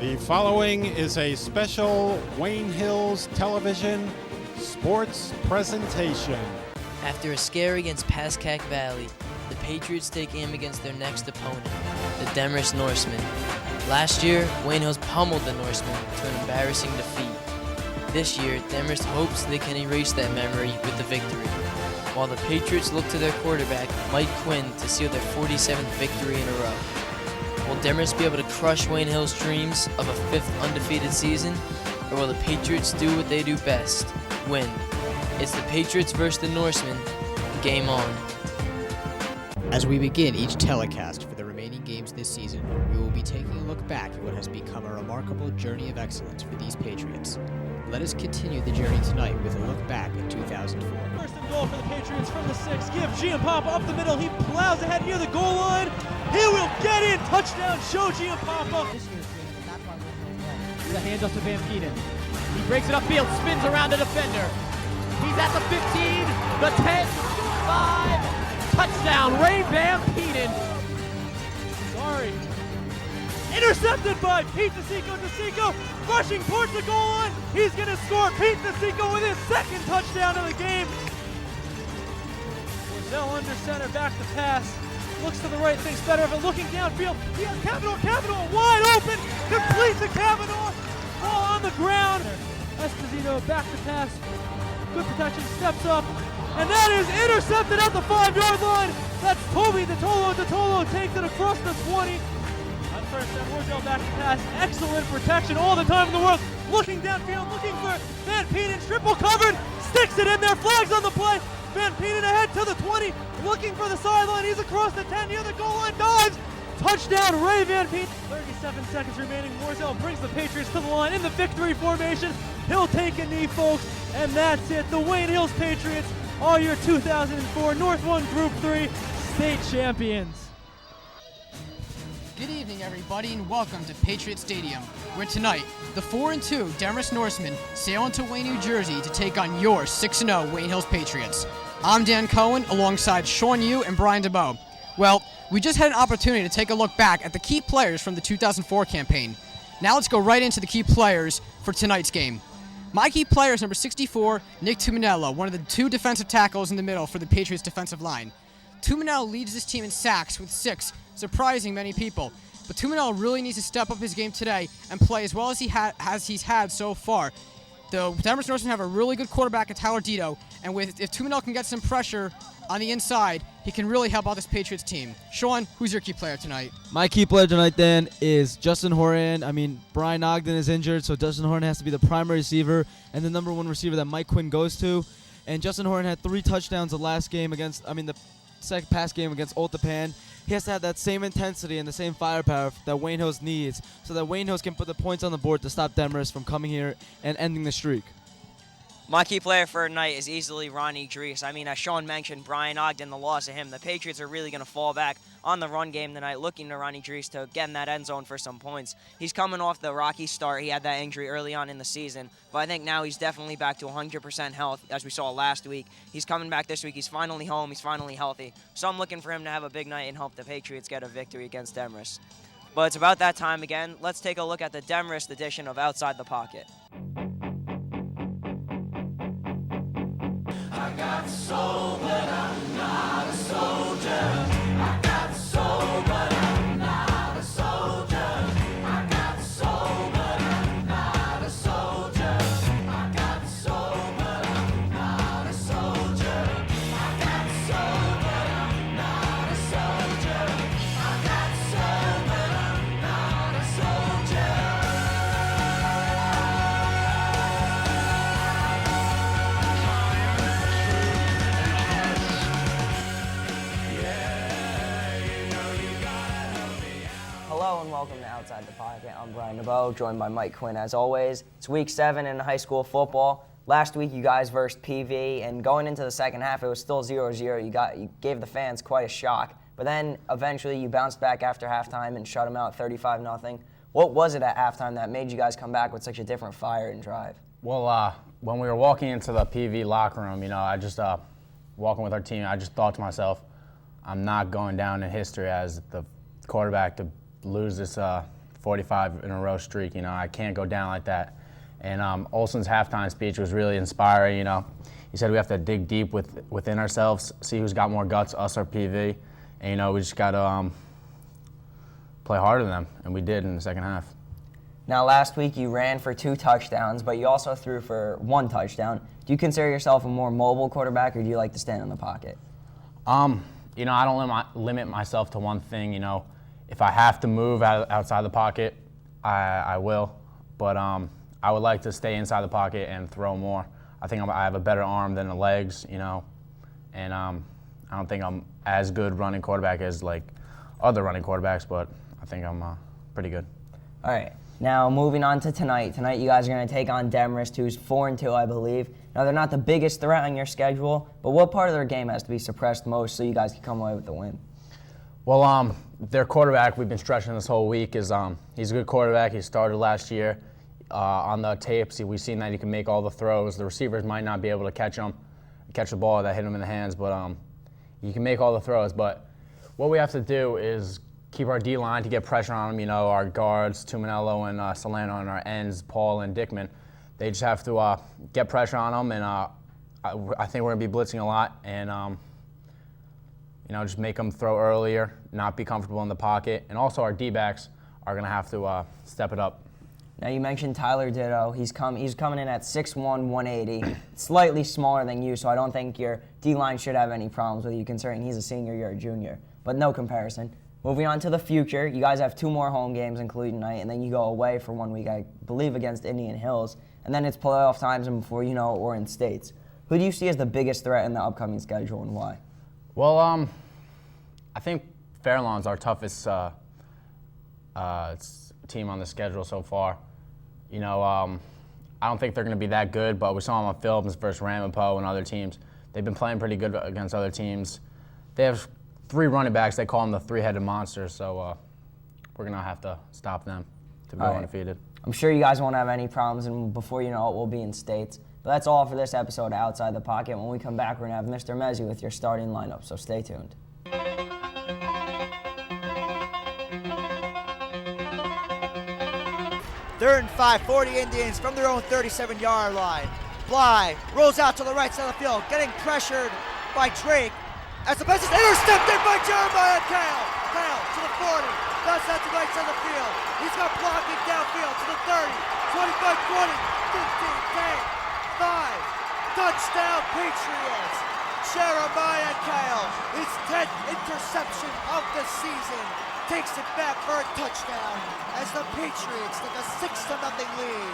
The following is a special Wayne Hills television sports presentation. After a scare against Pascack Valley, the Patriots take aim against their next opponent, the Demarest Norsemen. Last year, Wayne Hills pummeled the Norsemen to an embarrassing defeat. This year, Demarest hopes they can erase that memory with the victory, while the Patriots look to their quarterback, Mike Quinn, to seal their 47th victory in a row. Will Demarest be able to crush Wayne Hills' dreams of a fifth undefeated season, or will the Patriots do what they do best, win? It's the Patriots versus the Norsemen. Game on. As we begin each telecast for the remaining games this season, we will be taking a look back at what has become a remarkable journey of excellence for these Patriots. Let us continue the journey tonight with a look back at 2004. First and goal for the Patriots from the 6. Give Giampapa up the middle. He plows ahead near the goal line. He will get in. Touchdown, show Giampapa. The handoff to Van Peeten. He breaks it upfield, spins around the defender. He's at the 15, the 10, 5. Touchdown, Ray Van Peeten. Sorry. Intercepted by Pete DeSico, rushing towards the goal line. He's going to score. Pete DeSico with his second touchdown of the game. Roselle under center, back to pass. Looks to the right, thinks better of it. Looking downfield, he has Cavanaugh wide open. Complete to Cavanaugh. Ball on the ground. Esposito back to pass. Good protection, steps up. And that is intercepted at the 5-yard line. That's Toby DeTolo. DeTolo takes it across the 20. On first down, Roselle back to pass. Excellent protection all the time in the world. Looking downfield, looking for Van Peeten. Triple covered. Sticks it in there. Flags on the play. Van Peeten ahead to the 20. Looking for the sideline. He's across the 10 near the goal line. Dives. Touchdown, Ray Van Peeten. 37 seconds remaining. Morsell brings the Patriots to the line in the victory formation. He'll take a knee, folks. And that's it. The Wayne Hills Patriots are your 2004 North 1 Group 3 state champions. Good evening, everybody, and welcome to Patriot Stadium, where tonight, the 4-2 Demarest Norsemen sail into Wayne, New Jersey to take on your 6-0 Wayne Hills Patriots. I'm Dan Cohen, alongside Sean Yu and Brian DeBow. Well, we just had an opportunity to take a look back at the key players from the 2004 campaign. Now let's go right into the key players for tonight's game. My key player is number 64, Nick Tuminello, one of the two defensive tackles in the middle for the Patriots defensive line. Tuminello leads this team in sacks with 6, surprising many people. But Tuminello really needs to step up his game today and play as well as he's had so far. The Demarest Norsemen have a really good quarterback in Tyler Dito, and if Tuminello can get some pressure on the inside, he can really help out this Patriots team. Sean, who's your key player tonight? My key player tonight, then, is Justin Horan. Brian Ogden is injured, so Justin Horan has to be the primary receiver and the number 1 receiver that Mike Quinn goes to. And Justin Horan had 3 touchdowns the last game the second pass game against Oltapan. He has to have that same intensity and the same firepower that Wayne Hills needs so that Wayne Hills can put the points on the board to stop Demarest from coming here and ending the streak. My key player for tonight is easily Ronnie Dries. As Sean mentioned, Brian Ogden, the loss of him, the Patriots are really going to fall back on the run game tonight, looking to Ronnie Dries to get in that end zone for some points. He's coming off the rocky start. He had that injury early on in the season, but I think now he's definitely back to 100% health, as we saw last week. He's coming back this week. He's finally home. He's finally healthy. So I'm looking for him to have a big night and help the Patriots get a victory against Demarest. But it's about that time again. Let's take a look at the Demarest edition of Outside the Pocket. I got soul, but I'm not a soldier. I got soul, but I'm not a soldier. I got soul, but I'm not a soldier. I got soul, but I'm not a soldier. I got soul, but I'm not a soldier. I got soul, but I'm not a soldier. Hello and welcome to Outside the Pocket. I'm Brian DeBow, joined by Mike Quinn as always. It's week 7 in high school football. Last week you guys versed PV, and going into the second half it was still 0-0. You gave the fans quite a shock, but then eventually you bounced back after halftime and shut them out 35-0. What was it at halftime that made you guys come back with such a different fire and drive? Well, when we were walking into the PV locker room, I just walking with our team, I just thought to myself, I'm not going down in history as the quarterback to lose this 45 in a row streak. I can't go down like that. And Olsen's halftime speech was really inspiring. He said we have to dig deep within ourselves, see who's got more guts, us or PV. And we just got to play harder than them, and we did in the second half. Now, last week you ran for 2 touchdowns, but you also threw for 1 touchdown. Do you consider yourself a more mobile quarterback, or do you like to stand in the pocket? I don't limit myself to one thing. If I have to move outside the pocket, I will. But I would like to stay inside the pocket and throw more. I think I have a better arm than the legs, and I don't think I'm as good running quarterback as like other running quarterbacks, but I think I'm pretty good. All right. Now, moving on to tonight. Tonight, you guys are going to take on Demarest, who's 4-2, I believe. Now, they're not the biggest threat on your schedule, but what part of their game has to be suppressed most so you guys can come away with the win? Well, their quarterback, we've been stretching this whole week, is he's a good quarterback. He started last year. On the tapes, we've seen that he can make all the throws. The receivers might not be able to catch the ball that hit him in the hands, but he can make all the throws. But what we have to do is keep our D-line to get pressure on him. Our guards, Tuminello and Solano, and our ends, Paul and Dickman. They just have to get pressure on them, and I think we're going to be blitzing a lot, and just make them throw earlier, not be comfortable in the pocket. And also our D-backs are going to have to step it up. Now, you mentioned Tyler Ditto. He's coming in at 6'1", 180, slightly smaller than you, so I don't think your D-line should have any problems with you, considering he's a senior, you're a junior. But no comparison. Moving on to the future, you guys have 2 more home games, including tonight, and then you go away for 1 week, I believe, against Indian Hills. And then it's playoff times, and before you know it, we're in states. Who do you see as the biggest threat in the upcoming schedule, and why? Well, I think Fairlawn's our toughest team on the schedule so far. I don't think they're going to be that good, but we saw them on Phillips versus Ramapo and other teams. They've been playing pretty good against other teams. They have 3 running backs. They call them the 3-headed monsters, so we're going to have to stop them to go undefeated. I'm sure you guys won't have any problems, and before you know it, we'll be in states. But that's all for this episode of Outside the Pocket. When we come back, we're going to have Mr. Mezzi with your starting lineup, so stay tuned. Third and 5, 40 Indians from their own 37-yard line. Bly rolls out to the right side of the field, getting pressured by Drake. As the pass is intercepted by Jeremiah Kale. Kale to the 40, does that to the right side of the field. He's got blocking downfield to the 30, 25, 20, 15, 10, 5. Touchdown Patriots. Jeremiah Kale, his 10th interception of the season, takes it back for a touchdown as the Patriots take a 6-0 lead.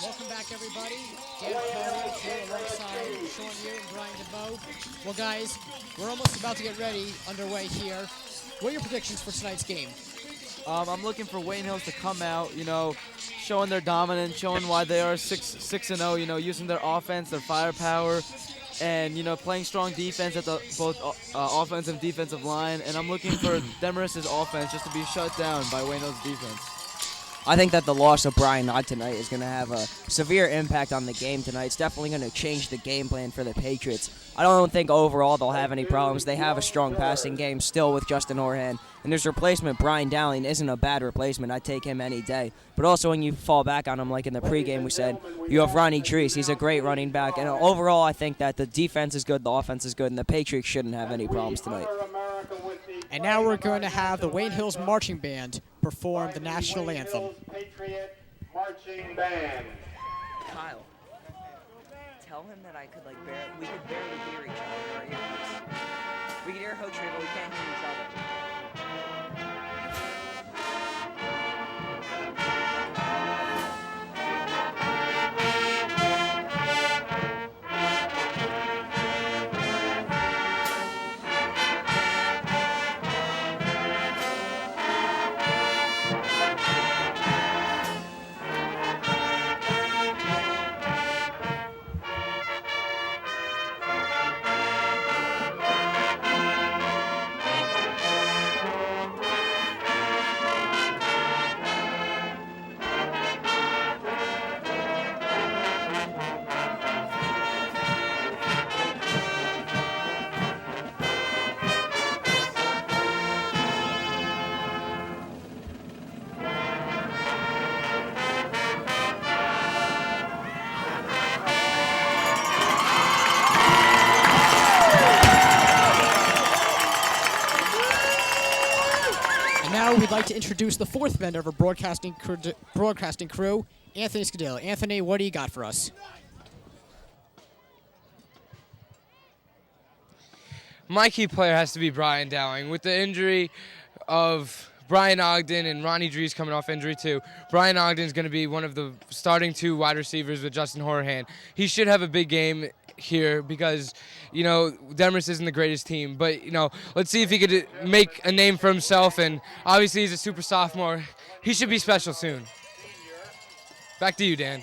Welcome back, everybody. Dan Cohen here alongside Sean Yu and Brian DeVoe. Well, guys, we're almost about to get ready, underway here. What are your predictions for tonight's game? I'm looking for Wayne Hills to come out, showing their dominance, showing why they are 6-0, using their offense, their firepower, and, playing strong defense at the both offensive and defensive line. And I'm looking for Demarest's offense just to be shut down by Wayne Hills' defense. I think that the loss of Brian Nog tonight is going to have a severe impact on the game tonight. It's definitely going to change the game plan for the Patriots. I don't think overall they'll have any problems. They have a strong passing game still with Justin Orhan. And there's replacement, Brian Dowling, isn't a bad replacement. I'd take him any day. But also when you fall back on him, like in the pregame we said, you have Ronnie Treese. He's a great running back. And overall, I think that the defense is good, the offense is good, and the Patriots shouldn't have any problems tonight. And now we're going to have the Wayne Hills Marching Band perform the national anthem. Patriot Marching Band. Kyle, tell him that we could barely hear each other in our earpiece. We can hear Ho Tree, but we can't hear each other. like to introduce the fourth member of our broadcasting crew, Anthony Scadilla. Anthony, what do you got for us? My key player has to be Brian Dowling. With the injury of Brian Ogden and Ronnie Drees coming off injury too, Brian Ogden is going to be one of the starting 2 wide receivers with Justin Horahan. He should have a big game here because, Demarest isn't the greatest team. But, let's see if he could make a name for himself. And obviously he's a super sophomore. He should be special soon. Back to you, Dan.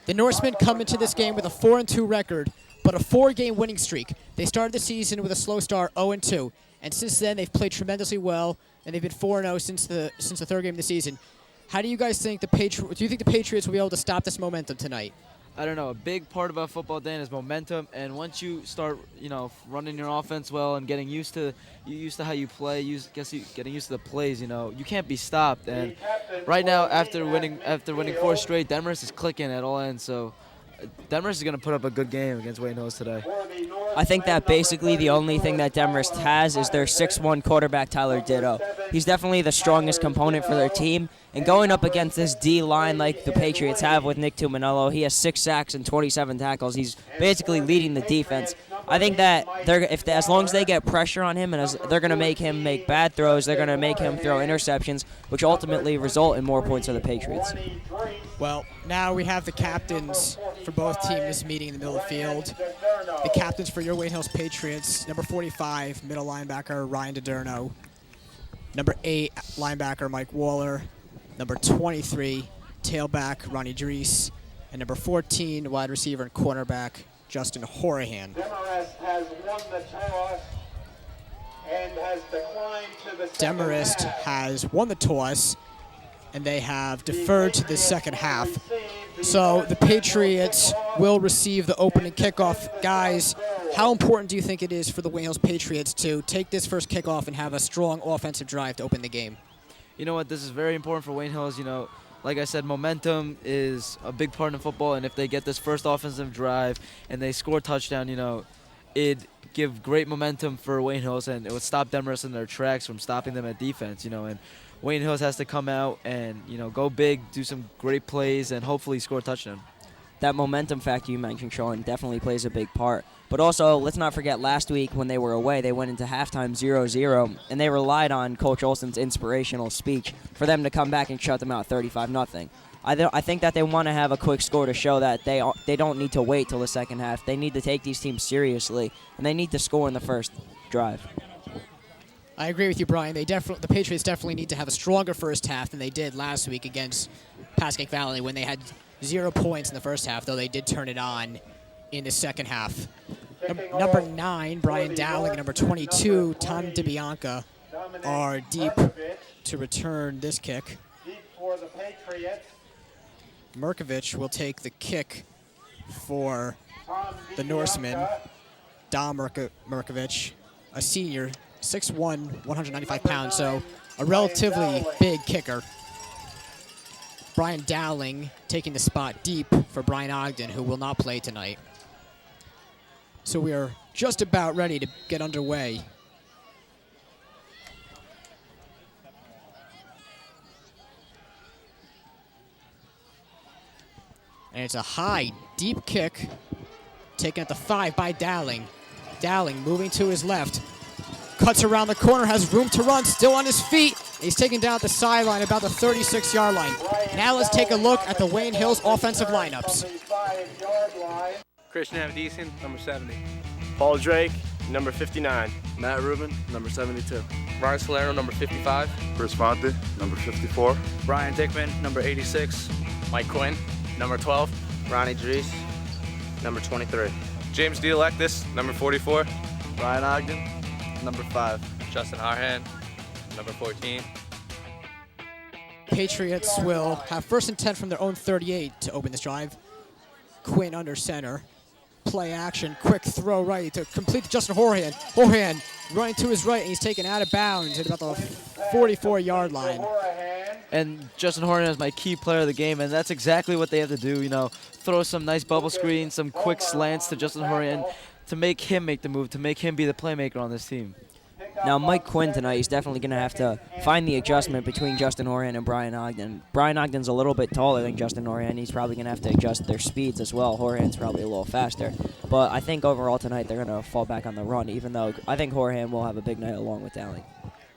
The Norsemen come into this game with a 4-2 record, but a 4-game winning streak. They started the season with a slow start, 0-2, and since then they've played tremendously well, and they've been 4-0 since the 3rd game of the season. How do you guys think do you think the Patriots will be able to stop this momentum tonight? I don't know. A big part about football, Dan, is momentum. And once you start, running your offense well and getting used to how you play, getting used to the plays, you can't be stopped. And right now, after winning 4 straight, Demarest is clicking at all ends. So Demarest is going to put up a good game against Wayne Hills today. I think that basically the only thing that Demarest has is their 6'1" quarterback, Tyler Ditto. He's definitely the strongest component for their team. And going up against this D-line like the Patriots have with Nick Tuminello, he has 6 sacks and 27 tackles. He's basically leading the defense. I think that as long as they get pressure on him, and they're going to make him make bad throws, they're going to make him throw interceptions, which ultimately result in more points for the Patriots. Well, now we have the captains for both teams meeting in the middle of the field. The captains for your Wayne Hills Patriots, number 45, middle linebacker Ryan DiDerno. Number 8, linebacker Mike Waller. Number 23, tailback Ronnie Drees. And number 14, wide receiver and cornerback Justin Horahan. Demarest has won the toss and has declined to the Demarest has won the toss, and they have deferred to the second half. So the Patriots will receive the opening kickoff. Guys, how important do you think it is for the Wayne Hills Patriots to take this first kickoff and have a strong offensive drive to open the game? You know what? This is very important for Wayne Hills. Like I said, momentum is a big part in football, and if they get this first offensive drive and they score a touchdown, it'd give great momentum for Wayne Hills, and it would stop Demarest in their tracks from stopping them at defense, and Wayne Hills has to come out and, go big, do some great plays, and hopefully score a touchdown. That momentum factor you mentioned, Sean, definitely plays a big part. But also, let's not forget last week when they were away, they went into halftime 0-0, and they relied on Coach Olson's inspirational speech for them to come back and shut them out 35-0. I think that they want to have a quick score to show that they don't need to wait till the second half. They need to take these teams seriously, and they need to score in the first drive. I agree with you, Brian. The Patriots definitely need to have a stronger first half than they did last week against Pascack Valley when they had 0 points in the first half, though they did turn it on in the second half. Number 9, Brian Dowling, and number 22, Tom DiBianca, are deep to return this kick. Deep for the Patriots. Merkovich will take the kick for the Norsemen. Dom Merkovich, a senior, 6'1", 195 pounds, so a relatively big kicker. Brian Dowling taking the spot deep for Brian Ogden, who will not play tonight. So we are just about ready to get underway. And it's a high, deep kick taken at the 5 by Dowling. Dowling moving to his left. Cuts around the corner, has room to run, still on his feet. He's taken down at the sideline, about the 36-yard line. Now let's take a look at the Wayne Hills offensive lineups. Christian Avedisian, number 70. Paul Drake, number 59. Matt Rubin, number 72. Ryan Salerno, number 55. Chris Fonte, number 54. Brian Dickman, number 86. Mike Quinn, number 12. Ronnie Drees, number 23. James Dialectis, number 44. Ryan Ogden, number 5. Justin Harhan, number 14. Patriots will have first and 10 from their own 38 to open this drive. Quinn under center. Play action, quick throw right to complete to Justin Horahan. Horahan running to his right, and he's taken out of bounds at about the 44-yard line. And Justin Horahan is my key player of the game, and that's exactly what they have to do. Throw some nice bubble screens, some quick slants to Justin Horahan to make him make the move, to make him be the playmaker on this team. Now, Mike Quinn tonight is definitely going to have to find the adjustment between Justin Horan and Brian Ogden. Brian Ogden's a little bit taller than Justin Horan. He's probably going to have to adjust their speeds as well. Horan's probably a little faster. But I think overall tonight they're going to fall back on the run, even though I think Horan will have a big night along with Dowling.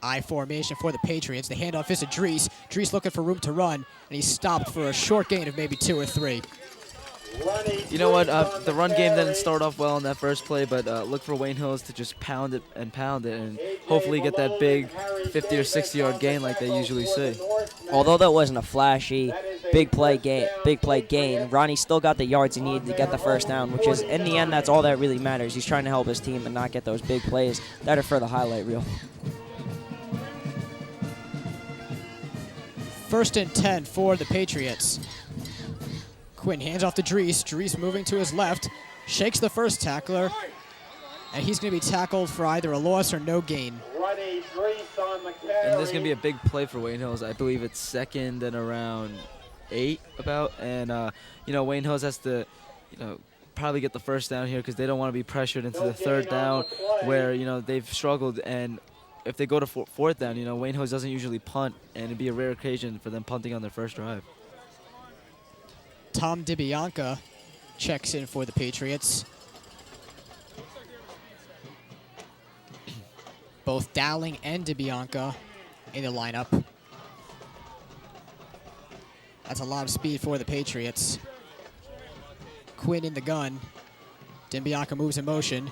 I formation for the Patriots. The handoff is to Dries. Dries looking for room to run, and he's stopped for a short gain of maybe 2 or 3. You know what? The run game didn't start off well in that first play, but look for Wayne Hills to just pound it, and hopefully get that big 50 or 60-yard gain like they usually see. Although that wasn't a flashy big play gain, Ronnie still got the yards he needed to get the first down, which is, in the end, that's all that really matters. He's trying to help his team and not get those big plays that are for the highlight reel. 1st and 10 for the Patriots. Quinn hands off to Dries. Dries moving to his left, shakes the first tackler, and he's going to be tackled for either a loss or no gain. And this is going to be a big play for Wayne Hills. I believe it's 2nd and around 8 about. And, Wayne Hills has to, probably get the first down here because they don't want to be pressured into the 3rd down where, they've struggled. And if they go to 4th down, Wayne Hills doesn't usually punt, and it'd be a rare occasion for them punting on their first drive. Tom DiBianca checks in for the Patriots. Both Dowling and DiBianca in the lineup. That's a lot of speed for the Patriots. Quinn in the gun. DiBianca moves in motion.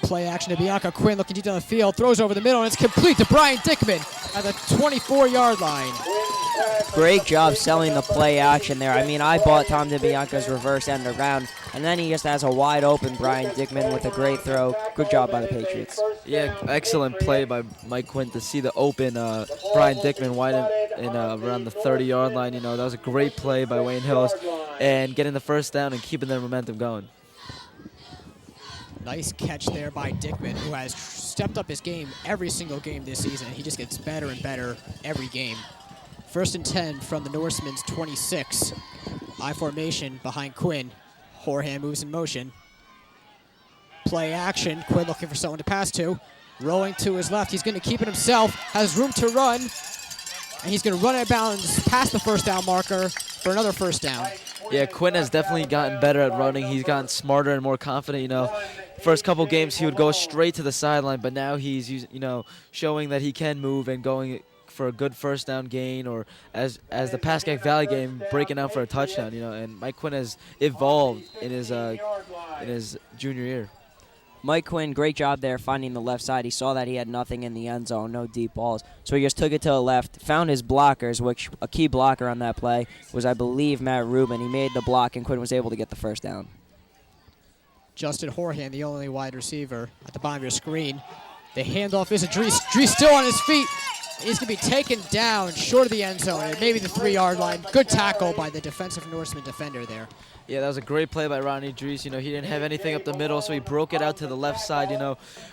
Play action to Bianca. Quinn looking deep down the field, throws over the middle, and it's complete to Brian Dickman at the 24-yard line. Great job selling the play action there. I mean, I bought Tom DiBianca's reverse end around, and then he just has a wide open Brian Dickman with a great throw. Good job by the Patriots. Yeah, excellent play by Mike Quinn to see the open Brian Dickman wide in around the 30-yard line. That was a great play by Wayne Hills, and getting the first down and keeping their momentum going. Nice catch there by Dickman, who has stepped up his game every single game this season. He just gets better and better every game. 1st and 10 from the Norsemen's 26. I formation behind Quinn. Horan moves in motion. Play action. Quinn looking for someone to pass to. Rolling to his left. He's going to keep it himself. Has room to run. And he's going to run out of bounds past the first down marker for another first down. Yeah, Quinn has definitely gotten better at running. He's gotten smarter and more confident. First couple games he would go straight to the sideline, but now he's showing that he can move and going for a good first down gain, or as the Pascack Valley game, breaking out for a touchdown. And Mike Quinn has evolved in his junior year. Mike Quinn, great job there finding the left side. He saw that he had nothing in the end zone, no deep balls. So he just took it to the left, found his blockers, which a key blocker on that play was, I believe, Matt Rubin. He made the block, and Quinn was able to get the first down. Justin Horan, the only wide receiver at the bottom of your screen. The handoff is to Dries. Dries still on his feet. He's going to be taken down short of the end zone at maybe the 3-yard line. Good tackle by the defensive Norseman defender there. Yeah, that was a great play by Ronnie Dries. He didn't have anything up the middle, so he broke it out to the left side,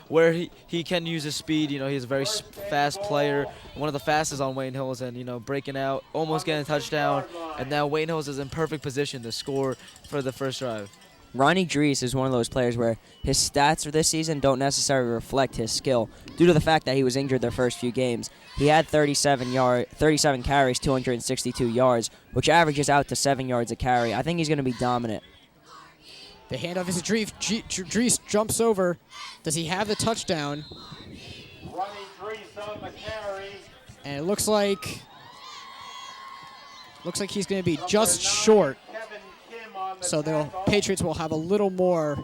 where he can use his speed. He's a very fast player, one of the fastest on Wayne Hills, and, breaking out, almost getting a touchdown. And now Wayne Hills is in perfect position to score for the first drive. Ronnie Dries is one of those players where his stats for this season don't necessarily reflect his skill due to the fact that he was injured their first few games. He had 37 carries, 262 yards, which averages out to 7 yards a carry. I think he's going to be dominant. The handoff is to Dries. Dries jumps over. Does he have the touchdown? Ronnie Dries on the carry. And it looks like he's going to be just short. So the Patriots will have a little more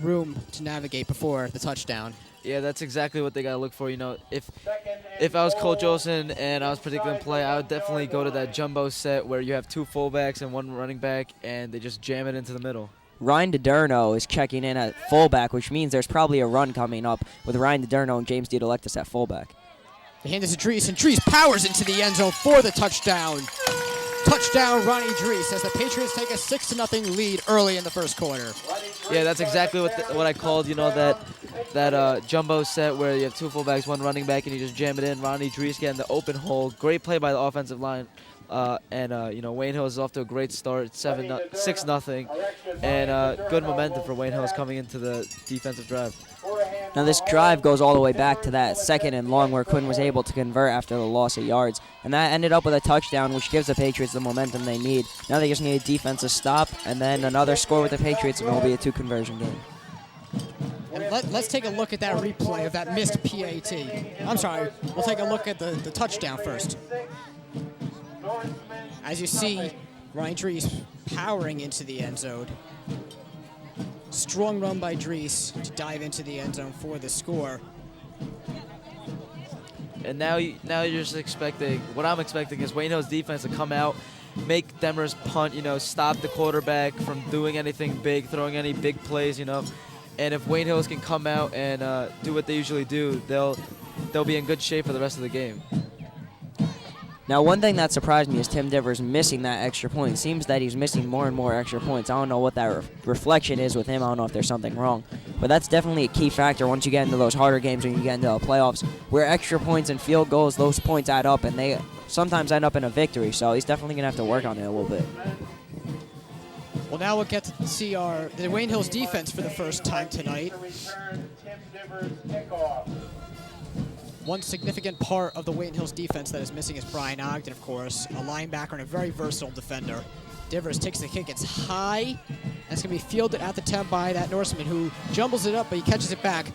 room to navigate before the touchdown. Yeah, that's exactly what they got to look for. If I was Coach Olsen and I was predicting the play, I would definitely go to that jumbo set where you have 2 fullbacks and 1 running back, and they just jam it into the middle. Ryan DiDerno is checking in at fullback, which means there's probably a run coming up with Ryan DiDerno and James DiDelectus at fullback. The hand is to Dries, and Dries powers into the end zone for the touchdown. Touchdown, Ronnie Dries, as the Patriots take a 6-0 lead early in the first quarter. Yeah, that's exactly what I called, that jumbo set where you have 2 fullbacks, 1 running back, and you just jam it in. Ronnie Dries getting the open hole. Great play by the offensive line. Wayne Hills is off to a great start, 6-0, and good momentum for Wayne Hills coming into the defensive drive. Now this drive goes all the way back to that 2nd and long where Quinn was able to convert after the loss of yards. And that ended up with a touchdown, which gives the Patriots the momentum they need. Now they just need a defensive stop and then another score with the Patriots, and it will be a 2-conversion game. And let's take a look at that replay of that missed PAT. I'm sorry, we'll take a look at the touchdown first. As you see, Ryan Dries powering into the end zone. Strong run by Dries to dive into the end zone for the score. And now you're just expecting, what I'm expecting is Wayne Hill's defense to come out, make Demarest punt, stop the quarterback from doing anything big, throwing any big plays, And if Wayne Hills can come out and do what they usually do, they'll be in good shape for the rest of the game. Now, one thing that surprised me is Tim Divers missing that extra point. It seems that he's missing more and more extra points. I don't know what that reflection is with him. I don't know if there's something wrong. But that's definitely a key factor once you get into those harder games when you get into the playoffs, where extra points and field goals, those points add up, and they sometimes end up in a victory. So he's definitely going to have to work on it a little bit. Well, now we'll get to see the Wayne Hills defense for the first time tonight. One significant part of the Wayne Hills defense that is missing is Brian Ogden, of course, a linebacker and a very versatile defender. Divers takes the kick, it's high, and it's going to be fielded at the 10 by that Norseman, who jumbles it up, but he catches it back.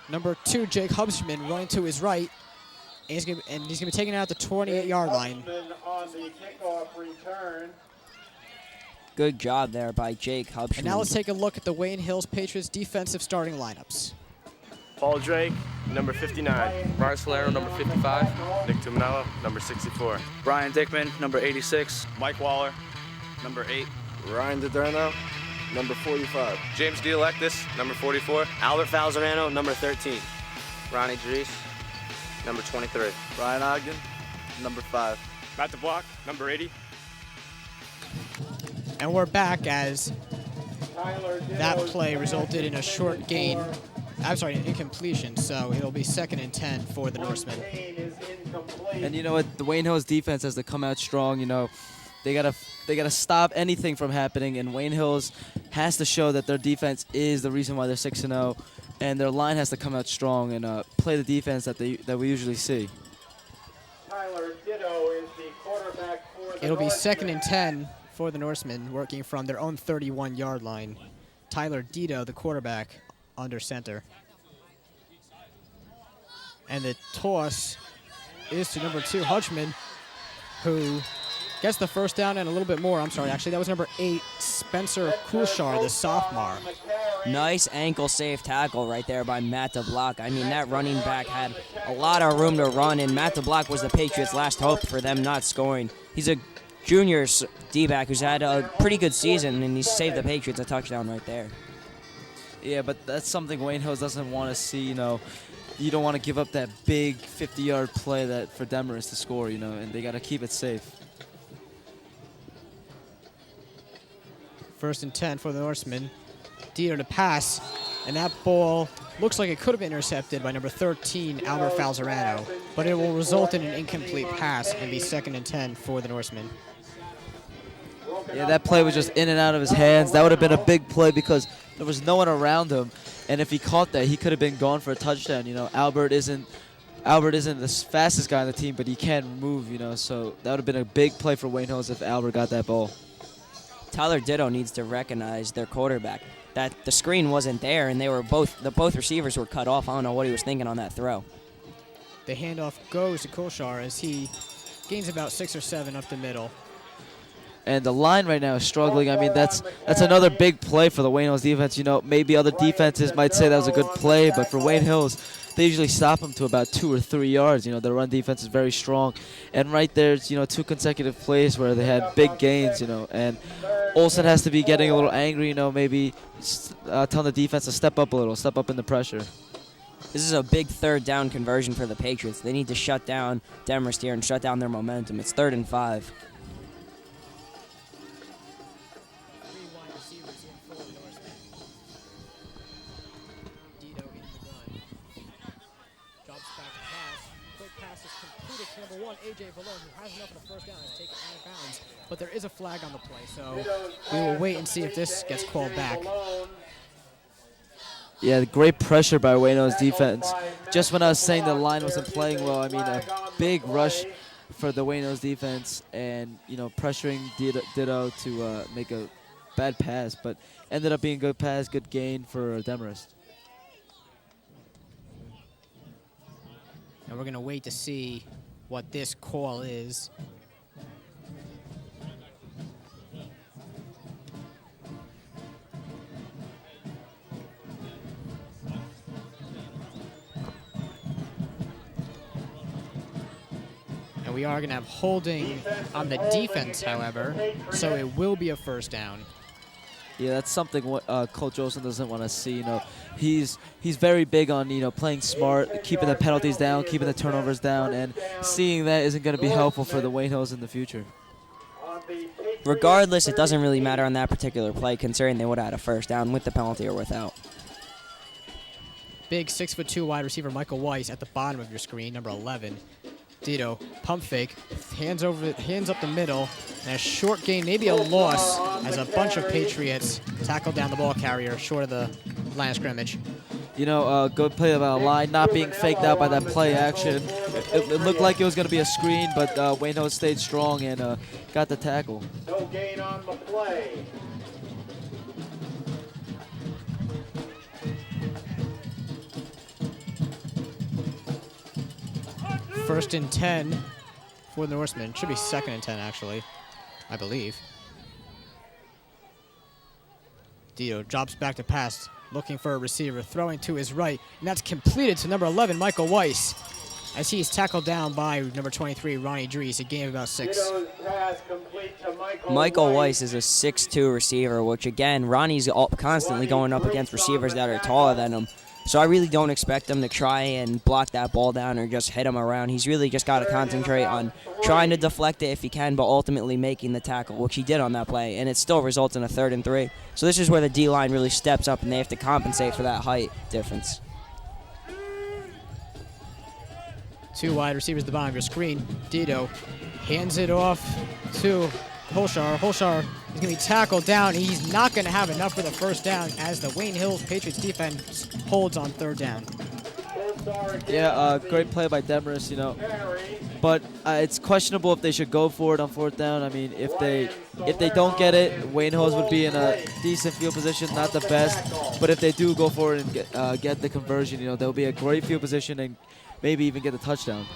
Number 2, Jake Hubschman, running to his right, and he's going to be taken out at the 28-yard line. On the kickoff return. Good job there by Jake Hubschman. And now let's take a look at the Wayne Hills Patriots defensive starting lineups. Paul Drake, number 59. Brian Solero, number 55. Nick Tuminello, number 64. Brian Dickman, number 86. Mike Waller, number 8. Ryan DiDerno, number 45. James Dielectus, number 44. Albert Falzerano, number 13. Ronnie Dries, number 23. Brian Ogden, number 5. Matt DeBlock, number 80. And we're back as that play resulted in a short gain. I'm sorry, an incompletion, so it'll be 2nd and 10 for the Norsemen. And you know what? The Wayne Hills defense has to come out strong. They gotta stop anything from happening, and Wayne Hills has to show that their defense is the reason why they're 6-0, and their line has to come out strong and play the defense that we usually see. It'll be 2nd and 10 for the Norsemen, working from their own 31-yard line. Tyler Dito, the quarterback, under center. And the toss is to number 2, Hutchman, who gets the first down and a little bit more. I'm sorry, actually, that was number 8, Spencer Kulshar, the sophomore. Nice ankle safe tackle right there by Matt DeBlock. I mean, that running back had a lot of room to run, and Matt DeBlock was the Patriots' last hope for them not scoring. He's a junior D-back who's had a pretty good season, and he saved the Patriots a touchdown right there. Yeah, but that's something Wayne Hills doesn't want to see. You don't want to give up that big 50-yard play for Demarest to score. And they got to keep it safe. 1st and 10 for the Norsemen. Dito to pass, and that ball looks like it could have been intercepted by number 13, Albert Falzerano, but it will result in an incomplete pass and be 2nd and 10 for the Norsemen. Yeah, that play was just in and out of his hands. That would have been a big play because there was no one around him, and if he caught that, he could have been gone for a touchdown. Albert isn't the fastest guy on the team, but he can move. So that would have been a big play for Wayne Hills if Albert got that ball. Tyler Ditto needs to recognize their quarterback. That the screen wasn't there, and both receivers were cut off. I don't know what he was thinking on that throw. The handoff goes to Kulshar as he gains about 6 or 7 up the middle. And the line right now is struggling. I mean, that's another big play for the Wayne Hills defense. Maybe other defenses might say that was a good play, but for Wayne Hills, they usually stop them to about 2 or 3 yards. Their run defense is very strong. And right there's, 2 consecutive plays where they had big gains, and Olsen has to be getting a little angry, maybe telling the defense to step up a little, step up in the pressure. This is a big 3rd down conversion for the Patriots. They need to shut down Demarest here and shut down their momentum. It's 3rd and 5. Number 1, A.J. Valone, who has enough of the first down, has taken out of bounds. But there is a flag on the play, so we will wait and see if this gets called back. Yeah, great pressure by Ueno's defense. Just when I was saying the line wasn't playing well, I mean, a big rush for the Ueno's defense and, pressuring Ditto to make a bad pass, but ended up being a good pass, good gain for Demarest. And we're going to wait to see what this call is. And we are going to have holding on the defense, however, so it will be a first down. Yeah, that's something Coach Olsen doesn't want to see. He's very big on playing smart, keeping the penalties down, keeping the turnovers down, and seeing that isn't going to be helpful for the Wayne Hills in the future. Regardless, it doesn't really matter on that particular play, considering they would have had a first down with the penalty or without. Big 6'2" wide receiver Michael Weiss at the bottom of your screen, number 11. Ditto, pump fake, hands up the middle, and a short gain, maybe a loss, as a bunch of Patriots tackle down the ball carrier short of the line of scrimmage. Good play about a line, not being faked out by that play action. It looked like it was going to be a screen, but Wayne Hills stayed strong and got the tackle. No gain on the play. First and 10 for the Norsemen. Should be second and 10, actually, I believe. Ditto drops back to pass, looking for a receiver, throwing to his right, and that's completed to number 11, Michael Weiss, as he's tackled down by number 23, Ronnie Dries, a gain of about 6. Michael Weiss is a 6'2" receiver, which, again, Ronnie's constantly going up against receivers that are taller than him. So I really don't expect him to try and block that ball down or just hit him around. He's really just got to concentrate on trying to deflect it if he can, but ultimately making the tackle, which he did on that play, and it still results in a 3rd and 3. So this is where the D-line really steps up, and they have to compensate for that height difference. 2 wide receivers at the bottom of your screen. Ditto hands it off to Holshar. Holshar is going to be tackled down. He's not going to have enough for the first down as the Wayne Hills Patriots defense holds on 3rd down. Yeah, great play by Demarest, but it's questionable if they should go for it on 4th down. I mean, if they don't get it, Wayne Hills would be in a decent field position, not the best, but if they do go for it and get the conversion, they'll be a great field position and maybe even get the touchdown.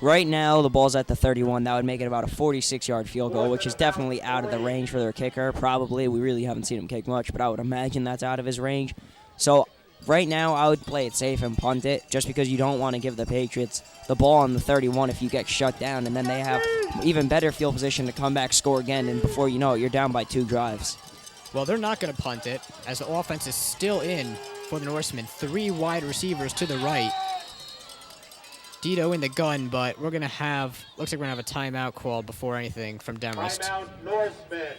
Right now, the ball's at the 31. That would make it about a 46-yard field goal, which is definitely out of the range for their kicker. Probably. We really haven't seen him kick much, but I would imagine that's out of his range. So right now, I would play it safe and punt it, just because you don't want to give the Patriots the ball on the 31 if you get shut down, and then they have even better field position to come back, score again, and before you know it, you're down by 2 drives. Well, they're not going to punt it, as the offense is still in for the Norsemen. 3 wide receivers to the right. Ditto in the gun, but we're going to have, looks like we're going to have a timeout called before anything from Demarest. Timeout, Norsemen.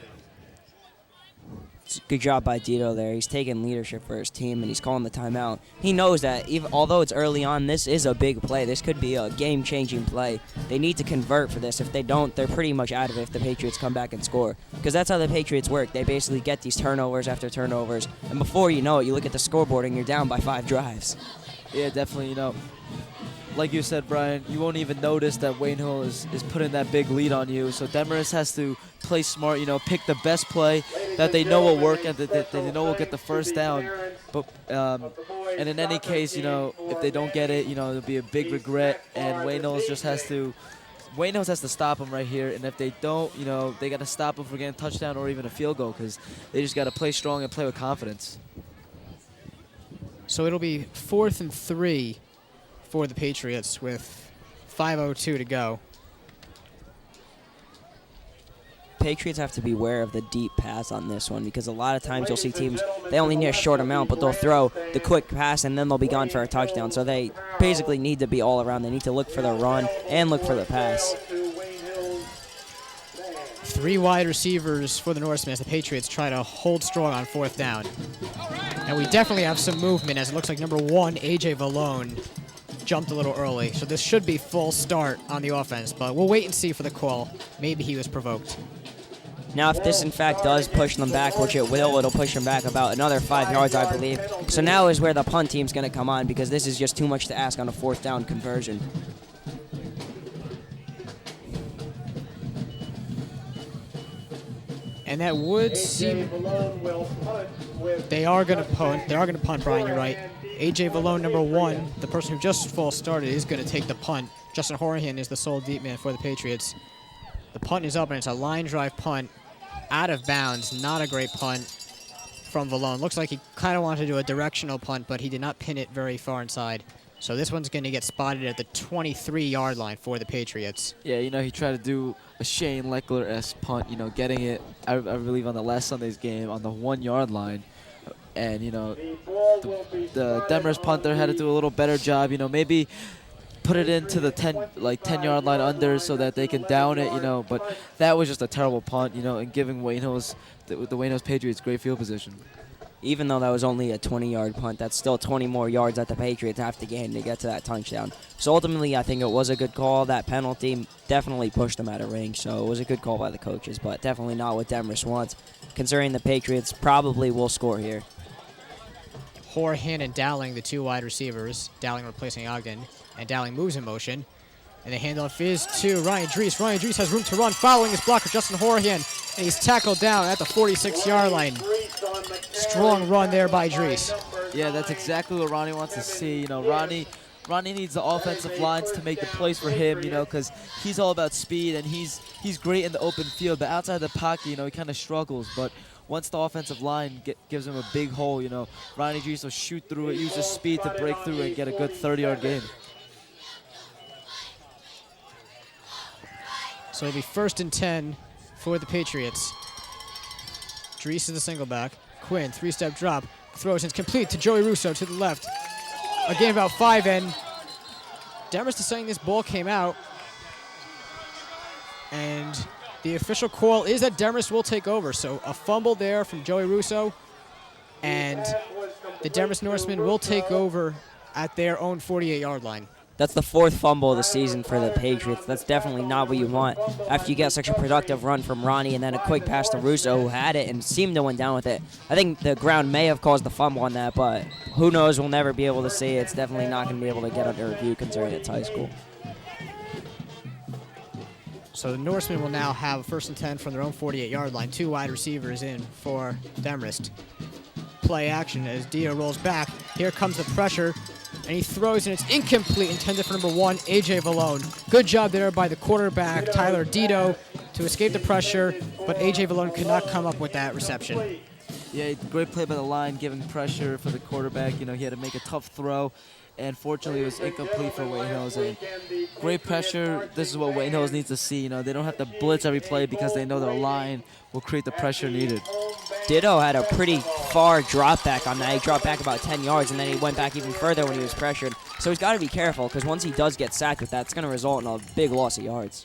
Good job by Ditto there. He's taking leadership for his team, and he's calling the timeout. He knows that, although it's early on, this is a big play. This could be a game-changing play. They need to convert for this. If they don't, they're pretty much out of it if the Patriots come back and score. Because that's how the Patriots work. They basically get these turnovers after turnovers, and before you know it, you look at the scoreboard and you're down by 5 drives. Yeah, definitely, like you said, Brian, you won't even notice that Wayne Hill is putting that big lead on you. So Demarest has to play smart, pick the best play that they know will work and that they know will get the first down. But and in any case, if they don't get it, it'll be a big regret. And Wayne Hills has to stop them right here. And if they don't, they got to stop them from getting a touchdown or even a field goal, because they just got to play strong and play with confidence. So it'll be 4th and 3 for the Patriots with 5:02 to go. Patriots have to be aware of the deep pass on this one, because a lot of times you'll see teams, they only need a short amount, but they'll throw the quick pass and then they'll be gone for a touchdown. So they basically need to be all around. They need to look for the run and look for the pass. 3 wide receivers for the Norsemen as the Patriots try to hold strong on 4th down. And we definitely have some movement, as it looks like number 1, A.J. Vallone, jumped a little early. So this should be full start on the offense, but we'll wait and see for the call. Maybe he was provoked. Now, if this in fact does push them back, which it will, it'll push them back about another 5 yards, I believe. So now is where the punt team's going to come on, because this is just too much to ask on a 4th down conversion. And that would seem they are going to punt. They are going to punt, Brian, you're right. A.J. Vallone, number 1, the person who just false started, is going to take the punt. Justin Horahan is the sole deep man for the Patriots. The punt is up, and it's a line drive punt out of bounds. Not a great punt from Vallone. Looks like he kind of wanted to do a directional punt, but he did not pin it very far inside. So this one's going to get spotted at the 23-yard line for the Patriots. Yeah, he tried to do a Shane Leckler-esque punt, getting it, I believe, on the last Sunday's game on the 1-yard line. And, the Demarest punter had to do a little better job, Maybe put it into the 10-yard line under so that they can down it, But that was just a terrible punt, and giving the Wayne Hills Patriots great field position. Even though that was only a 20-yard punt, that's still 20 more yards that the Patriots have to gain to get to that touchdown. So ultimately, I think it was a good call. That penalty definitely pushed them out of range, so it was a good call by the coaches, but definitely not what Demarest wants, considering the Patriots probably will score here. Horahan and Dowling, the 2 wide receivers. Dowling replacing Ogden, and Dowling moves in motion. And the handoff is to Ryan Drees. Ryan Drees has room to run, following his blocker, Justin Horahan, and he's tackled down at the 46-yard line. Strong run there by Drees. Yeah, that's exactly what Ronnie wants to see. Ronnie needs the offensive lines to make the plays for him, because he's all about speed, and he's great in the open field, but outside the pocket, he kind of struggles. But once the offensive line gives him a big hole, Ronnie Drees will shoot through it, use his speed to break through and get a good 30-yard gain. So it'll be 1st and 10 for the Patriots. Drees is the single back. Quinn, 3-step drop. Throws and it's complete to Joey Russo to the left. A gain about 5, and Demarest is saying this ball came out. And the official call is that Demarest will take over. So a fumble there from Joey Russo. And the Demarest Norsemen will take over at their own 48-yard line. That's the 4th fumble of the season for the Patriots. That's definitely not what you want after you get such a productive run from Ronnie and then a quick pass to Russo, who had it and seemed to went down with it. I think the ground may have caused the fumble on that, but who knows? We'll never be able to see it. It's definitely not going to be able to get under review considering it's high school. So the Norsemen will now have 1st and 10 from their own 48-yard line. 2 wide receivers in for Demarest. Play action as Dio rolls back. Here comes the pressure. And he throws, and it's incomplete, intended for number 1, A.J. Vallone. Good job there by the quarterback, Tyler Dito, to escape the pressure, but A.J. Vallone could not come up with that reception. Yeah, great play by the line, giving pressure for the quarterback. He had to make a tough throw, and fortunately it was incomplete for Wayne Hills. And great pressure, this is what Wayne Hills needs to see. They don't have to blitz every play because they know their line will create the pressure needed. Ditto had a pretty far drop back on that. He dropped back about 10 yards, and then he went back even further when he was pressured. So he's got to be careful, because once he does get sacked with that, it's going to result in a big loss of yards.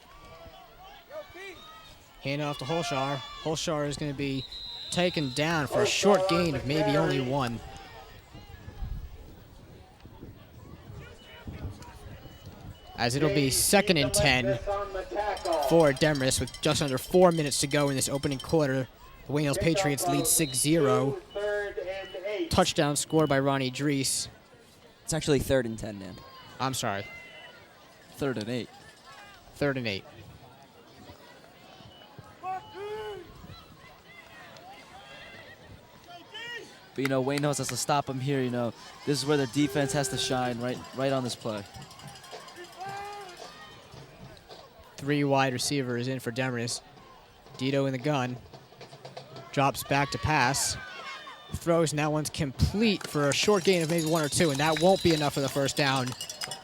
Hand off to Holshar. Holshar is going to be taken down for a short gain of maybe only 1. As it'll be 2nd and 10 for Demarest with just under 4 minutes to go in this opening quarter. The Wayne Hills Patriots lead 6-0. Touchdown scored by Ronnie Drees. It's actually 3rd and 10, man. I'm sorry. 3rd and 8. 3rd and 8. But, Wayne Hills has to stop him here, This is where their defense has to shine, right on this play. 3 wide receivers in for Demarest. Dito in the gun. Drops back to pass. Throws, and that one's complete for a short gain of maybe 1 or 2, and that won't be enough for the 1st down.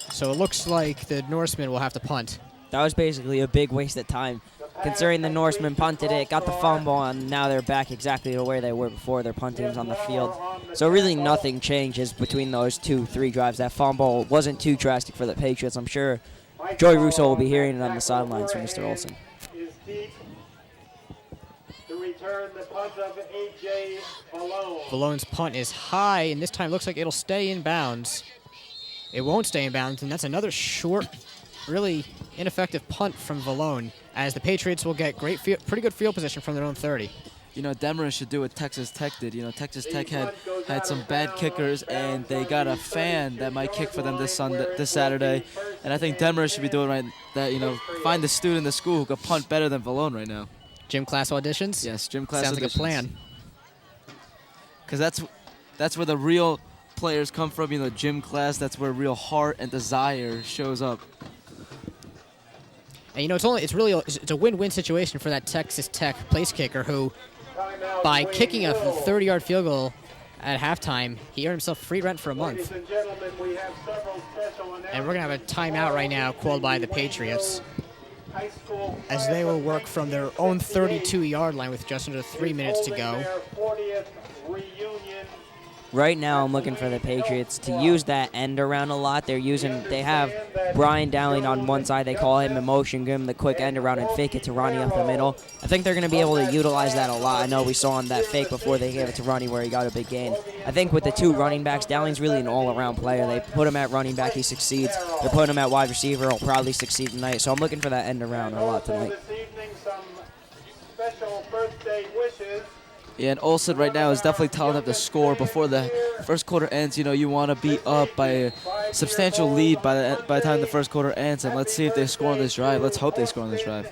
So it looks like the Norsemen will have to punt. That was basically a big waste of time, considering the Norsemen punted it, got the fumble, and now they're back exactly to where they were before their punt teams on the field. So really nothing changes between those 2-3 drives. That fumble wasn't too drastic for the Patriots. I'm sure Joey Russo will be hearing it on the sidelines from Mr. Olson. Vallone's punt is high, and this time looks like it'll stay in bounds. It won't stay in bounds, and that's another short, really ineffective punt from Vallone as the Patriots will get pretty good field position from their own 30. You know, Demarest should do what Texas Tech did. You know, Texas Tech had some bad kickers, and they got a fan that might kick for them this Saturday. And I think Demarest should be doing right that. You know, find the student in the school who could punt better than Valone right now. Gym class auditions? Yes, gym class Sounds auditions. like a plan. Because that's where the real players come from. You know, gym class. That's where real heart and desire shows up. And you know, it's a win-win situation for that Texas Tech place kicker who, by kicking a 30-yard field goal at halftime, he earned himself free rent for a month. And we're going to have a timeout right now called by the Patriots as they will work from their own 32-yard line with just under 3 minutes to go. Right now, I'm looking for the Patriots to use that end around a lot. They have Brian Dowling on one side. They call him in motion, give him the quick end around and fake it to Ronnie up the middle. I think they're going to be able to utilize that a lot. I know we saw on that fake before they gave it to Ronnie where he got a big gain. I think with the two running backs, Dowling's really an all-around player. They put him at running back, he succeeds. They're putting him at wide receiver, he'll probably succeed tonight. So I'm looking for that end around a lot tonight. Yeah, and Olsen right now is definitely telling them to score before the first quarter ends. You know, you want to be up by a substantial lead by the time the first quarter ends, and let's see if they score on this drive. Let's hope they score on this drive.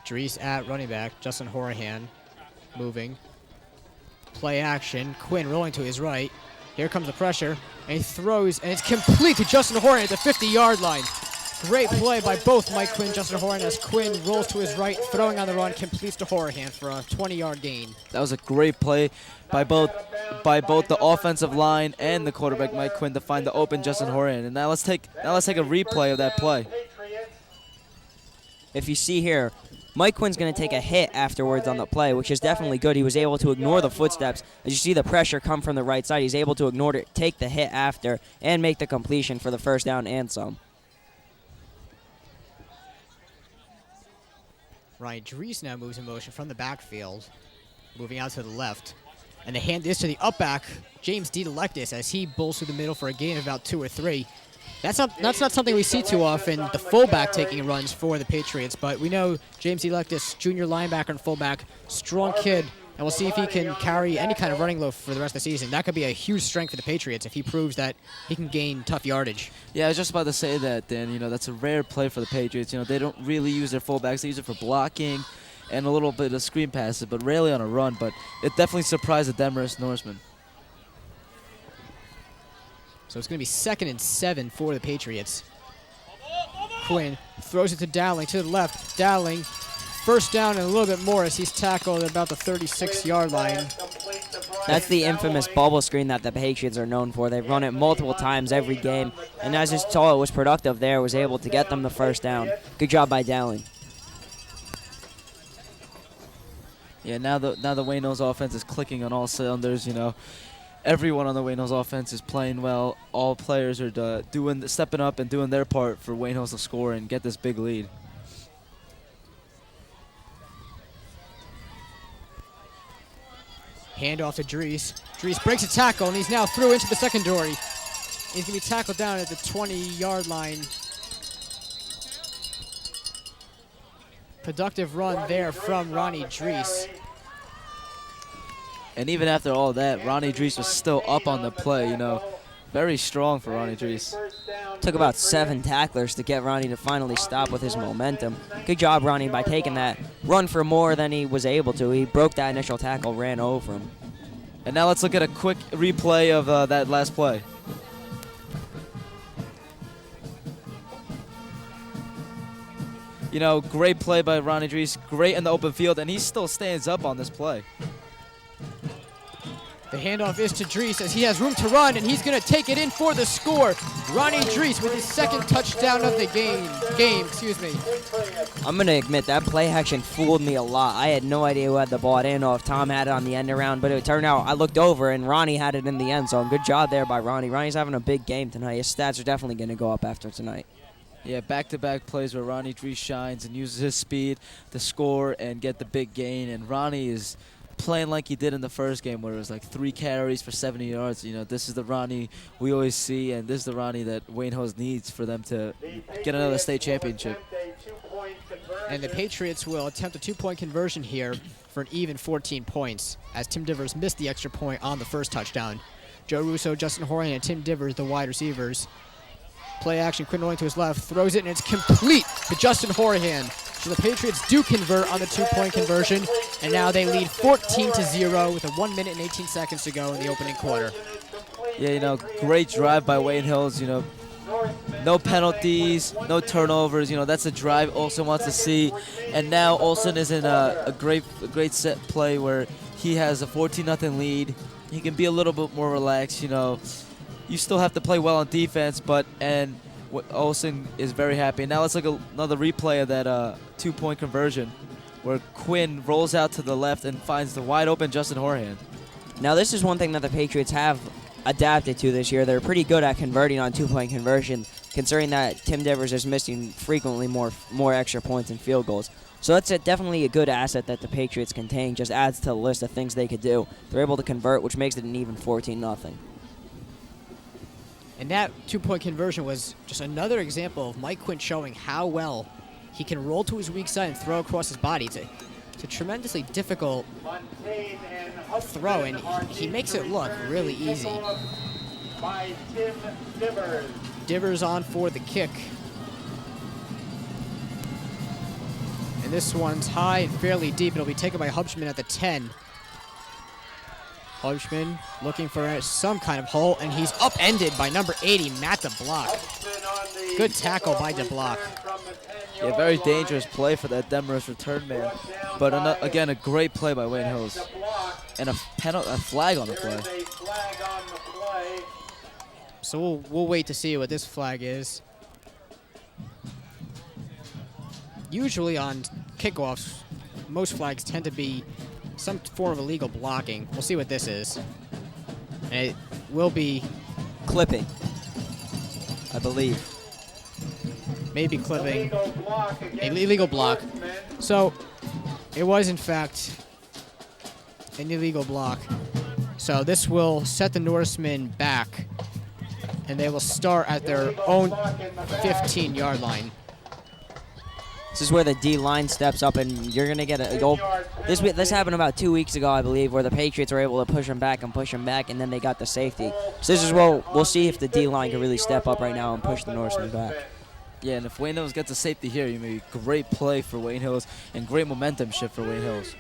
Dries at running back, Justin Horahan moving. Play action, Quinn rolling to his right. Here comes the pressure, and he throws, and it's complete to Justin Horahan at the 50-yard line. Great play by both Mike Quinn and Justin Horahan as Quinn rolls to his right, throwing on the run, completes to Horahan for a 20-yard gain. That was a great play by both the offensive line and the quarterback Mike Quinn to find the open Justin Horahan. And now let's take a replay of that play. If you see here, Mike Quinn's going to take a hit afterwards on the play, which is definitely good. He was able to ignore the footsteps. As you see the pressure come from the right side, he's able to ignore it, take the hit after, and make the completion for the first down and some. Ryan Dries now moves in motion from the backfield, moving out to the left. And the hand is to the up back, James DeLectis, as he bulls through the middle for a gain of about 2 or 3. That's not something we see too often, the fullback taking runs for the Patriots, but we know James DeLectis, junior linebacker and fullback, strong kid, and we'll see if he can carry any kind of running load for the rest of the season. That could be a huge strength for the Patriots if he proves that he can gain tough yardage. Yeah, I was just about to say that, Dan. You know, that's a rare play for the Patriots. You know, they don't really use their fullbacks. They use it for blocking and a little bit of screen passes, but rarely on a run. But it definitely surprised the Demarest Norsemen. So it's going to be 2nd and 7 for the Patriots. Quinn throws it to Dowling to the left. Dowling, first down and a little bit more as he's tackled at about the 36-yard line. That's the infamous bubble screen that the Patriots are known for. They've run it multiple times every game, and as you saw, it was productive there, was able to get them the first down. Good job by Dowling. Yeah, now the Wayne Hills offense is clicking on all cylinders. You know, everyone on the Wayne Hills offense is playing well. All players are stepping up and doing their part for Wayne Hills to score and get this big lead. Hand off to Dries. Dries breaks a tackle, and he's now through into the secondary. He's going to be tackled down at the 20-yard line. Productive run there from Ronnie Dries. And even after all that, Ronnie Dries was still up on the play, you know. Very strong for Ronnie Dries. Took about 7 tacklers to get Ronnie to finally stop with his momentum. Good job, Ronnie, by taking that run for more than he was able to. He broke that initial tackle, ran over him. And now let's look at a quick replay of that last play. You know, great play by Ronnie Dries, great in the open field, and he still stands up on this play. The handoff is to Dries as he has room to run, and he's going to take it in for the score. Ronnie Dries with his 2nd touchdown of the game. I'm going to admit that play action fooled me a lot. I had no idea who had the ball. I didn't know if Tom had it on the end around, but it turned out I looked over and Ronnie had it in the end zone. Good job there by Ronnie. Ronnie's having a big game tonight. His stats are definitely going to go up after tonight. Yeah, back-to-back plays where Ronnie Dries shines and uses his speed to score and get the big gain, and Ronnie is playing like he did in the first game, where it was like 3 carries for 70 yards. You know, this is the Ronnie we always see, and this is the Ronnie that Wayne Hills needs for them to get another state championship. And the Patriots will attempt a 2-point conversion here for an even 14 points, as Tim Divers missed the extra point on the first touchdown. Joe Russo, Justin Horian, and Tim Divers, the wide receivers. Play action, Quinn Rolling to his left, throws it, and it's complete to Justin Horian. So the Patriots do convert on the 2-point conversion, and now they lead 14-0 with 1 minute and 18 seconds to go in the opening quarter. Yeah, you know, great drive by Wayne Hills. You know, no penalties, no turnovers. You know, that's a drive Olsen wants to see. And now Olsen is in a great set play where he has a 14-0 lead. He can be a little bit more relaxed. You know, you still have to play well on defense, and Olsen is very happy. Now let's look at another replay of that 2-point conversion, where Quinn rolls out to the left and finds the wide open Justin Horian. Now this is one thing that the Patriots have adapted to this year. They're pretty good at converting on 2-point conversion, considering that Tim Divers is missing frequently more extra points and field goals. So that's definitely a good asset that the Patriots contain. Just adds to the list of things they could do. They're able to convert, which makes it an even 14-0. And that 2-point conversion was just another example of Mike Quinn showing how well he can roll to his weak side and throw across his body. It's a tremendously difficult throw, and he makes it look really easy. Divers on for the kick. And this one's high and fairly deep. It'll be taken by Hubschman at the 10. Hubschman looking for some kind of hole, and he's upended by number 80, Matt DeBlock. Good tackle by DeBlock. Yeah, very dangerous play for that Demarest return man. But again, a great play by Wayne Hills. And a flag on the play. So we'll wait to see what this flag is. Usually on kickoffs, most flags tend to be some form of illegal blocking. We'll see what this is. And it will be clipping, I believe. Maybe clipping. Illegal block. So it was in fact an illegal block. So this will set the Norsemen back, and they will start at their own 15-yard line. This is where the D-line steps up, and you're going to get a goal. This happened about 2 weeks ago, I believe, where the Patriots were able to push them back, and then they got the safety. So this is where we'll see if the D-line can really step up right now and push the Norsemen back. Yeah, and if Wayne Hills gets a safety here, you may be great play for Wayne Hills and great momentum shift for Wayne Hills.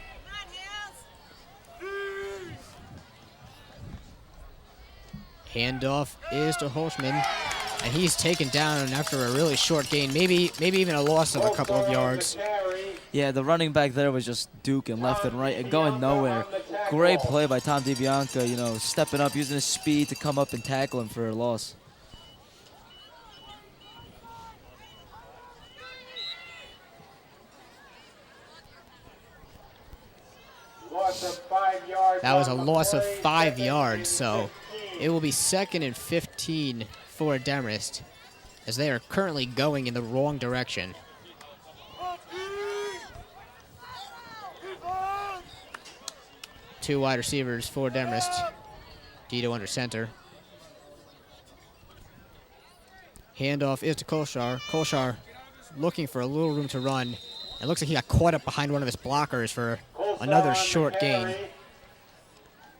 Handoff is to Holschman, and he's taken down after a really short gain, maybe even a loss of a couple of yards. Yeah, the running back there was just duking left and right and going nowhere. Great play by Tom DiBianca, you know, stepping up, using his speed to come up and tackle him for a loss. That was a loss of 5 yards, so it will be 2nd and 15 for Demarest, as they are currently going in the wrong direction. Two wide receivers for Demarest. Dito under center. Handoff is to Kolshar. Kolshar looking for a little room to run. It looks like he got caught up behind one of his blockers for another short gain.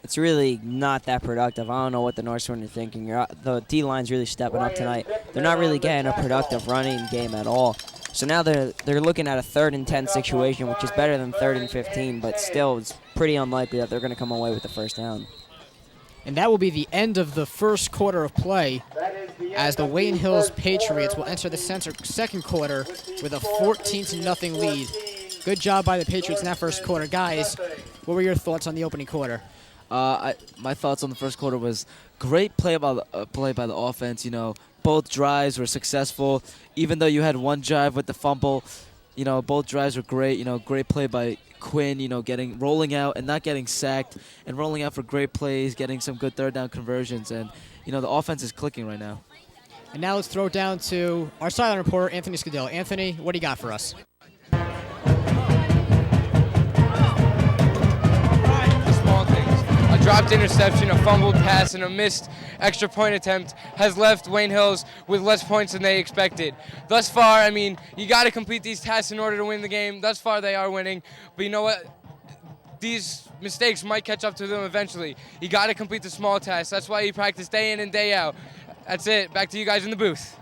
It's really not that productive. I don't know what the Norsemen are thinking. The D-line's really stepping up tonight. They're not really getting a productive running game at all. So now they're looking at a 3rd and 10 situation, which is better than 3rd and 15, but still it's pretty unlikely that they're going to come away with the first down. And that will be the end of the first quarter of play, as the Wayne Hills Patriots will enter the second quarter with a 14-0 lead. Good job by the Patriots in that first quarter. Guys, what were your thoughts on the opening quarter? My thoughts on the first quarter was great play by the offense. You know, both drives were successful. Even though you had one drive with the fumble, you know, both drives were great. You know, great play by Quinn. You know, rolling out and not getting sacked, and rolling out for great plays, getting some good 3rd down conversions, and you know the offense is clicking right now. And now let's throw it down to our sideline reporter, Anthony Scadell. Anthony, what do you got for us? dropped interception, a fumbled pass, and a missed extra point attempt has left Wayne Hills with less points than they expected. Thus far, I mean, you got to complete these tasks in order to win the game. Thus far, they are winning. But you know what? These mistakes might catch up to them eventually. You got to complete the small tasks. That's why you practice day in and day out. That's it. Back to you guys in the booth.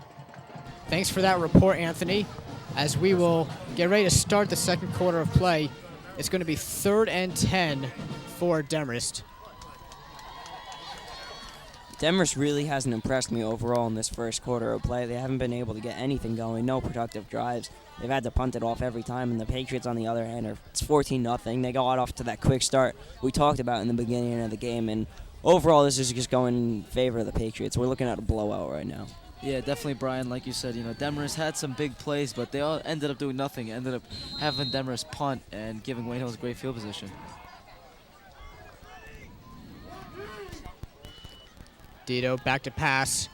Thanks for that report, Anthony. As we will get ready to start the second quarter of play, it's going to be 3rd and 10 for Demarest. Demarest really hasn't impressed me overall in this first quarter of play. They haven't been able to get anything going, no productive drives. They've had to punt it off every time, and the Patriots, on the other hand, it's 14-0. They got off to that quick start we talked about in the beginning of the game, and overall this is just going in favor of the Patriots. We're looking at a blowout right now. Yeah, definitely, Brian. Like you said, Demarest had some big plays, but they all ended up doing nothing. Ended up having Demarest punt and giving Wayne Hills great field position. Dito back to pass,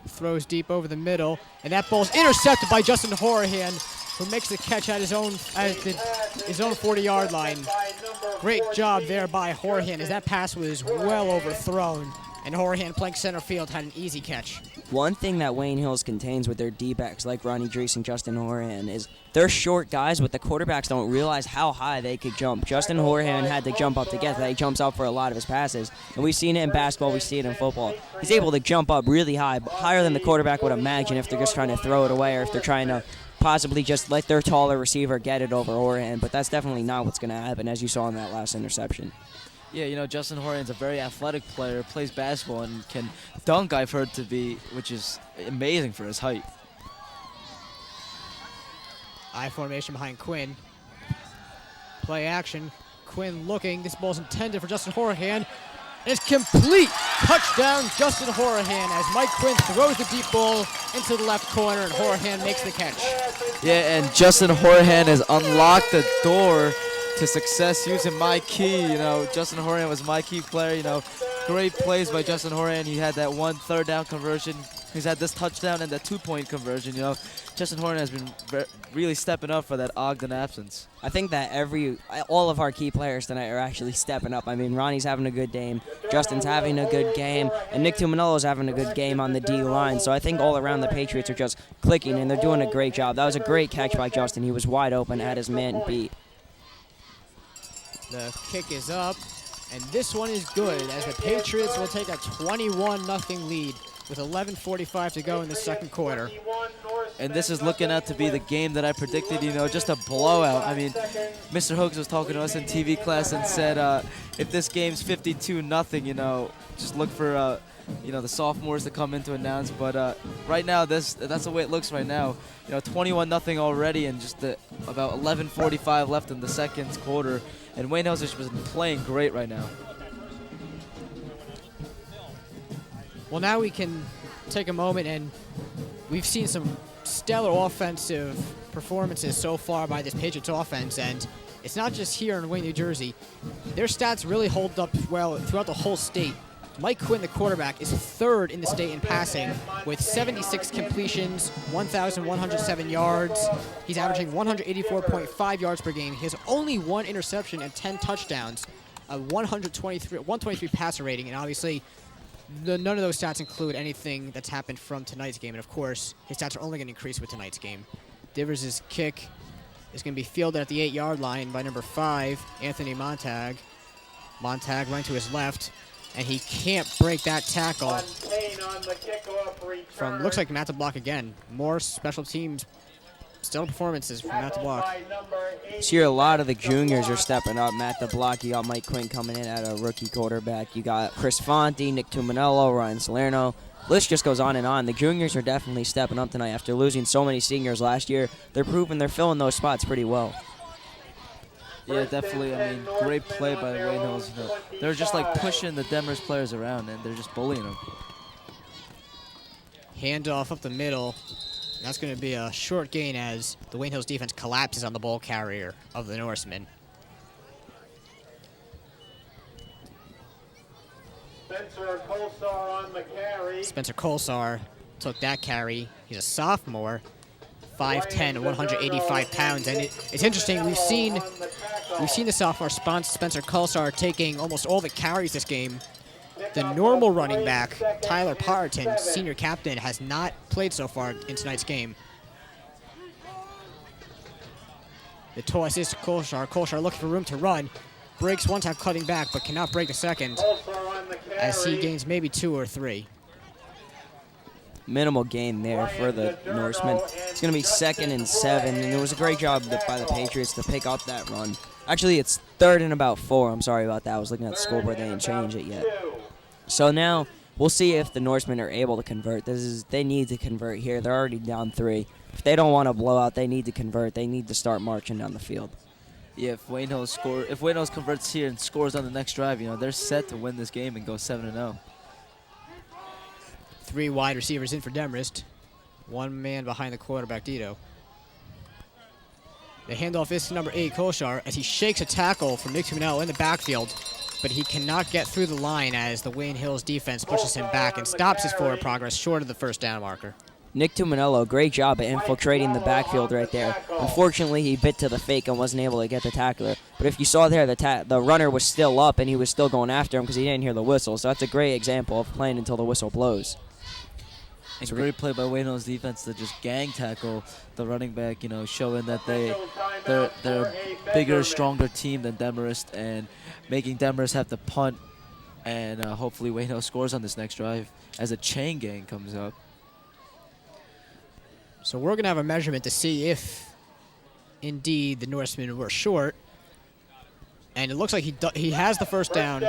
throws deep over the middle, and that ball's intercepted by Justin Horahan, who makes the catch at his own 40-yard line. Great job there by Horahan, as that pass was well overthrown, and Horahan, playing center field, had an easy catch. One thing that Wayne Hills contains with their D-backs, like Ronnie Drees and Justin Horahan, is they're short guys, but the quarterbacks don't realize how high they could jump. Justin Horahan had to jump up to get that. He jumps up for a lot of his passes, and we've seen it in basketball, we see it in football. He's able to jump up really high, higher than the quarterback would imagine if they're just trying to throw it away or if they're trying to possibly just let their taller receiver get it over Horahan, but that's definitely not what's going to happen, as you saw in that last interception. Yeah, Justin Horahan's a very athletic player, plays basketball, and can dunk, I've heard to be, which is amazing for his height. I formation behind Quinn. Play action. Quinn looking. This ball's intended for Justin Horahan. It's complete. Touchdown, Justin Horahan, as Mike Quinn throws the deep ball into the left corner, and Horahan makes the catch. Yeah, and Justin Horahan has unlocked the door to success using my key. Justin Horahan was my key player. Great plays by Justin Horahan. He had that 1 third down conversion. He's had this touchdown and that 2-point conversion. Justin Horahan has been really stepping up for that Ogden absence. I think that all of our key players tonight are actually stepping up. I mean, Ronnie's having a good game, Justin's having a good game, and Nick Tuminello's having a good game on the D line. So I think all around the Patriots are just clicking, and they're doing a great job. That was a great catch by Justin. He was wide open, had his man beat. The kick is up, and this one is good, as the Patriots will take a 21-0 lead with 11:45 to go in the second quarter. And this is looking out to be the game that I predicted, just a blowout. I mean, Mr. Hoax was talking to us in TV class and said if this game's 52-0, just look for the sophomores to come in to announce. But right now, that's the way it looks right now. 21-0 already, and just about 11:45 left in the second quarter. And Wayne Hills has been playing great right now. Well, now we can take a moment, and we've seen some stellar offensive performances so far by this Patriots offense, and it's not just here in Wayne, New Jersey. Their stats really hold up well throughout the whole state. Mike Quinn, the quarterback, is 3rd in the state in passing with 76 completions, 1,107 yards. He's averaging 184.5 yards per game. He has only 1 interception and 10 touchdowns, a 123 passer rating, and obviously none of those stats include anything that's happened from tonight's game. And of course, his stats are only going to increase with tonight's game. Divers' kick is going to be fielded at the 8-yard line by number 5, Anthony Montag. Montag running to his left, and he can't break that tackle. Looks like Matt to block again. More special teams, stellar performances from Matt to block. This year, a lot of the juniors are stepping up. Matt the block. You got Mike Quinn coming in at a rookie quarterback. You got Chris Fonte, Nick Tuminello, Ryan Salerno. List just goes on and on. The juniors are definitely stepping up tonight after losing so many seniors last year. They're proving they're filling those spots pretty well. Yeah, definitely. I mean, great play by Wayne Hills. They're just like pushing the Demarest players around, and they're just bullying them. Handoff up the middle. That's going to be a short gain as the Wayne Hills defense collapses on the ball carrier of the Norsemen. Spencer Colsar on the carry. Spencer Colsar took that carry. He's a sophomore. 5'10", 185 pounds. And it's interesting, we've seen the sophomore Spencer Kulsar taking almost all the carries this game. The normal running back, Tyler Parton, senior captain, has not played so far in tonight's game. The toss is to Kulsar. Kulsar looking for room to run. Breaks one time cutting back, but cannot break the second as he gains maybe 2 or 3. Minimal gain there for the Norsemen. It's going to be 2nd and 7, and it was a great job by the Patriots to pick up that run. Actually, it's 3rd and about 4. I'm sorry about that. I was looking at the scoreboard. They didn't change it yet. So now we'll see if the Norsemen are able to convert. They need to convert here. They're already down 3. If they don't want to blow out, they need to convert. They need to start marching down the field. Yeah, if Wayne Hills converts here and scores on the next drive, they're set to win this game and go 7-0. 3 wide receivers in for Demarest. 1 man behind the quarterback, Dito. The handoff is to number 8, Kulsar, as he shakes a tackle from Nick Tuminello in the backfield, but he cannot get through the line as the Wayne Hills defense pushes him back and stops his forward progress short of the first down marker. Nick Tuminello, great job at infiltrating the backfield right there. Unfortunately, he bit to the fake and wasn't able to get the tackler. But if you saw there, the runner was still up and he was still going after him because he didn't hear the whistle. So that's a great example of playing until the whistle blows. It's a great play by Wayne Hills defense to just gang tackle the running back, showing that they're a bigger, stronger team than Demarest and making Demarest have to punt. And hopefully Wayne Hills scores on this next drive as a chain gang comes up. So we're going to have a measurement to see if, indeed, the Norsemen were short. And it looks like he has the first down.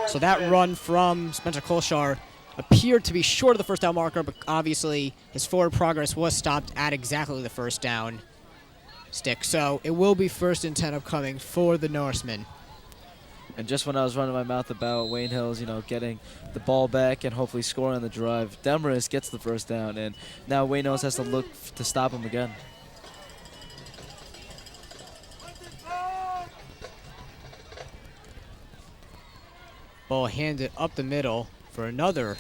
So that run from Spencer Kulsar appeared to be short of the first down marker, but obviously his forward progress was stopped at exactly the first down stick. So it will be 1st and 10 upcoming for the Norsemen. And just when I was running my mouth about Wayne Hills, getting the ball back and hopefully scoring on the drive, Demarest gets the first down, and now Wayne Hills has to look to stop him again. Ball handed up the middle for another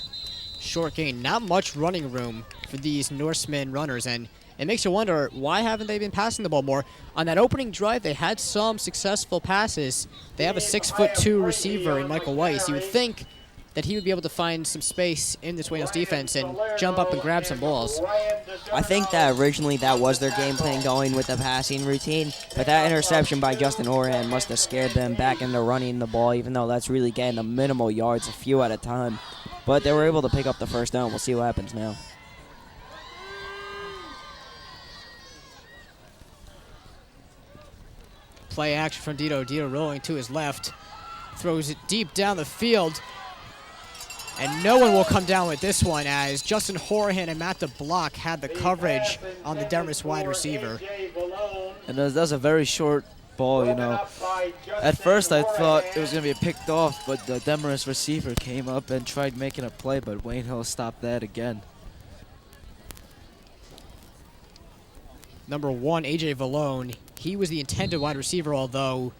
short gain. Not much running room for these Norsemen runners, and it makes you wonder, why haven't they been passing the ball more? On that opening drive, they had some successful passes. They have a 6'2" receiver in Michael Weiss. You would think that he would be able to find some space in this Wayne Hills defense and jump up and grab some balls. I think that originally that was their game plan going with the passing routine, but that interception by Justin Horan must have scared them back into running the ball, even though that's really getting the minimal yards, a few at a time. But they were able to pick up the first down. We'll see what happens now. Play action from Dito. Dito rolling to his left. Throws it deep down the field. And no one will come down with this one as Justin Horahan and Matt DeBlock had the coverage on the Demarest wide receiver. And that was a very short ball, At first I thought it was going to be picked off, but the Demarest receiver came up and tried making a play, but Wayne Hill stopped that again. Number 1, A.J. Vallone. He was the intended wide receiver, although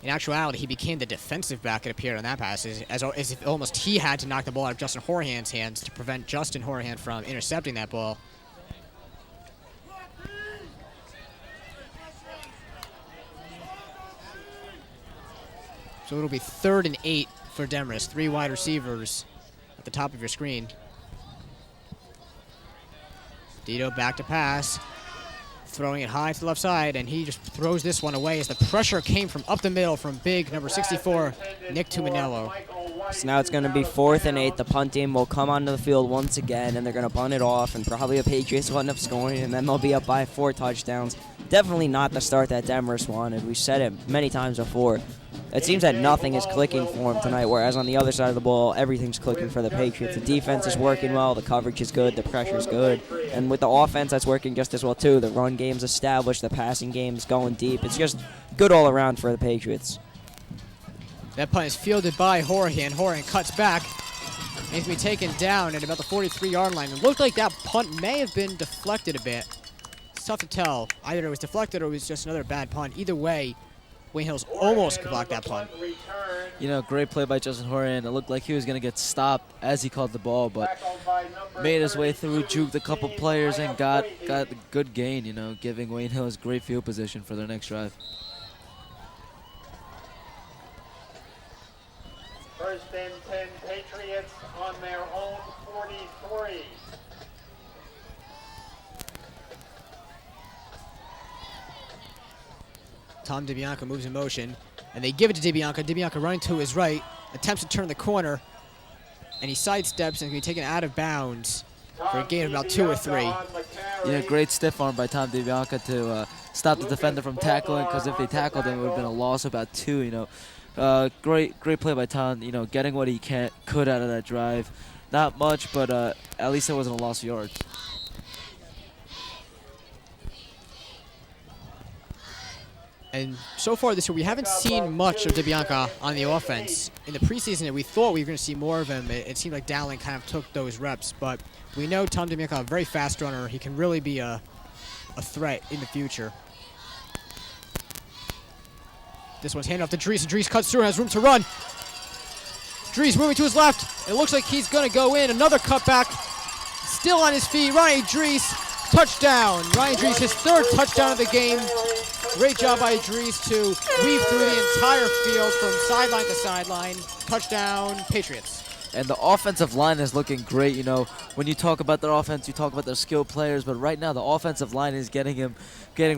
in actuality he became the defensive back, it appeared on that pass, as if almost he had to knock the ball out of Justin Horahan's hands to prevent Justin Horahan from intercepting that ball. So it'll be 3rd and 8 for Demarest. 3 wide receivers at the top of your screen. Dito back to pass. Throwing it high to the left side, and he just throws this one away as the pressure came from up the middle from big number 64, Nick Tuminello. So now it's going to be 4th and 8. The punt team will come onto the field once again, and they're going to punt it off, and probably the Patriots will end up scoring, and then they'll be up by 4 touchdowns. Definitely not the start that Demarest wanted. We've said it many times before. It seems that nothing is clicking for him tonight, whereas on the other side of the ball, everything's clicking for the Patriots. The defense is working well, the coverage is good, the pressure's good, and with the offense, that's working just as well, too. The run game's established, the passing game's going deep. It's just good all around for the Patriots. That punt is fielded by Horahan. Horahan cuts back. He's going to be taken down at about the 43-yard line. It looked like that punt may have been deflected a bit. It's tough to tell. Either it was deflected or it was just another bad punt. Either way, Wayne Hills almost could block that punt. You know, great play by Justin Horan. It looked like he was going to get stopped as he caught the ball, but made his way through, juked a couple players, and got a good gain, you know, giving Wayne Hills great field position for their next drive. First and 10 Patriots on their own 43. Tom DiBianca moves in motion, and they give it to DiBianca. DiBianca running to his right, attempts to turn the corner, and he sidesteps and can be taken out of bounds for a gain of about 2 or 3. Yeah, great stiff arm by Tom DiBianca to stop the defender from tackling, because if they tackled him, it would have been a loss of about 2, you know. Great play by Tom, you know, getting what he could out of that drive. Not much, but at least it wasn't a loss of yards. And so far this year, we haven't seen much of DiBianca on the offense. In the preseason, we thought we were going to see more of him. It seemed like Dowling kind of took those reps, but we know Tom DiBianca, a very fast runner. He can really be a threat in the future. This one's handed off to Dries, and Dries cuts through and has room to run. Dries moving to his left. It looks like he's going to go in. Another cutback. Still on his feet. Ronnie Dries, touchdown. Ronnie Dries, his 3rd touchdown of the game. Great job by Dries to weave through the entire field from sideline to sideline. Touchdown, Patriots. And the offensive line is looking great. You know, when you talk about their offense, you talk about their skilled players, but right now the offensive line is getting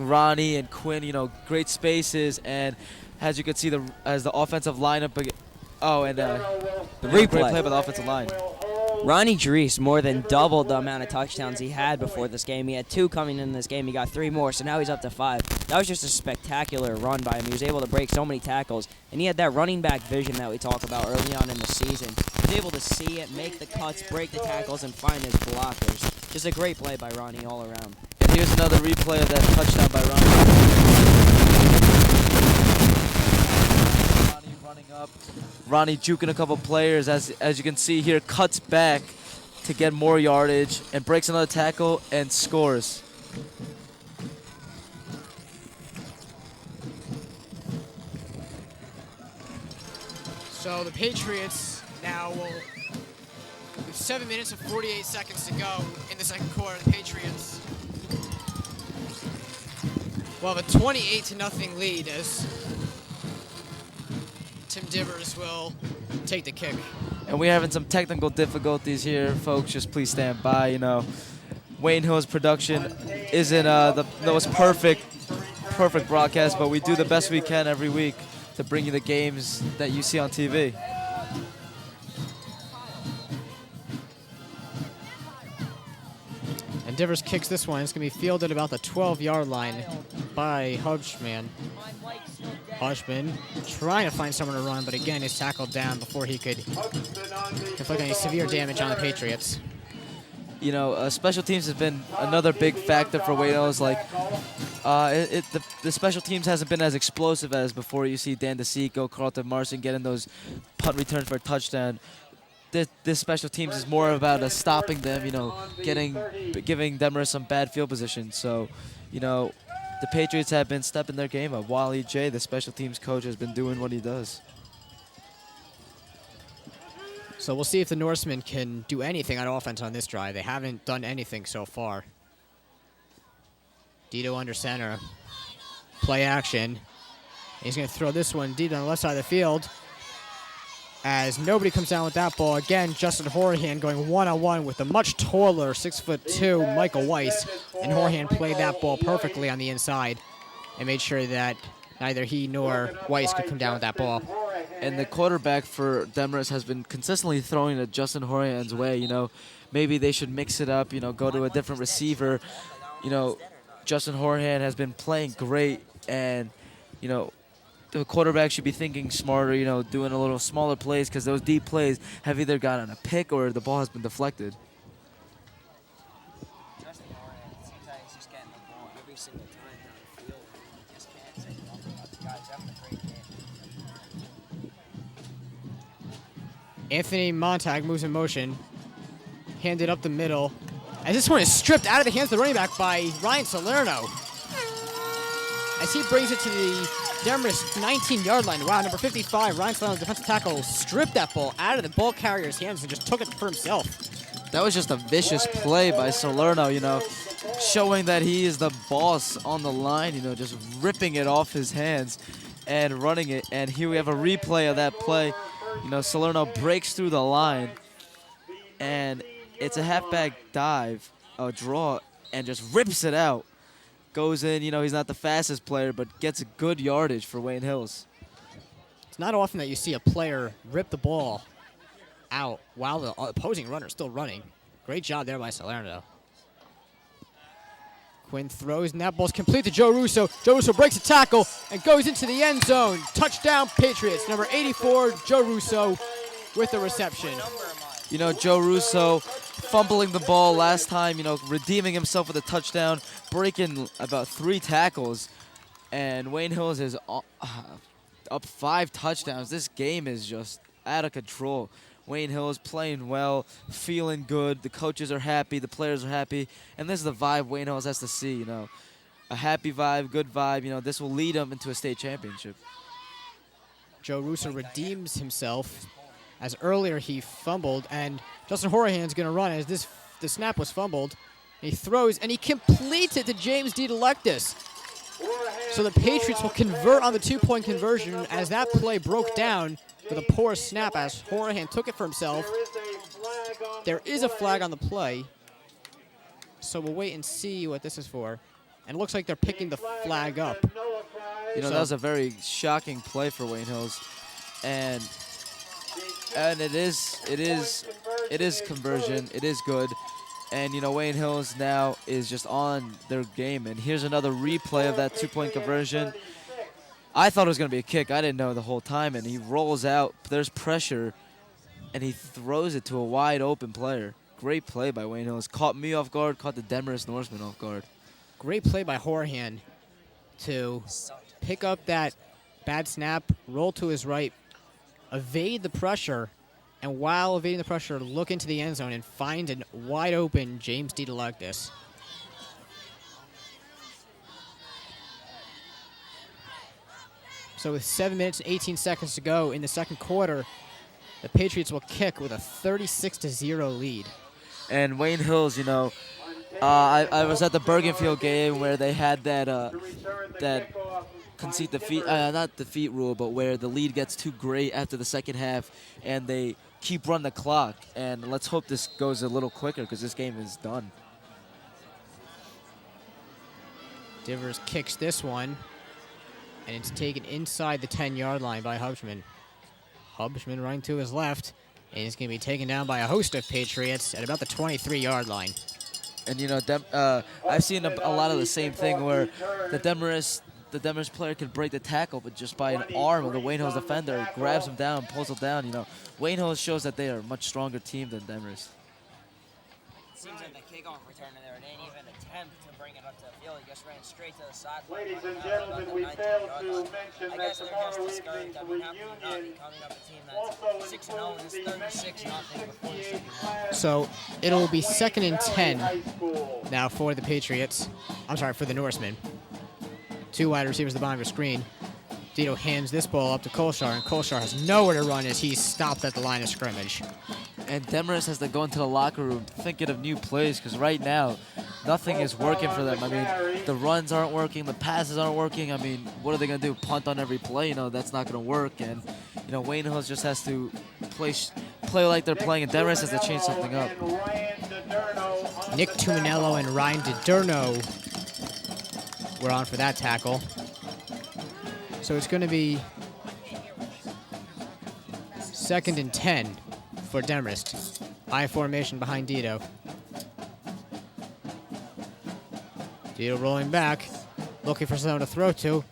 Ronnie and Quinn, you know, great spaces. And as you can see, as the offensive lineup, the replay. Great play by the offensive line. Ronnie Dries more than doubled the amount of touchdowns he had before this game. He had 2 coming in this game. He got 3 more, so now he's up to 5. That was just a spectacular run by him. He was able to break so many tackles, and he had that running back vision that we talk about early on in the season. He was able to see it, make the cuts, break the tackles, and find his blockers. Just a great play by Ronnie all around. And here's another replay of that touchdown by Ronnie. Running up, Ronnie juking a couple players, as you can see here, cuts back to get more yardage and breaks another tackle and scores. So the Patriots now will, with 7 minutes and 48 seconds to go in the second quarter, the Patriots will have a 28-0 lead as Tim Demarest will take the kick. And we're having some technical difficulties here, folks. Just please stand by. You know, Wayne Hill's production isn't the most perfect broadcast, but we do the best we can every week to bring you the games that you see on TV. And Demarest kicks this one. It's going to be fielded about the 12-yard line by Hudgman. Hudgman trying to find someone to run, but again is tackled down before he could inflict any severe damage on the Patriots. You know, special teams has been another big factor for Wayne Hills. Like, the special teams hasn't been as explosive as before. You see Dan DeSico, Carlton Marson getting those punt returns for a touchdown. This special teams is more about stopping them, you know, giving Demarest some bad field position. So, you know, the Patriots have been stepping their game up. Wally J, the special teams coach, has been doing what he does. So we'll see if the Norsemen can do anything on offense on this drive. They haven't done anything so far. Dito under center. Play action. He's going to throw this one deep on the left side of the field. As nobody comes down with that ball. Again, Justin Horahan going one-on-one with the much taller 6'2" Michael Weiss. And Horahan played that ball perfectly on the inside and made sure that neither he nor Weiss could come down with that ball. And the quarterback for Demarest has been consistently throwing it Justin Horahan's way. You know, maybe they should mix it up, you know, go to a different receiver. You know, Justin Horahan has been playing great, and, you know, the quarterback should be thinking smarter, you know, doing a little smaller plays, because those deep plays have either gotten a pick or the ball has been deflected. Justin Horan, it seems like he's just getting the ball every single time down the field. He just can't say nothing about the guys having a great game. Anthony Montag moves in motion. Handed up the middle. As this one is stripped out of the hands of the running back by Ryan Salerno. As he brings it to the Demarest 19-yard line. Wow, number 55, Ryan Sloan, defensive tackle, stripped that ball out of the ball carrier's hands and just took it for himself. That was just a vicious play by Salerno, showing that he is the boss on the line, just ripping it off his hands and running it. And here we have a replay of that play. Salerno breaks through the line, and it's a halfback dive, a draw, and just rips it out. Goes in, he's not the fastest player, but gets a good yardage for Wayne Hills. It's not often that you see a player rip the ball out while the opposing runner is still running. Great job there by Salerno. Quinn throws, and that ball's complete to Joe Russo. Joe Russo breaks a tackle and goes into the end zone. Touchdown, Patriots. Number 84, Joe Russo with the reception. Joe Russo fumbling the ball last time, redeeming himself with a touchdown, breaking about 3 tackles, and Wayne Hills is up 5 touchdowns. This game is just out of control. Wayne Hills playing well, feeling good. The coaches are happy, the players are happy, and this is the vibe Wayne Hills has to see, A happy vibe, good vibe, this will lead them into a state championship. Joe Russo redeems himself, as earlier he fumbled, and Justin Horahan's going to run as the snap was fumbled. He throws, and he completes it to James D. Delectus. So the Patriots will convert on the 2-point conversion as that play broke down with a poor snap as Horahan took it for himself. There is a flag on the play, so we'll wait and see what this is for. And it looks like they're picking the flag up. That was a very shocking play for Wayne Hills, and it is conversion. It is good. And, Wayne Hills now is just on their game. And here's another replay of that 2-point conversion. I thought it was going to be a kick. I didn't know the whole time. And he rolls out. There's pressure. And he throws it to a wide open player. Great play by Wayne Hills. Caught me off guard. Caught the Demarest Norseman off guard. Great play by Horahan to pick up that bad snap, roll to his right, evade the pressure, and while evading the pressure, look into the end zone and find a wide open James D. Delectus. So with 7 minutes and 18 seconds to go in the second quarter, the Patriots will kick with a 36-0 lead. And Wayne Hills, I was at the Bergenfield game where they had that concede defeat, not defeat rule, but where the lead gets too great after the second half, and they keep running the clock. And let's hope this goes a little quicker because this game is done. Divers kicks this one, and it's taken inside the 10-yard line by Hubschman. Hubschman running to his left, and he's going to be taken down by a host of Patriots at about the 23-yard line. And, I've seen a lot of the same thing where the Demarest player can break the tackle, but just by an arm of the Wayne Hills defender, grabs him down, pulls him down. Wayne Hills shows that they are a much stronger team than Demarest. It seems like the kickoff returner there didn't even attempt to bring it up to the field. He just ran straight to the sideline. Ladies and gentlemen, we failed to mention I guess they're just discouraged. I mean, how can you not be coming up a team that's 6-0 and is 36-0 before the second half? So it'll be 2nd and 10 now for the Patriots. I'm sorry, for the Norsemen. 2 wide receivers at the bottom of the screen. Dito hands this ball up to Kolshar, and Kolshar has nowhere to run as he's stopped at the line of scrimmage. And Demarest has to go into the locker room thinking of new plays because right now, nothing is working for them. I mean, the runs aren't working, the passes aren't working. I mean, what are they going to do? Punt on every play? That's not going to work. And, Wayne Hills just has to play like they're playing, and Demarest has to change something up. Nick Tuminello and Ryan DiDurno were on for that tackle. So it's going to be 2nd and 10 for Demarest. I formation behind Dito. Dito rolling back, looking for someone to throw to.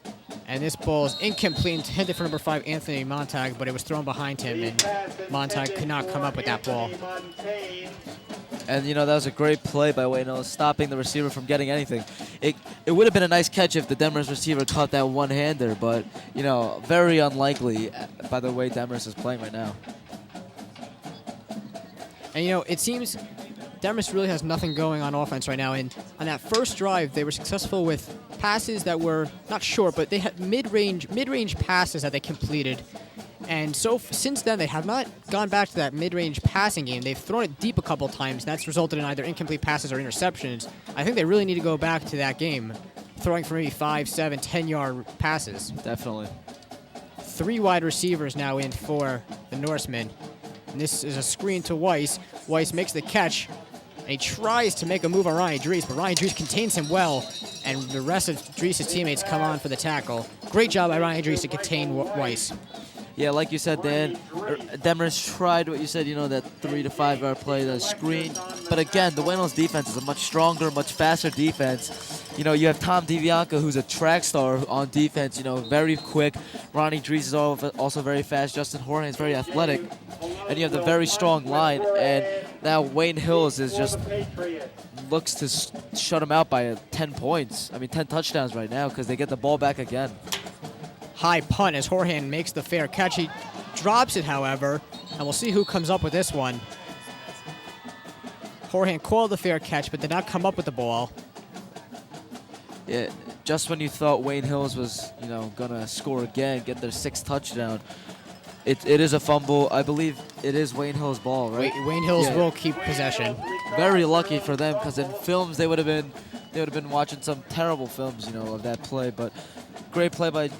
And this ball is incomplete, intended for number 5, Anthony Montag, but it was thrown behind him, and Montag could not come up with that ball. And, that was a great play by Wayne Hills, stopping the receiver from getting anything. It would have been a nice catch if the Demarest receiver caught that one-hander, but, very unlikely by the way Demarest is playing right now. And, it seems Demarest really has nothing going on offense right now. And on that first drive, they were successful with passes that were not short, but they had mid-range passes that they completed. And so since then, they have not gone back to that mid-range passing game. They've thrown it deep a couple times, and that's resulted in either incomplete passes or interceptions. I think they really need to go back to that game, throwing for maybe 5, 7, 10-yard passes. Definitely. 3 wide receivers now in for the Norsemen. And this is a screen to Weiss. Weiss makes the catch, and he tries to make a move on Ryan Dries, but Ryan Dries contains him well, and the rest of Dries' teammates come on for the tackle. Great job by Ryan Dries to contain Weiss. Yeah, like you said, Dan, Demarest tried what you said, that 3 to 5 yard play, the screen. But again, the Wayne Hills defense is a much stronger, much faster defense. You have Tom DeBianca, who's a track star on defense, very quick. Ronnie Dries is also very fast. Justin Horan is very athletic. And you have the very strong line. And now Wayne Hills is just looks to shut him out by 10 points. 10 touchdowns right now because they get the ball back again. High punt as Horhan makes the fair catch. He drops it, however, and we'll see who comes up with this one. Horhan called the fair catch, but did not come up with the ball. Yeah, just when you thought Wayne Hills was, gonna score again, get their 6th touchdown, it is a fumble. I believe it is Wayne Hills' ball, right? Wayne Hills will keep possession. Very lucky for them, because in films they would have been watching some terrible films, of that play. But great play by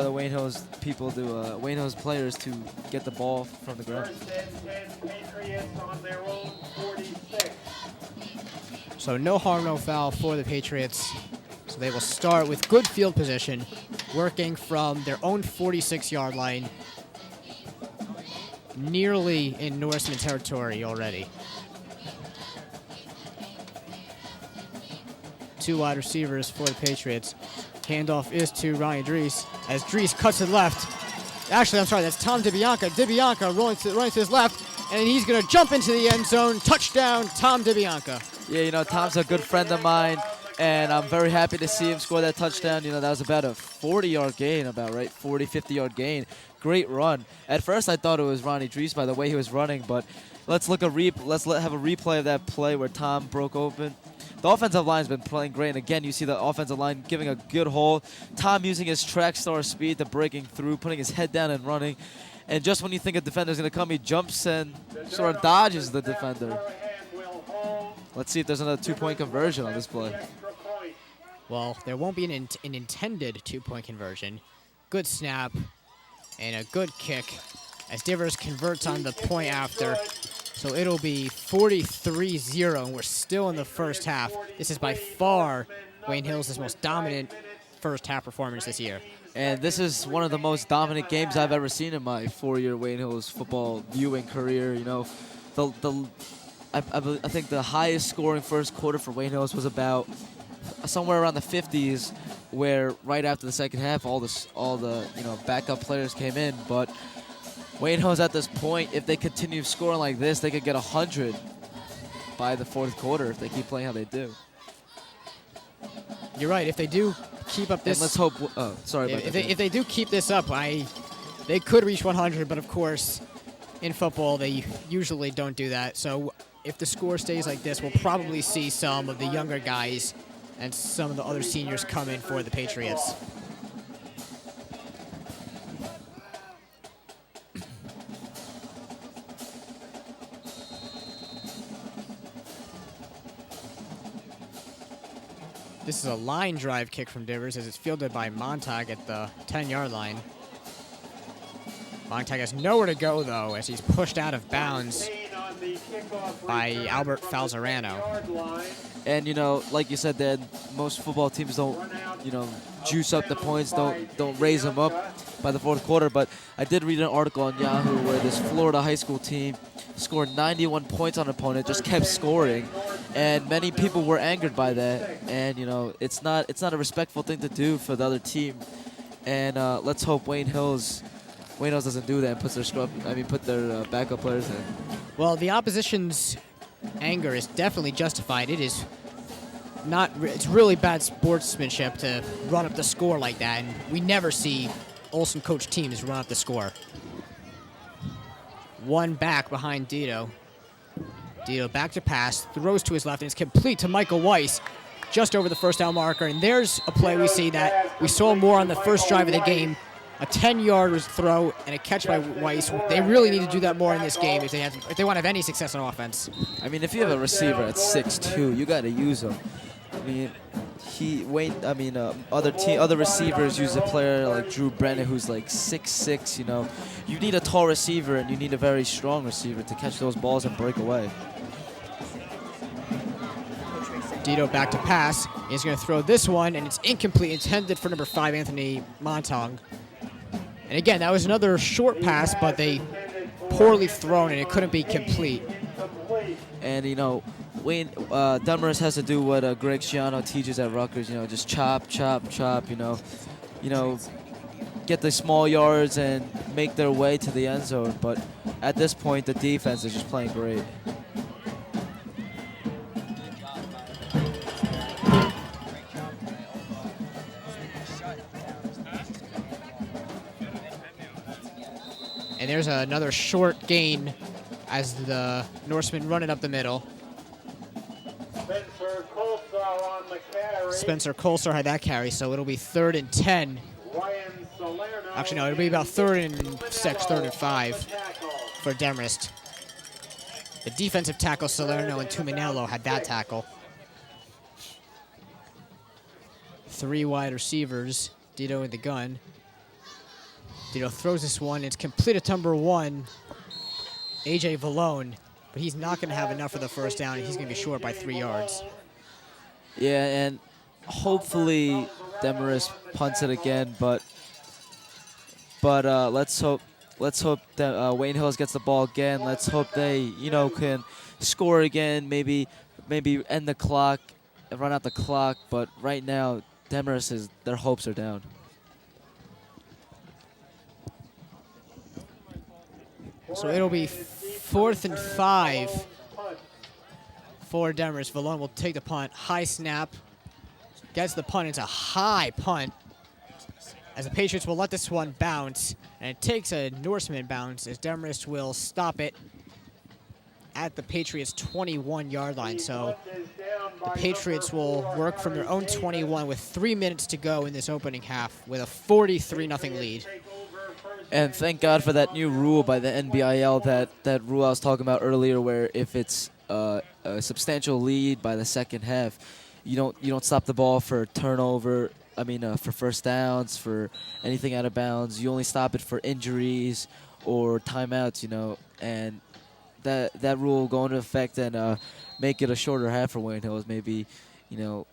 the Wayne Hills people, Wayne Hills players to get the ball from the ground. So no harm, no foul for the Patriots. So they will start with good field position, working from their own 46-yard line, nearly in Norseman territory already. 2 wide receivers for the Patriots. Handoff is to Ryan Dries as Dries cuts it left. Actually, I'm sorry, that's Tom DeBianca. DeBianca rolling to his left, and he's going to jump into the end zone. Touchdown, Tom DeBianca. Yeah, Tom's a good friend of mine, and I'm very happy to see him score that touchdown. That was about a 40-yard gain, 40, 50-yard gain. Great run. At first, I thought it was Ronnie Dries by the way he was running, but let's have a replay of that play where Tom broke open. The offensive line's been playing great, and again, you see the offensive line giving a good hold. Tom using his track star speed to breaking through, putting his head down and running. And just when you think a defender's going to come, he jumps and sort of dodges the defender. Let's see if there's another 2-point conversion on this play. Well, there won't be an intended 2-point conversion. Good snap and a good kick as Demarest converts on the point after. So it'll be 43-0, and we're still in the first half. This is by far Wayne Hills' most dominant first-half performance this year. And this is one of the most dominant games I've ever seen in my 4-year Wayne Hills football viewing career. I think the highest scoring first quarter for Wayne Hills was about somewhere around the 50s, where right after the second half, all the backup players came in. But Wayne Hills at this point, if they continue scoring like this, they could get 100 by the 4th quarter if they keep playing how they do. You're right. If they do keep up this, and let's hope. Sorry about that. If they do keep this up, they could reach 100. But of course, in football, they usually don't do that. So if the score stays like this, we'll probably see some of the younger guys and some of the other seniors come in for the Patriots. This is a line drive kick from Demarest as it's fielded by Montag at the 10-yard line. Montag has nowhere to go, though, as he's pushed out of bounds by Albert Falzarano. And, like you said, Dad, most football teams don't, juice up the points, don't raise them up by the 4th quarter. But I did read an article on Yahoo where this Florida high school team scored 91 points on an opponent, just kept scoring. And many people were angered by that. And, it's not a respectful thing to do for the other team. And let's hope Wayne Hills doesn't do that and put their backup players in. Well, the opposition's anger is definitely justified. It's really bad sportsmanship to run up the score like that, and we never see Olsen coach teams run up the score. One back behind Dito. Dito back to pass, throws to his left, and it's complete to Michael Weiss. just over the first down marker. And there's a play we see that we saw more on the first drive of the game. A 10-yard throw and a catch by Weiss. They really need to do that more in this game if they want to have any success on offense. I mean, if you have a receiver at 6'2", you got to use him. I mean, other receivers use a player like Drew Brennan who's like 6'6". You know, you need a tall receiver and you need a very strong receiver to catch those balls and break away. Dito back to pass. He's going to throw this one, and it's incomplete, intended for number 5, Anthony Montong. And again, that was another short pass, but they poorly thrown, and it couldn't be complete. And, you know, Demarest has to do what Greg Schiano teaches at Rutgers, you know, just chop, chop, chop, you know, get the small yards and make their way to the end zone. But at this point, the defense is just playing great. And there's another short gain as the Norsemen run it up the middle. Spencer Colsar had that carry, so it'll be 3rd and 10. Actually, no, it'll be about 3rd and 6, 3rd and 5 for Demarest. The defensive tackle, Salerno and Tuminello, had that tackle. 3 wide receivers, Dito in the gun. Dito throws this one. It's completed to number 1, A.J. Vallone, but he's not going to have enough for the first down, and he's going to be short by 3 yards. Yeah, and hopefully Demarest punts it again, but let's hope that Wayne Hills gets the ball again. Let's hope they, you know, can score again, maybe end the clock, run out the clock. But right now, Demarest their hopes are down. So it'll be 4th and 5 for Demarest. Vallone will take the punt. High snap. Gets the punt. It's a high punt. As the Patriots will let this one bounce. And it takes a Norseman bounce as Demarest will stop it at the Patriots' 21-yard line. So the Patriots will work from their own 21 with 3 minutes to go in this opening half with a 43-0 lead. And thank God for that new rule by the NBIL, that rule I was talking about earlier, where if it's a substantial lead by the second half, you don't stop the ball for turnover. I mean, for first downs, for anything out of bounds. You only stop it for injuries or timeouts, you know. And that rule will go into effect and make it a shorter half for Wayne Hills. Maybe, you know,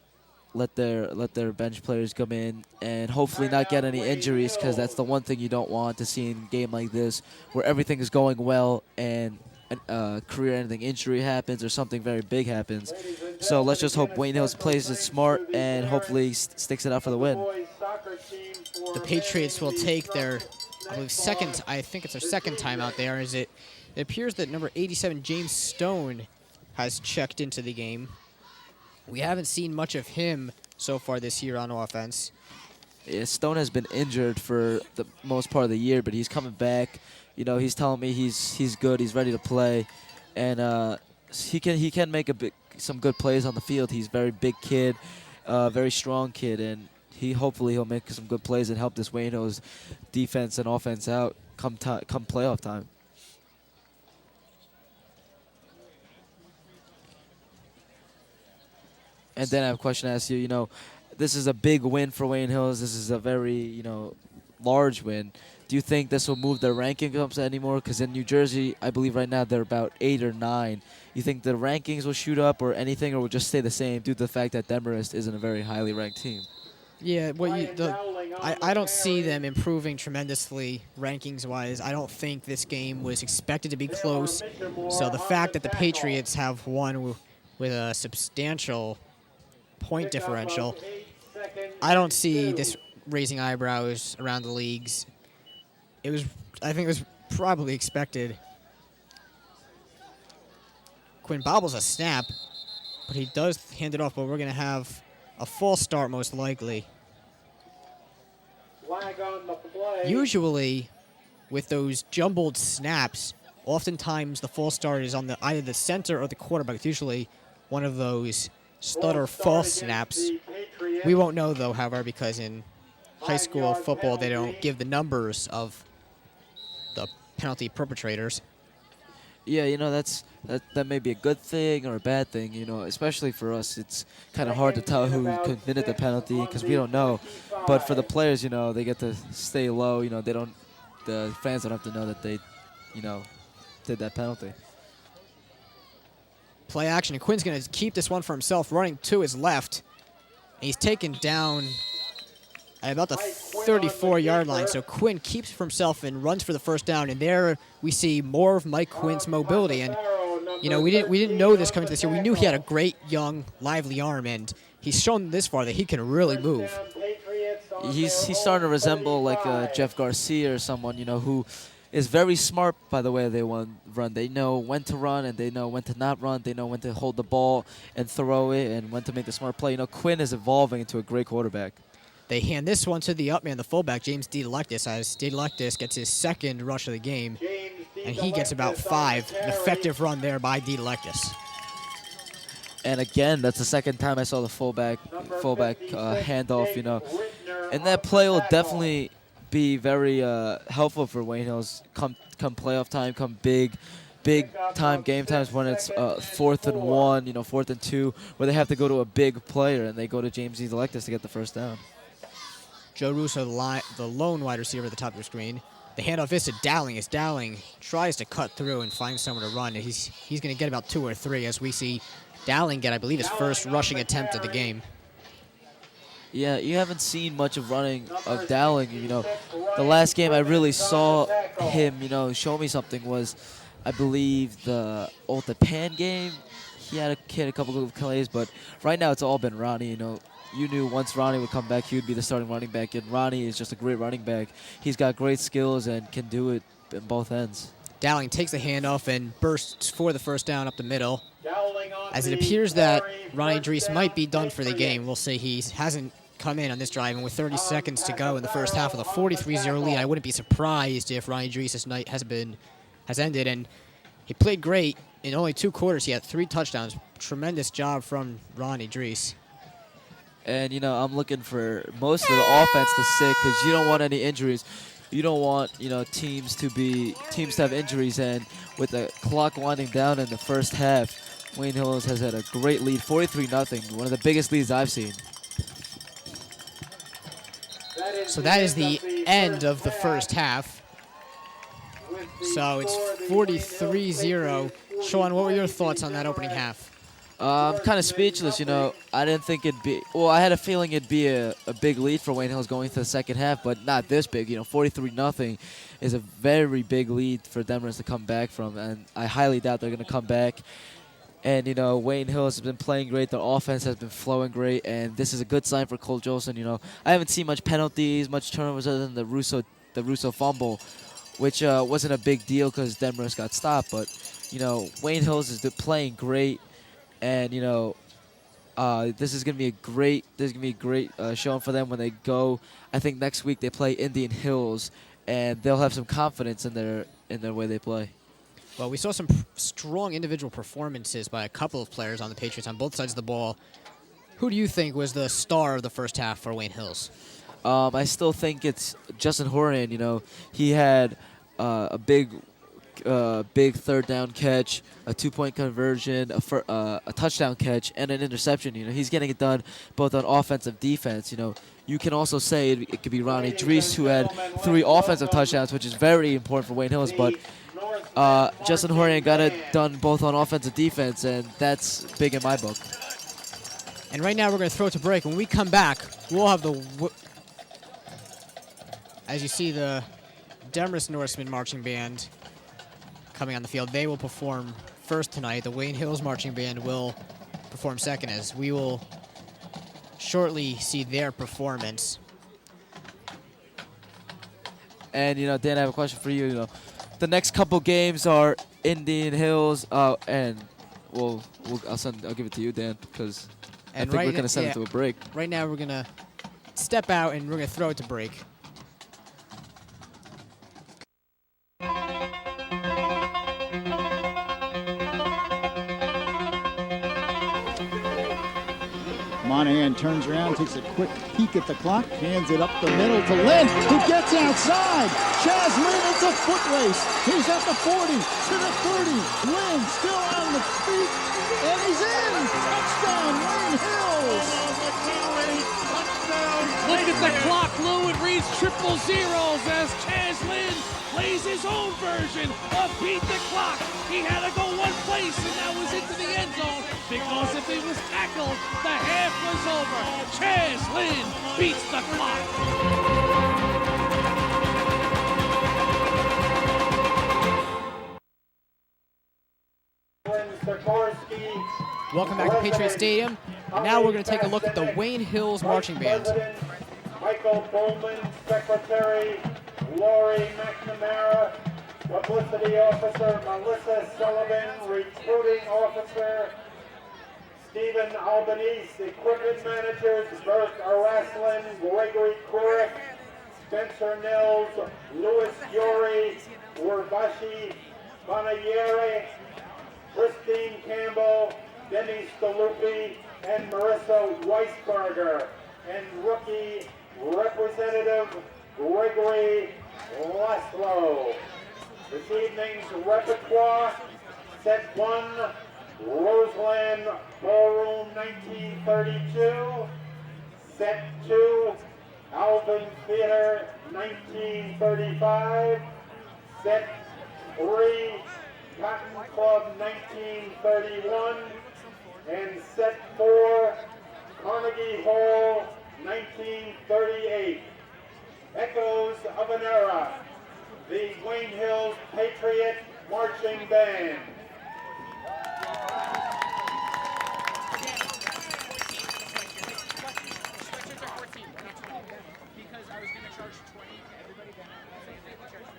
let their bench players come in and hopefully not get any injuries, because that's the one thing you don't want to see in a game like this, where everything is going well and career-ending injury happens or something very big happens. So let's just hope Wayne Hills plays it smart and hopefully sticks it out for the win. The Patriots will take their, I believe, second time out there. It appears that number 87, James Stone, has checked into the game. We haven't seen much of him so far this year on offense. Yeah, Stone has been injured for the most part of the year, but he's coming back. You know, he's telling me he's good, he's ready to play, and he can make some good plays on the field. He's a very big kid, very strong kid, and hopefully he'll make some good plays and help this Wayne Hills defense and offense out come playoff time. And then I have a question to ask you. You know, this is a big win for Wayne Hills. This is a very, you know, large win. Do you think this will move their rankings up anymore? Because in New Jersey, I believe right now they're about 8 or 9. You think the rankings will shoot up or anything, or will just stay the same due to the fact that Demarest isn't a very highly ranked team? Yeah, I don't see them improving tremendously rankings-wise. I don't think this game was expected to be close. So the fact that the Patriots have won with a substantial point differential, I don't see this raising eyebrows around the leagues. I think it was probably expected. Quinn bobbles a snap, but he does hand it off, but we're going to have a false start most likely. Usually, with those jumbled snaps, oftentimes the false start is on either the center or the quarterback. It's usually one of those stutter false snaps. We won't know, though, however, because in high school football, they don't give the numbers of the penalty perpetrators. Yeah, that may be a good thing or a bad thing, especially for us. It's kind of hard to tell who committed the penalty because we don't know. But for the players, they get to stay low. The fans don't have to know that they, did that penalty. Play action, and Quinn's going to keep this one for himself, running to his left. And he's taken down at about the 34-yard line. So Quinn keeps for himself and runs for the first down. And there we see more of Mike Quinn's mobility. And we didn't know this coming to this year. We knew he had a great, young, lively arm, and he's shown this far that he can really move. He's starting to resemble like Jeff Garcia or someone, who is very smart by the way they run. They know when to run and they know when to not run. They know when to hold the ball and throw it and when to make the smart play. Quinn is evolving into a great quarterback. They hand this one to the up man, the fullback, James DeLectus, as DeLectus gets his second rush of the game, and he gets about 5. An effective run there by DeLectus. And again, that's the second time I saw the fullback handoff, And that play will definitely be very helpful for Wayne Hills come playoff time, come big time game times when it's 4th and 1, 4th and 2, where they have to go to a big player and they go to James DeLectus to get the first down. Joe Russo, the lone wide receiver at the top of your screen. The handoff is to Dowling as Dowling tries to cut through and find someone to run. He's going to get about 2 or 3 as we see Dowling get, I believe, his first rushing attempt of the game. Yeah, you haven't seen much of running of Dowling. The last game I really saw him, show me something was, I believe, the Pan game. He had a couple of plays, but right now it's all been Ronnie. You knew once Ronnie would come back, he would be the starting running back, and Ronnie is just a great running back. He's got great skills and can do it in both ends. Dowling takes the handoff and bursts for the first down up the middle. As it appears that Ronnie Dries might be done for the game. We'll say he hasn't come in on this drive, and with 30 seconds to go in the first half of the 43-0 lead, I wouldn't be surprised if Ronnie Dries' night has ended. And he played great. In only 2 quarters, he had 3 touchdowns. Tremendous job from Ronnie Dries. And, I'm looking for most of the offense to sit because you don't want any injuries. You don't want, teams to have injuries. And with the clock winding down in the first half, Wayne Hills has had a great lead, 43-0, one of the biggest leads I've seen. So that is the end of the first half. So it's 43-0. Sean, what were your thoughts on that opening half? I'm kind of speechless, I didn't think it'd be... Well, I had a feeling it'd be a big lead for Wayne Hills going into the second half, but not this big. 43-0 is a very big lead for Demarest to come back from, and I highly doubt they're going to come back. And, Wayne Hills has been playing great. Their offense has been flowing great, and this is a good sign for Cole Jolson. I haven't seen much penalties, much turnovers other than the Russo fumble, which wasn't a big deal because Demarest got stopped. But, Wayne Hills is playing great. And this is gonna be a great showing for them when they go. I think next week they play Indian Hills, and they'll have some confidence in their way they play. Well, we saw some strong individual performances by a couple of players on the Patriots on both sides of the ball. Who do you think was the star of the first half for Wayne Hills? I still think it's Justin Horan. He had a big third down catch, a 2-point conversion, a touchdown catch, and an interception. He's getting it done both on offense and defense. You can also say it could be Ronnie Dries, who had 3 offensive touchdowns, which is very important for Wayne Hills. But Justin Horan got it done both on offense and defense, and that's big in my book. And right now we're going to throw it to break. When we come back, we'll have as you see, the Demarest Norseman marching band coming on the field. They will perform first tonight. The Wayne Hills marching band will perform second, as we will shortly see their performance. And Dan, I have a question for you. The next couple games are Indian Hills, and I'll give it to you, Dan, because I think we're gonna send it to a break. Right now we're gonna step out and we're gonna throw it to break. Monahan turns around, takes a quick peek at the clock, hands it up the middle to Lynn, who gets outside. Chaz Lynn, it's a foot race. He's at the 40, to the 30. Lynn still on the feet, and he's in. Touchdown, Wayne Hills. Look at the clock, Lou. It reads triple zeros as Chaz Lynn plays his own version of Beat the Clock. He had to go one place, and that was into the end zone, because if he was tackled, the half was over. Chaz Lynn beats the clock. Welcome back to Patriot Stadium. And now we're going to take a look at the Wayne Hills Marching Band. Michael Bowman, Secretary Lori McNamara, Publicity Officer Melissa Sullivan, Recruiting Officer Stephen Albanese, Equipment Managers Bert Araslin, Gregory Corrick, Spencer Nils, Louis Yuri, Urvashi Banayere, Christine Campbell, Denny Staluppi, and Marissa Weisberger, and rookie representative Gregory Laszlo. This evening's repertoire: set 1, Roseland Ballroom 1932, set 2, Alvin Theater 1935, set 3, Cotton Club 1931, and set 4, Carnegie Hall 1938. Echoes of an era, the Wayne Hills Patriot Marching Band. Because I was going to charge 20 to everybody, then I charge the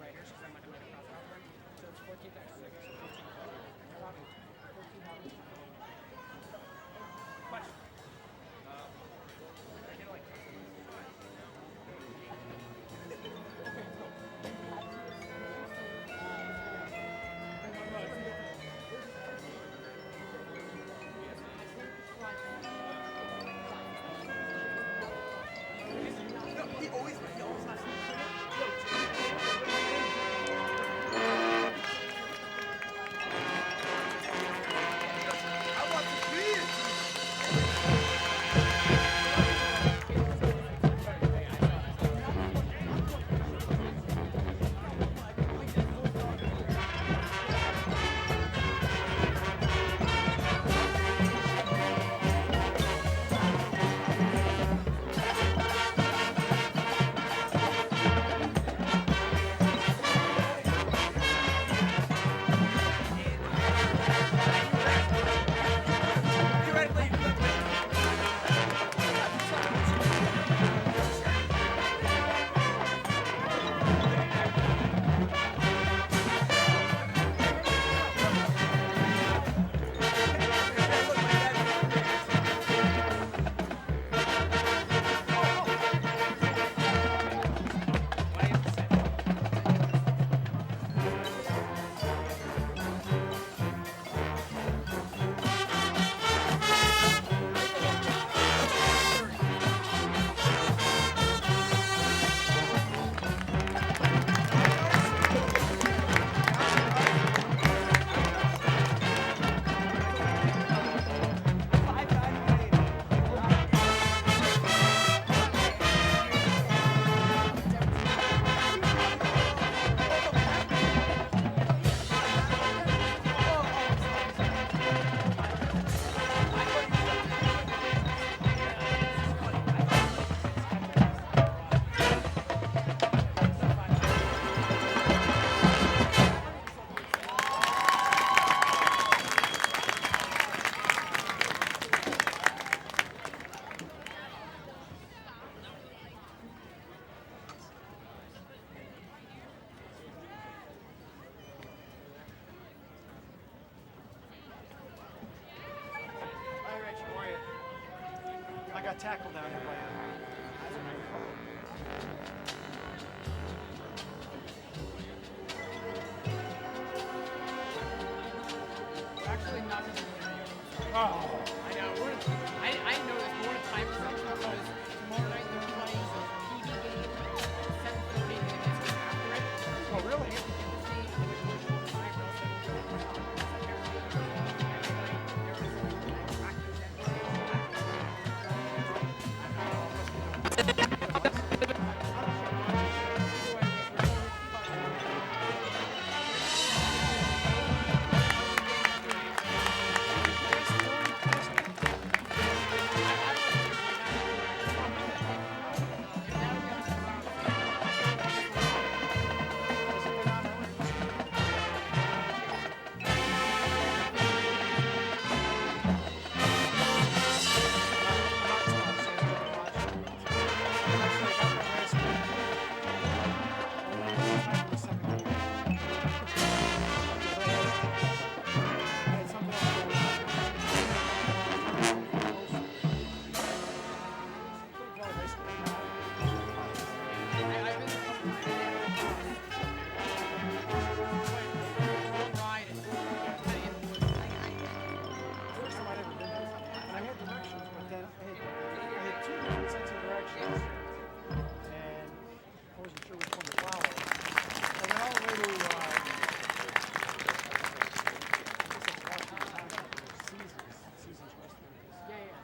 writers because I'm not going to make a profit off them. So it's 14 times 6. Question. got tackled down there by Actually, not. Oh. I know. First time I'd ever been there. And I had directions, but then I had two different sets of directions. And I wasn't sure which one to follow. And then all the way to, Seasons restaurant. Yeah.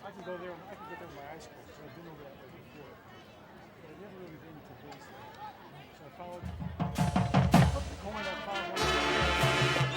I can go there, I can get there in my high school, so I've been over that way before. But I've never really been to base there. So I followed, flipped the coin, I followed one.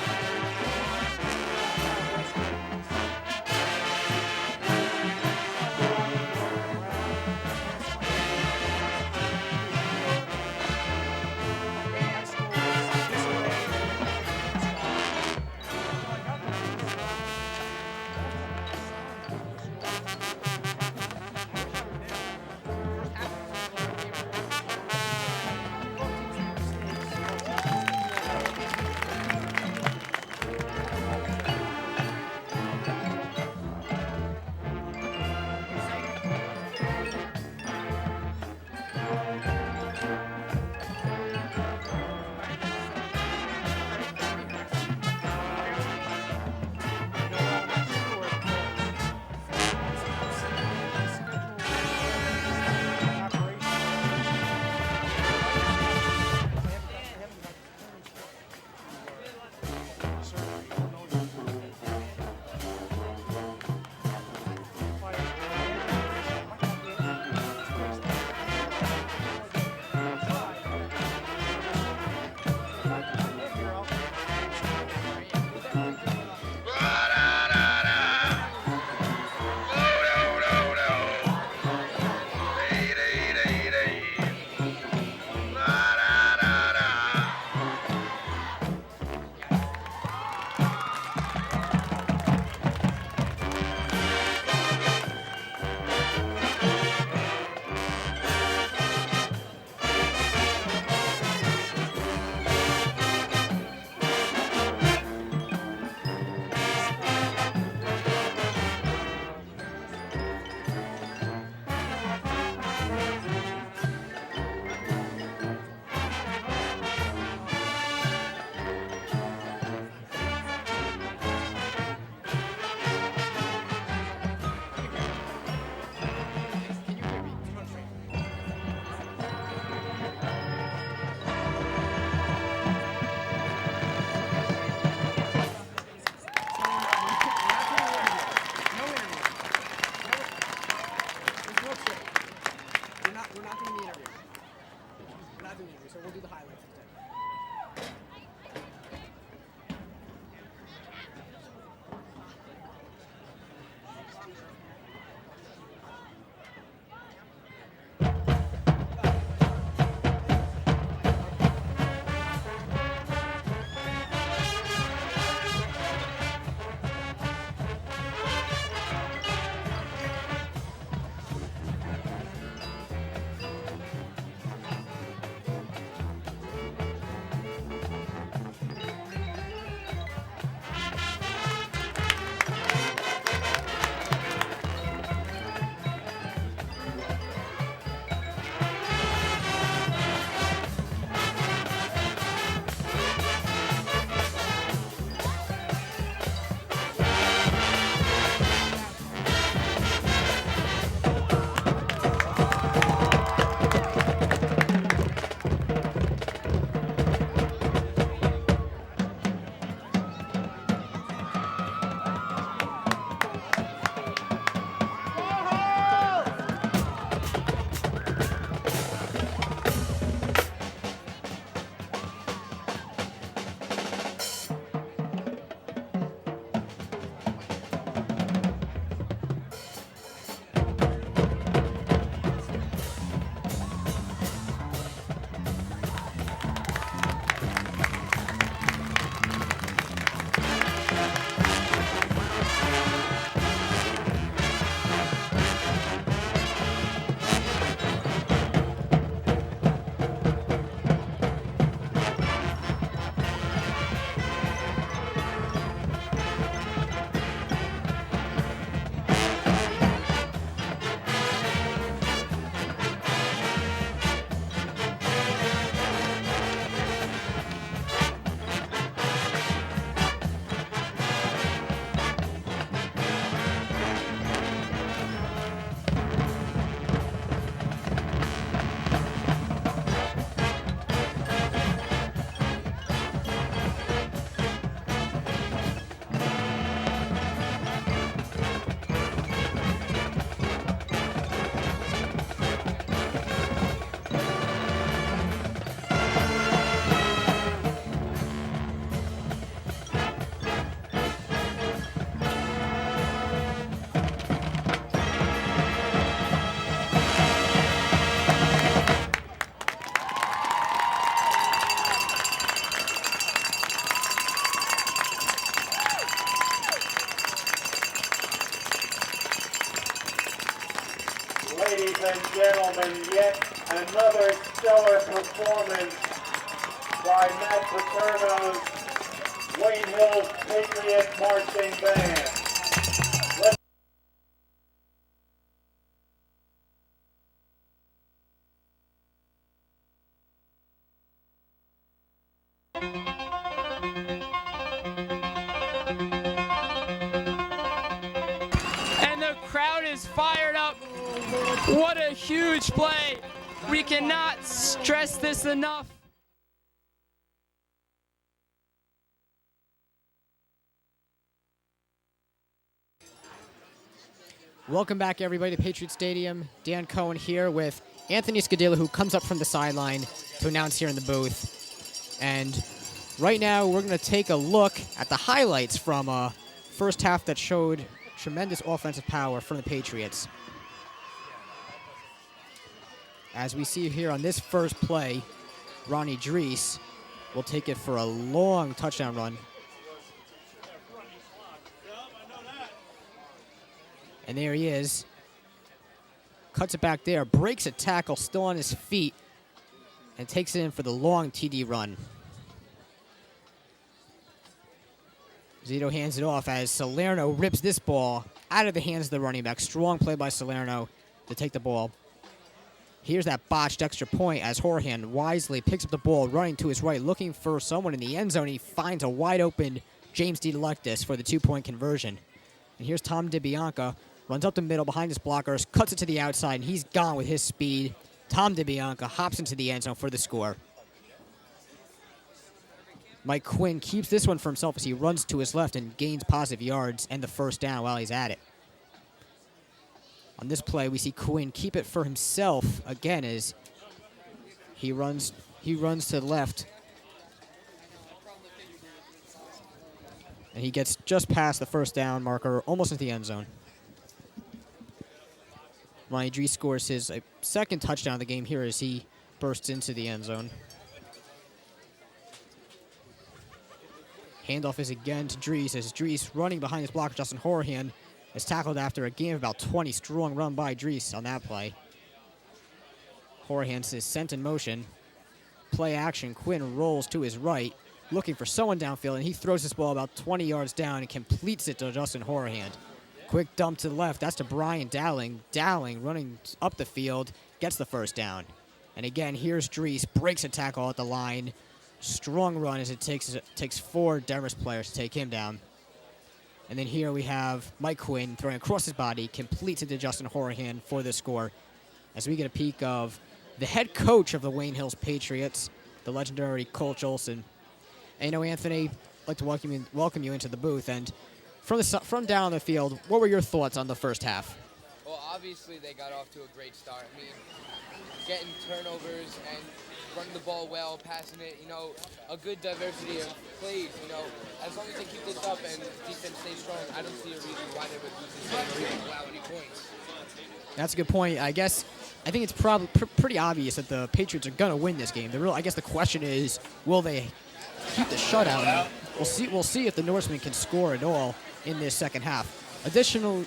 We're not doing the interview. We're not doing the interview, so we'll do the highlights instead. and yet another stellar performance by Matt Paterno's Wayne Hills Patriot Marching Band. And the crowd is fired up. What a huge play. We cannot stress this enough. Welcome back, everybody, to Patriot Stadium. Dan Cohen here with Anthony Scadilla, who comes up from the sideline to announce here in the booth. And right now, we're going to take a look at the highlights from first half that showed tremendous offensive power from the Patriots. As we see here on this first play, Ronnie Drees will take it for a long touchdown run. And there he is. Cuts it back there, breaks a tackle, still on his feet, and takes it in for the long TD run. Zito hands it off as Salerno rips this ball out of the hands of the running back. Strong play by Salerno to take the ball. Here's that botched extra point as Horahan wisely picks up the ball, running to his right, looking for someone in the end zone. He finds a wide open James DeLectus for the 2-point conversion. And here's Tom DeBianca, runs up the middle behind his blockers, cuts it to the outside, and he's gone with his speed. Tom DeBianca hops into the end zone for the score. Mike Quinn keeps this one for himself as he runs to his left and gains positive yards and the first down while he's at it. On this play, we see Quinn keep it for himself again as he runs to the left. And he gets just past the first down marker, almost into the end zone. Ronnie Drees scores his second touchdown of the game here as he bursts into the end zone. Handoff is again to Drees as Drees, running behind his blocker, Justin Horahan, is tackled after a gain of about 20. Strong run by Drees on that play. Horahan is sent in motion. Play action, Quinn rolls to his right, looking for someone downfield, and he throws this ball about 20 yards down and completes it to Justin Horahan. Quick dump to the left. That's to Brian Dowling. Dowling running up the field, gets the first down. And again, here's Drees, breaks a tackle at the line. Strong run as it takes 4 Demarest players to take him down. And then here we have Mike Quinn throwing across his body, completes it to Justin Horahan for the score. As we get a peek of the head coach of the Wayne Hills Patriots, the legendary Coach Olson. And Anthony, I'd like to welcome you into the booth. And from down the field, what were your thoughts on the first half? Well, obviously they got off to a great start. I mean, getting turnovers and running the ball well, passing it, a good diversity of plays, As long as they keep this up and defense stays strong, I don't see a reason why they would lose this game or even allow any points. That's a good point. I think it's probably pretty obvious that the Patriots are going to win this game. I guess the question is, will they keep the shutout? We'll see if the Norsemen can score at all in this second half. Additionally,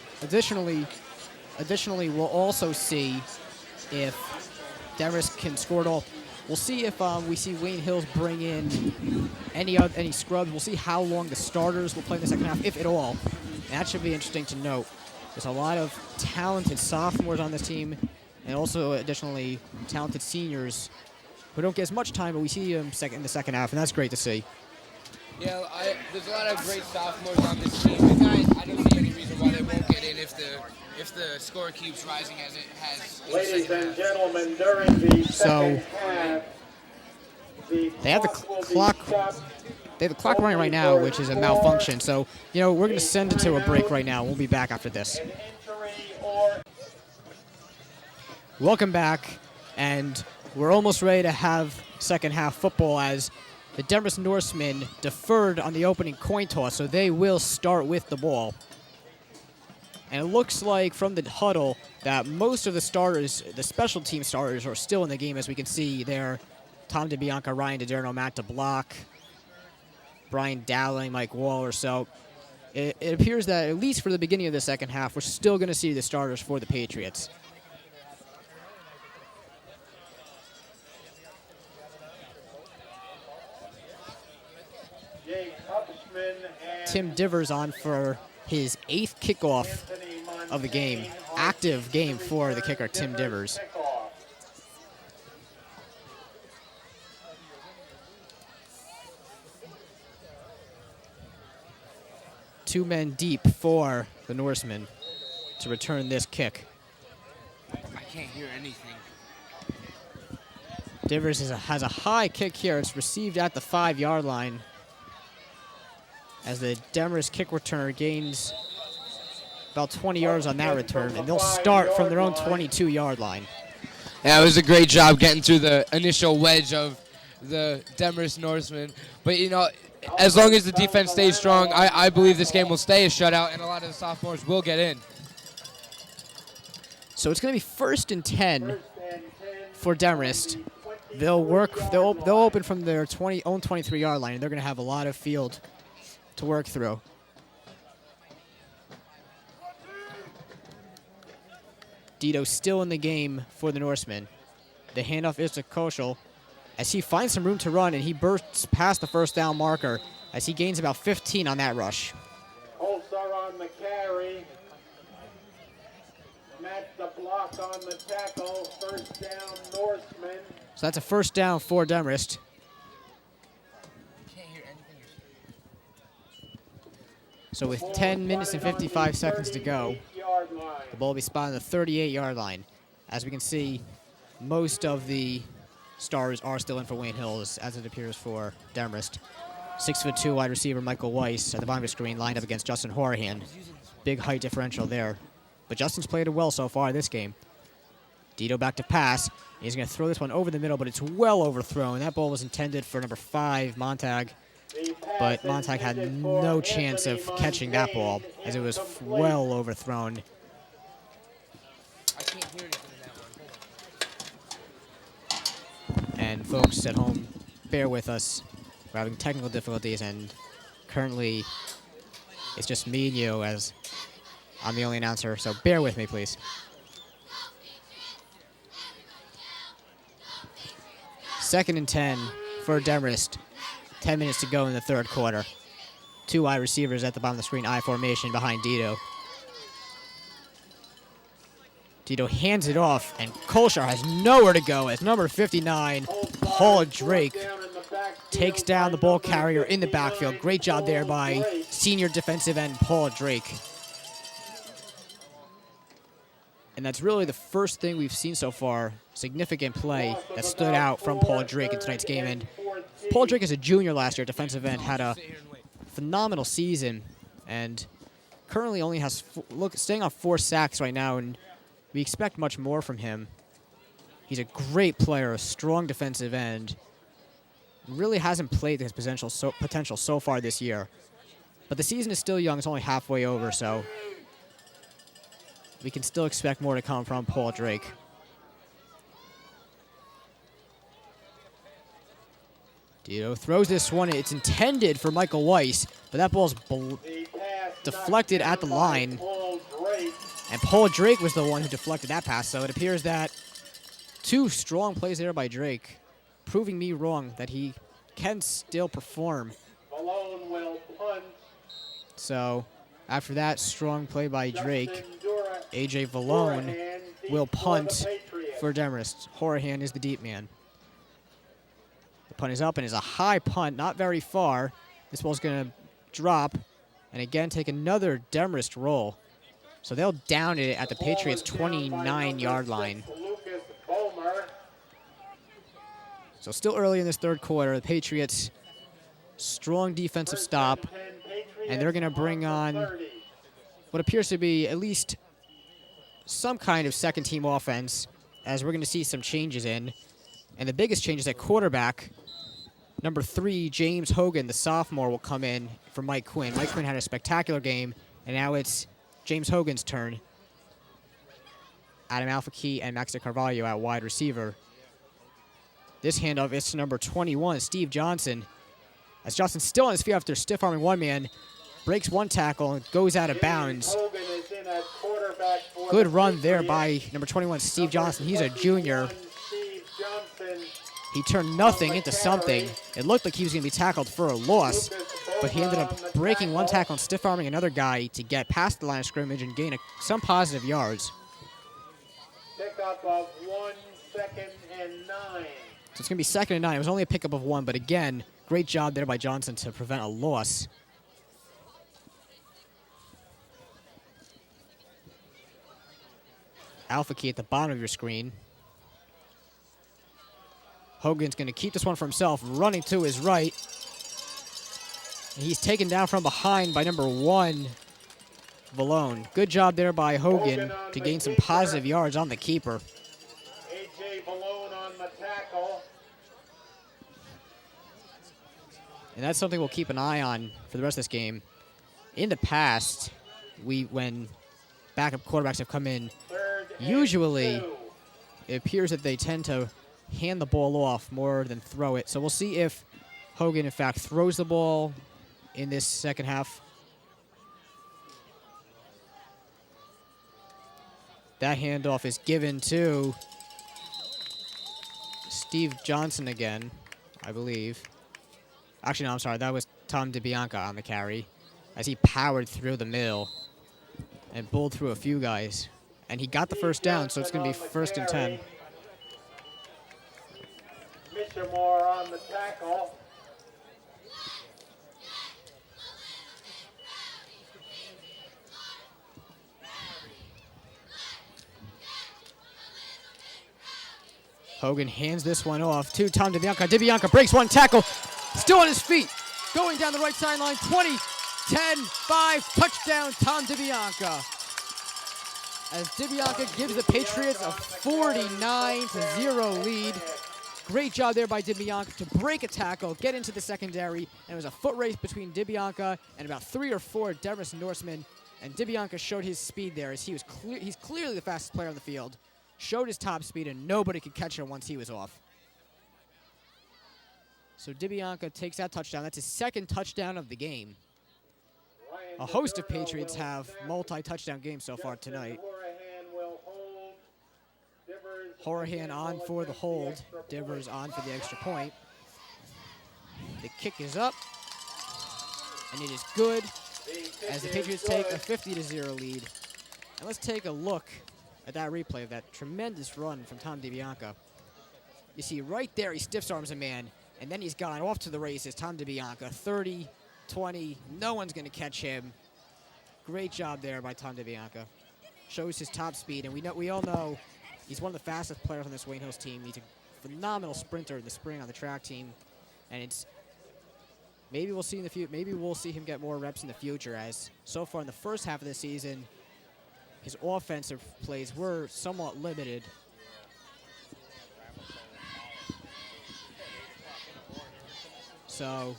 we'll also see if Demarest can score at all. We'll see if we see Wayne Hills bring in any scrubs. We'll see how long the starters will play in the second half, if at all. And that should be interesting to note. There's a lot of talented sophomores on this team, and also additionally talented seniors who don't get as much time, but we see them in the second half, and that's great to see. Yeah, there's a lot of great sophomores on this team, and guys, I don't see any reason why they won't get in if the score keeps rising as it has. Ladies and gentlemen, during the second half, they have the clock. They have the clock running right now, which is a malfunction. So, we're going to send it to a break right now. We'll be back after this. Welcome back, and we're almost ready to have second half football as the Demarest Norsemen deferred on the opening coin toss, so they will start with the ball. And it looks like from the huddle that most of the starters, the special team starters, are still in the game, as we can see there. Tom DeBianca, Ryan DiDerno, Matt DeBlock, Brian Dowling, Mike Waller. So it appears that at least for the beginning of the second half, we're still going to see the starters for the Patriots. Tim Divers on for his 8th kickoff of the game. Active game for the kicker, Tim Divers. Two men deep for the Norsemen to return this kick. I can't hear anything. Divers has a high kick here. It's received at the 5-yard line as the Demarest kick returner gains about 20 yards on that return, and they'll start from their own 22-yard line. Yeah, it was a great job getting through the initial wedge of the Demarest Norsemen. But, you know, as long as the defense stays strong, I believe this game will stay a shutout, and a lot of the sophomores will get in. So it's going to be 1st and 10 for Demarest. They'll open from their own 23-yard line, and they're going to have a lot of field to work through. Dito still in the game for the Norsemen. The handoff is to Koschel as he finds some room to run, and he bursts past the first down marker as he gains about 15 on that rush. Holster on the carry. Match the block on the tackle. First down, Norseman. So that's a first down for Demarest. So with 10 minutes and 55 seconds to go, the ball will be spotted on the 38-yard line. As we can see, most of the stars are still in for Wayne Hills, as it appears for Demarest. 6'2" wide receiver Michael Weiss at the bottom of the screen, lined up against Justin Horahan. Big height differential there. But Justin's played it well so far this game. Dito back to pass. He's going to throw this one over the middle, but it's well overthrown. That ball was intended for number 5, Montag. But Montag had no chance of catching that ball, as it was well overthrown. I can't hear anything in that one. And folks at home, bear with us. We're having technical difficulties, and currently it's just me and you, as I'm the only announcer, so bear with me, please. Second and 10 for Demarest. 10 minutes to go in the third quarter. 2 wide receivers at the bottom of the screen, I formation behind Dito. Dito hands it off, and Kolshar has nowhere to go as number 59, Paul Drake, takes down the ball carrier in the backfield. Great job there by senior defensive end Paul Drake. And that's really the first thing we've seen so far, significant play that stood out from Paul Drake in tonight's game. And Paul Drake is a junior last year, defensive end, had a phenomenal season, and currently only has, staying on 4 sacks right now, and we expect much more from him. He's a great player, a strong defensive end. Really hasn't played to his potential so far this year. But the season is still young, it's only halfway over, so we can still expect more to come from Paul Drake. Dito throws this one. It's intended for Michael Weiss, but that ball's deflected at the line. And Paul Drake was the one who deflected that pass, so it appears that 2 strong plays there by Drake, proving me wrong that he can still perform. So after that strong play by Drake, AJ Valone will punt for Demarest. Horahan is the deep man. The punt is up and is a high punt, not very far. This ball's going to drop and again take another Demarest roll. So they'll down it at the Patriots' 29-yard line. So still early in this third quarter, the Patriots, strong defensive stop, and they're going to bring on what appears to be at least some kind of second-team offense, as we're going to see some changes in. And the biggest change is at quarterback. Number 3, James Hogan, the sophomore, will come in for Mike Quinn. Mike Quinn had a spectacular game, and now it's James Hogan's turn. Adam Alfaqui and Max Carvalho at wide receiver. This handoff is to number 21, Steve Johnson. As Johnson's still on his feet after stiff-arming one man, breaks one tackle and goes out of bounds. Good run there by number 21, Steve Johnson. He's a junior. He turned nothing into something. It looked like he was going to be tackled for a loss. but he ended up breaking one tackle and stiff-arming another guy to get past the line of scrimmage and gain some positive yards. Pickup of 1 second and 9. So it's going to be 2nd and 9. It was only a pickup of 1, but again, great job there by Johnson to prevent a loss. Alpha key at the bottom of your screen. Hogan's going to keep this one for himself, running to his right. And he's taken down from behind by number 1, Valone. Good job there by Hogan to gain some positive yards on the keeper. A.J. Valone on the tackle. And that's something we'll keep an eye on for the rest of this game. In the past, when backup quarterbacks have come in, usually it appears that they tend to hand the ball off more than throw it. So we'll see if Hogan, in fact, throws the ball in this second half. That handoff is given to Steve Johnson again, I believe. Actually, no, I'm sorry. That was Tom DeBianca on the carry as he powered through the middle and bowled through a few guys. And he got the first down, so it's going to be 1st and 10. Mishamore on the tackle. Hogan hands this one off to Tom DeBianca. DeBianca breaks one tackle, still on his feet, going down the right sideline. 20, 10, 5, touchdown, Tom DeBianca. As DeBianca gives the Patriots a 49-0 lead. Great job there by DeBianca to break a tackle, get into the secondary, and it was a foot race between DeBianca and about 3 or 4 Demarest Norsemen. And DeBianca showed his speed there as he's clearly the fastest player on the field. Showed his top speed, and nobody could catch him once he was off. So DeBianca takes that touchdown. That's his 2nd touchdown of the game. A host of Patriots have multi-touchdown games so far tonight. Horahan on for the hold. Divers on for the extra point. The kick is up, and it is good as the Patriots take a 50-0 lead. And let's take a look at that replay of that tremendous run from Tom DeBianca. You see right there, he stiff arms a man, and then he's gone off to the races. Tom DeBianca, 30, 20, no one's going to catch him. Great job there by Tom DeBianca. Shows his top speed, and we all know he's one of the fastest players on this Wayne Hills team. He's a phenomenal sprinter in the spring on the track team, and it's maybe we'll see in the future. Maybe we'll see him get more reps in the future. As so far in the first half of the season, his offensive plays were somewhat limited. So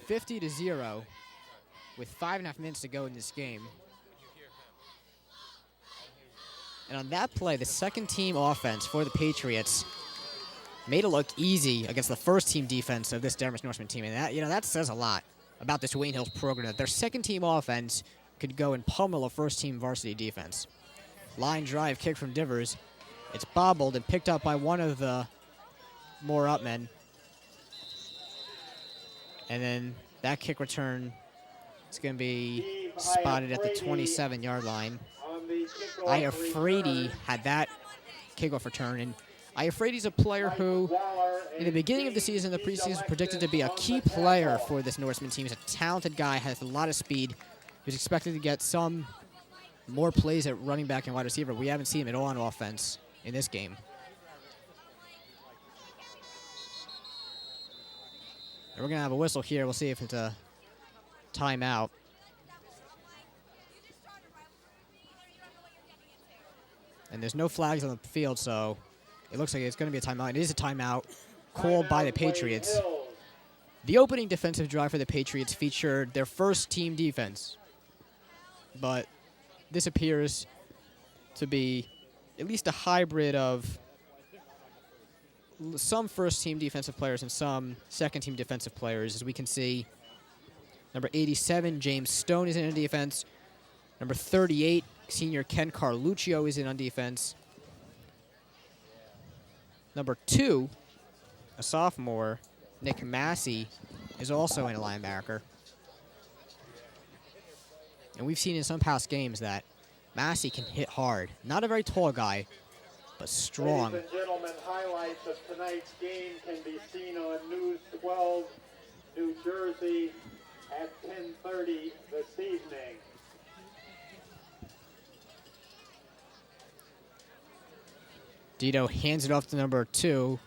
50-0 with 5.5 minutes to go in this game. And on that play, the second team offense for the Patriots made it look easy against the first team defense of this Demarest Norseman team. And that says a lot about this Wayne Hills program, that their second team offense could go and pummel a first team varsity defense. Line drive kick from Divers. It's bobbled and picked up by one of the more up men. And then that kick return is going to be spotted at the 27-yard line. Iafredi had that kickoff return, and Iafredi's a player who, in the beginning of the season, the preseason, predicted to be a key player for this Norseman team. He's a talented guy, has a lot of speed. He was expected to get some more plays at running back and wide receiver. We haven't seen him at all on offense in this game. And we're going to have a whistle here. We'll see if it's a timeout. And there's no flags on the field, so it looks like it's going to be a timeout. It is a timeout called by the Patriots. The opening defensive drive for the Patriots featured their first team defense. But this appears to be at least a hybrid of some first-team defensive players and some second-team defensive players. As we can see, number 87, James Stone, is in on defense. Number 38, senior Ken Carluccio, is in on defense. Number 2, a sophomore, Nick Massey, is also in a linebacker. And we've seen in some past games that Massey can hit hard. Not a very tall guy, but strong. Ladies and gentlemen, highlights of tonight's game can be seen on News 12, New Jersey at 10:30 this evening. Dito hands it off to number 2,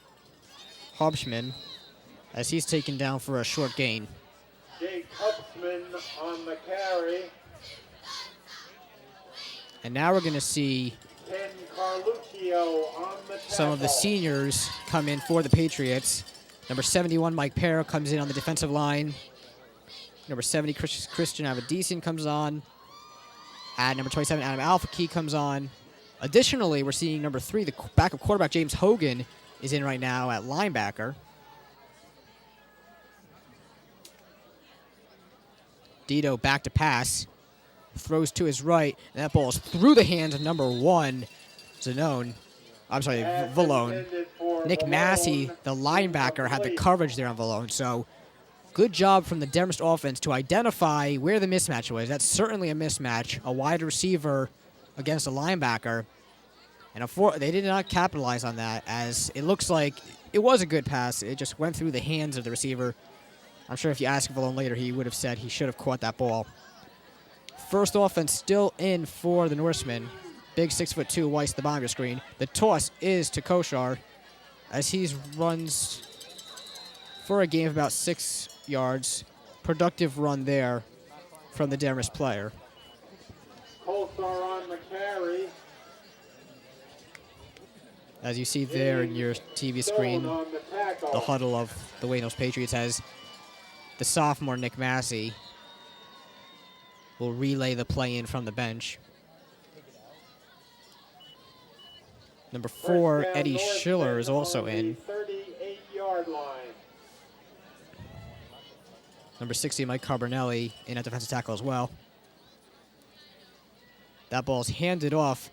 Hobschman, as he's taken down for a short gain. Jake Hubsman on the carry. And now we're going to see Ken Carluccio on the tackle. some of the seniors come in for the Patriots. Number 71, Mike Parra, comes in on the defensive line. Number 70, Christian Avedissian comes on. At number 27, Adam Alfaqui comes on. Additionally, we're seeing number 3, the backup quarterback, James Hogan, is in right now at linebacker. Dito back to pass. Throws to his right, and that ball is through the hands of number 1, Vallone. Nick Massey, the linebacker, had the coverage there on Vallone. So good job from the Demarest offense to identify where the mismatch was. That's certainly a mismatch, a wide receiver against a linebacker. And they did not capitalize on that, as it looks like it was a good pass. It just went through the hands of the receiver. I'm sure if you ask Vallone later, he would have said he should have caught that ball. First offense still in for the Norsemen. Big 6'2" Weiss, the bottom of your screen. The toss is to Koshar as he runs for a gain of about 6 yards. Productive run there from the Demarest player. Kosar on the carry. As you see there in your TV screen, the huddle of the Wayne Hills Patriots has the sophomore Nick Massey will relay the play in from the bench. Number 4, Eddie Schiller, is also in. 38-yard line. Number 60, Mike Carbonelli, in at defensive tackle as well. That ball is handed off,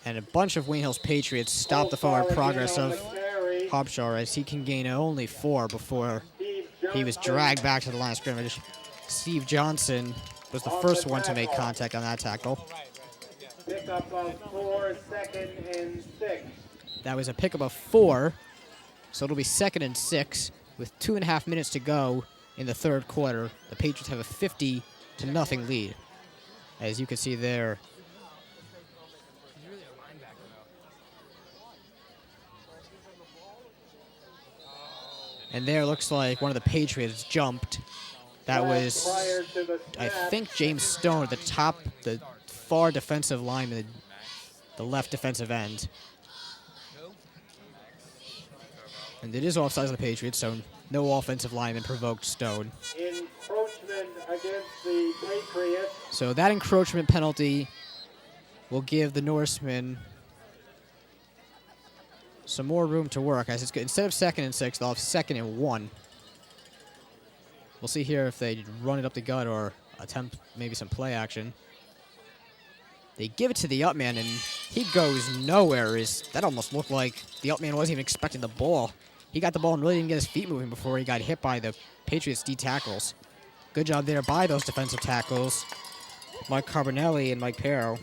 and a bunch of Wayne Hills Patriots stop the forward progress of Hobschar, as he can gain only 4 before he was dragged back to the line of scrimmage. Steve Johnson was the first one to make contact on that tackle. Pickup of 4, 2nd and 6. That was a pickup of 4, so it'll be 2nd and 6 with 2.5 minutes to go in the third quarter. The Patriots have a 50-0 lead. As you can see there, and there looks like one of the Patriots jumped. That was, I think, James Stone at the far defensive lineman, the left defensive end. And it is offsides of the Patriots, so no offensive lineman provoked Stone. Encroachment against the Patriots. So that encroachment penalty will give the Norsemen some more room to work. As it's good. Instead of 2nd and 6, they'll have 2nd and 1. We'll see here if they run it up the gut or attempt maybe some play action. They give it to the up man, and he goes nowhere. That almost looked like the up man wasn't even expecting the ball. He got the ball and really didn't get his feet moving before he got hit by the Patriots D tackles. Good job there by those defensive tackles, Mike Carbonelli and Mike Parra.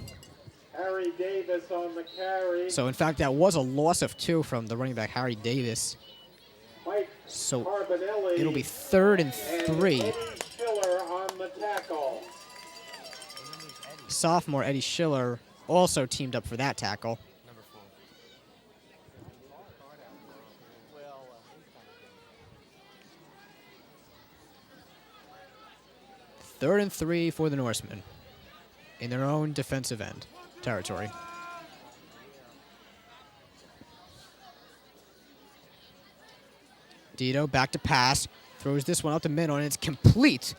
Harry Davis on the carry. So in fact, that was a loss of 2 from the running back Harry Davis. Mike So Carbonelli it'll be 3rd and 3. Eddie Schiller on the tackle. Sophomore Eddie Schiller also teamed up for that tackle. Third and 3 for the Norsemen in their own defensive end territory. Dito back to pass, throws this one up the middle, and it's complete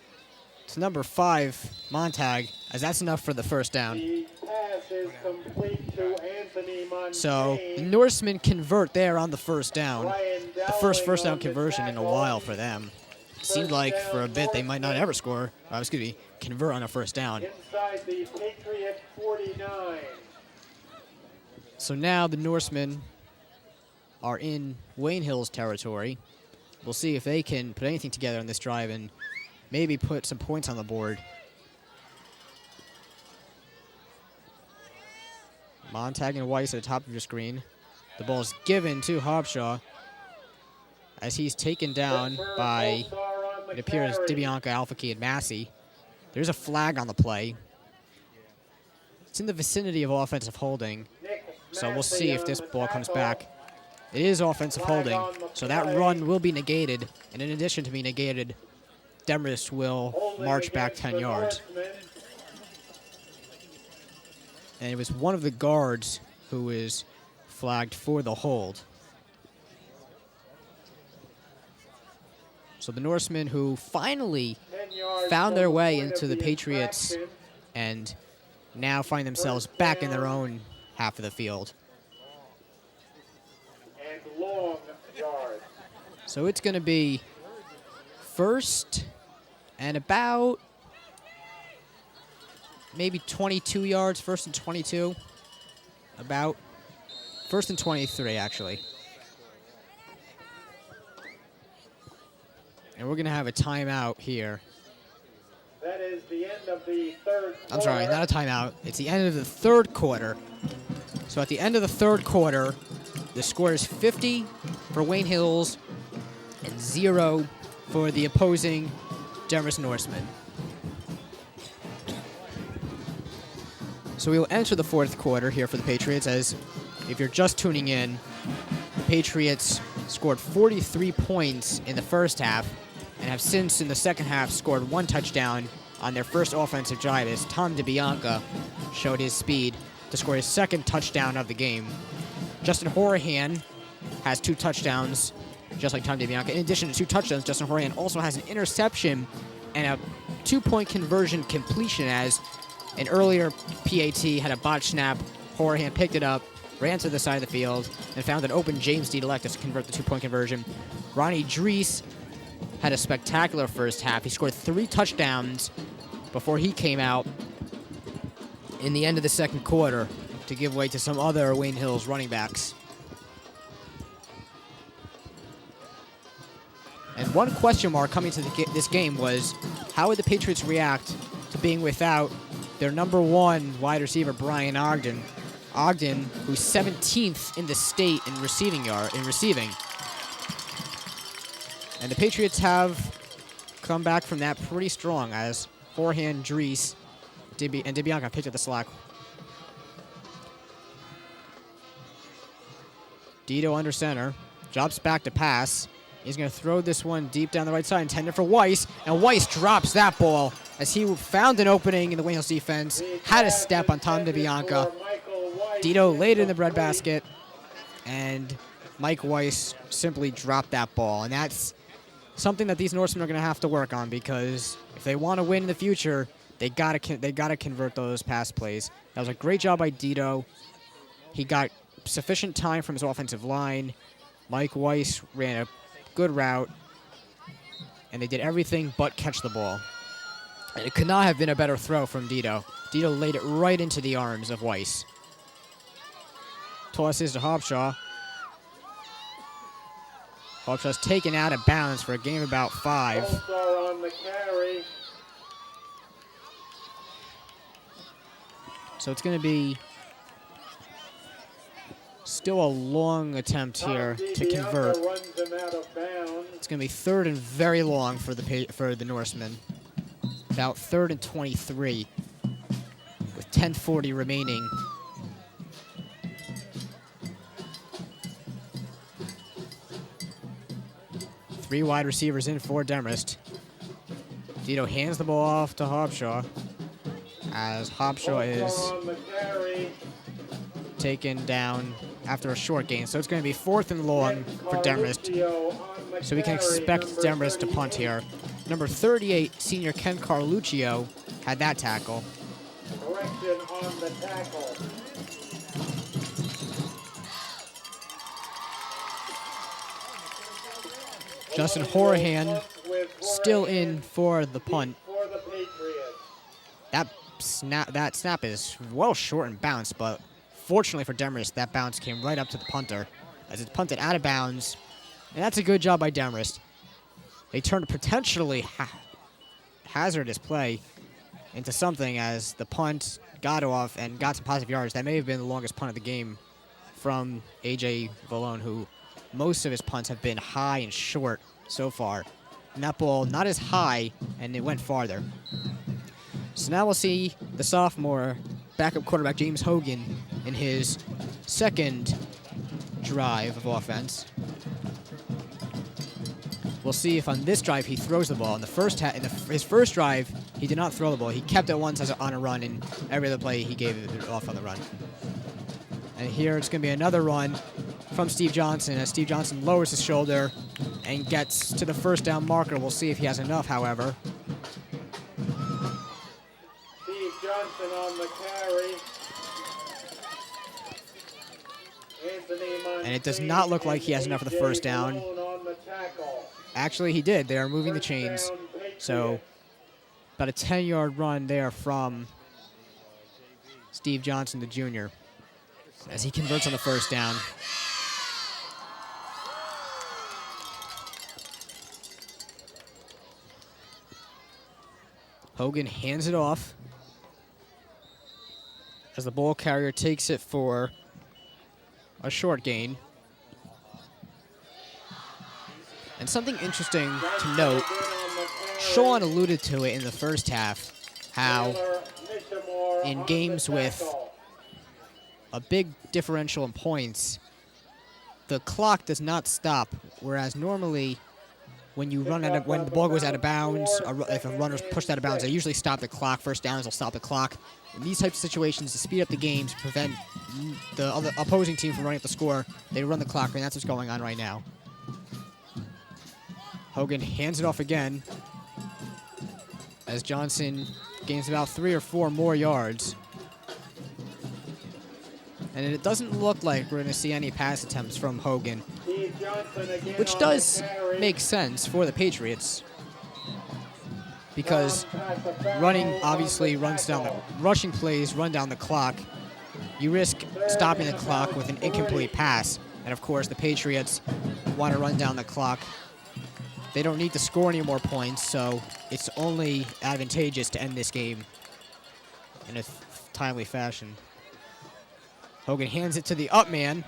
to number 5, Montag, as that's enough for the first down. The pass is complete to Anthony Montaigne. So the Norsemen convert there on the first down. The first down conversion in a while for them. It seemed like for a bit they might not ever score, convert on a first down. Inside the Patriot 49. So now the Norsemen are in Wayne Hills territory. we'll see if they can put anything together on this drive and maybe put some points on the board. Montag and Weiss at the top of your screen. The ball is given to Hobshaw as he's taken down by, it appears, DeBianca, Alfaki, and Massey. There's a flag on the play. It's in the vicinity of offensive holding, so we'll see if this ball comes back. It is offensive holding, so that run will be negated, and in addition to being negated, Demarest will march back 10 yards. And it was one of the guards who was flagged for the hold. So the Norsemen, who finally found their way into the Patriots and now find themselves back in their own half of the field. And long yard. So it's going to be first and about maybe 22 yards, first and 22. About first and 23, actually. And we're going to have a timeout here. That is the end of the third quarter. I'm sorry, not a timeout. It's the end of the third quarter. So at the end of the third quarter, the score is 50 for Wayne Hills and 0 for the opposing Demarest Norsemen. So we will enter the fourth quarter here for the Patriots, as if you're just tuning in, the Patriots scored 43 points in the first half and have since, in the second half, scored 1 touchdown on their first offensive drive as Tom DeBianca showed his speed to score his second touchdown of the game. Justin Horahan has 2 touchdowns, just like Tom DeBianca. In addition to 2 touchdowns, Justin Horahan also has an interception and a 2-point conversion completion, as an earlier PAT had a botch snap. Horahan picked it up, ran to the side of the field, and found an open James Diedelek to convert the 2-point conversion. Ronnie Drees had a spectacular first half. He scored 3 touchdowns before he came out in the end of the second quarter to give way to some other Wayne Hills running backs. And one question mark coming to this game was, how would the Patriots react to being without their number 1 wide receiver, Brian Ogden? Ogden, who's 17th in the state in receiving. And the Patriots have come back from that pretty strong, as Forehand, Drees, and DeBianca picked up the slack. Dito under center, drops back to pass. He's going to throw this one deep down the right side, intended for Weiss, and Weiss drops that ball as he found an opening in the Wayne Hills defense, had a step on Tom DeBianca. Dito laid it in the breadbasket, and Mike Weiss simply dropped that ball. And that's something that these Norsemen are going to have to work on, because if they want to win in the future, they gotta convert those pass plays. That was a great job by Dito. He got sufficient time from his offensive line. Mike Weiss ran a good route, and they did everything but catch the ball. And it could not have been a better throw from Dito. Dito laid it right into the arms of Weiss. Toss is to Hobshaw. Hobshaw's taken out of bounds for a game of about 5. On the carry. So it's going to be still a long attempt here to convert. It's going to be 3rd and very long for the Norsemen. About 3rd and 23 with 10:40 remaining. Three wide receivers in for Demarest. Dito hands the ball off to Hobshaw, as Hobshaw is taken down after a short gain. So it's going to be 4th and long for Demarest. So we can expect Demarest to punt here. Number 38, senior Ken Carluccio, had that tackle. Correction on the tackle. Justin Horahan still in for the punt. That snap is well short and bounced, but fortunately for Demarest, that bounce came right up to the punter as it's punted out of bounds. And that's a good job by Demarest. they turned a potentially hazardous play into something as the punt got off and got some positive yards. That may have been the longest punt of the game from A.J. Vallone, who most of his punts have been high and short so far. And that ball not as high, and it went farther. So now we'll see the sophomore backup quarterback James Hogan in his second drive of offense. We'll see if on this drive he throws the ball. In the first his first drive, he did not throw the ball. He kept it once on a run, and every other play he gave it off on the run. And here it's going to be another run from Steve Johnson as Steve Johnson lowers his shoulder and gets to the first down marker. We'll see if he has enough, however. Steve Johnson on the carry. And it does not look like he has enough for the first down. Actually, he did. They are moving the chains. So about a 10-yard run there from Steve Johnson, the junior, as he converts on the first down. Hogan hands it off as the ball carrier takes it for a short gain. And something interesting to note, Sean alluded to it in the first half, how in games with a big differential in points, the clock does not stop, whereas normally when the ball goes out of bounds, if a runner's pushed out of bounds, they usually stop the clock. First downs will stop the clock. In these types of situations, to speed up the game, to prevent the other opposing team from running up the score, they run the clock, and that's what's going on right now. Hogan hands it off again as Johnson gains about 3 or 4 more yards. And it doesn't look like we're going to see any pass attempts from Hogan, which does make sense for the Patriots because running obviously rushing plays run down the clock. You risk stopping the clock with an incomplete pass. And of course, the Patriots want to run down the clock. They don't need to score any more points, so it's only advantageous to end this game in a timely fashion. Hogan hands it to the up man.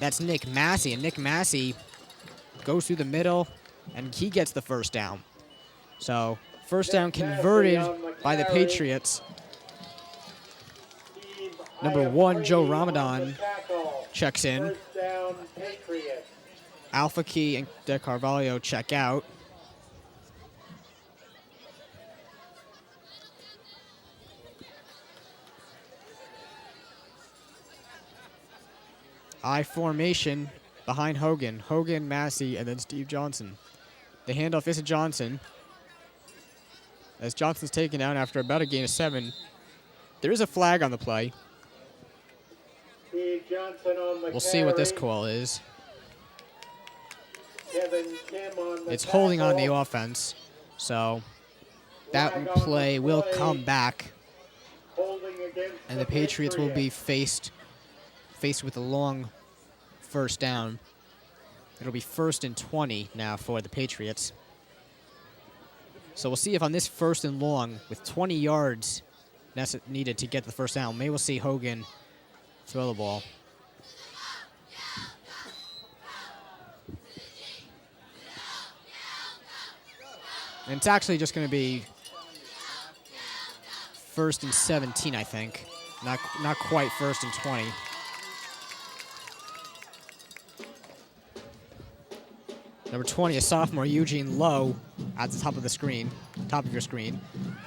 That's Nick Massey, and Nick Massey goes through the middle, and he gets the first down. So, first down converted by the Patriots. Number 1, Joe Ramadan checks in. Alpha Key and De Carvalho check out. I formation behind Hogan. Hogan, Massey, and then Steve Johnson. The handoff is to Johnson. As Johnson's taken down after about a gain of 7. There is a flag on the play. Steve Johnson on the We'll see what this call is. It's holding on the offense, so that play will come back, and the Patriots will be faced with a long first down. It'll be 1st and 20 now for the Patriots. So we'll see if on this 1st and long, with 20 yards needed to get the first down, maybe we'll see Hogan throw the ball. And it's actually just going to be 1st and 17, I think. Not quite 1st and 20. Number 20, a sophomore, Eugene Lowe, at the top of your screen.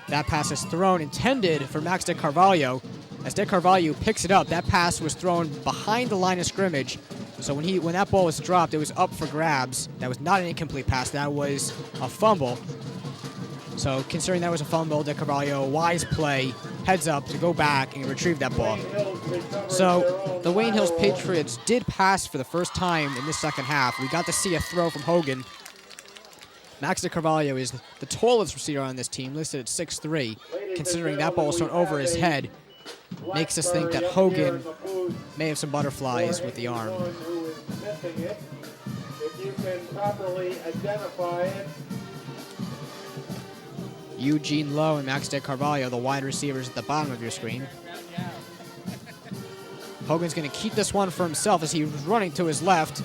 That pass is thrown, intended for Max De Carvalho. As De Carvalho picks it up, that pass was thrown behind the line of scrimmage. So when that ball was dropped, it was up for grabs. That was not an incomplete pass. That was a fumble. So considering that was a fumble, De Carvalho, wise play, heads up to go back and retrieve that ball. So the Wayne Hills Patriots did pass for the first time in this second half. We got to see a throw from Hogan. Max De Carvalho is the tallest receiver on this team, listed at 6'3". Considering that ball was thrown over his head, makes us think that Hogan may have some butterflies with the arm. properly identify it. Eugene Lowe and Max De Carvalho, the wide receivers at the bottom of your screen. Hogan's going to keep this one for himself as he's running to his left.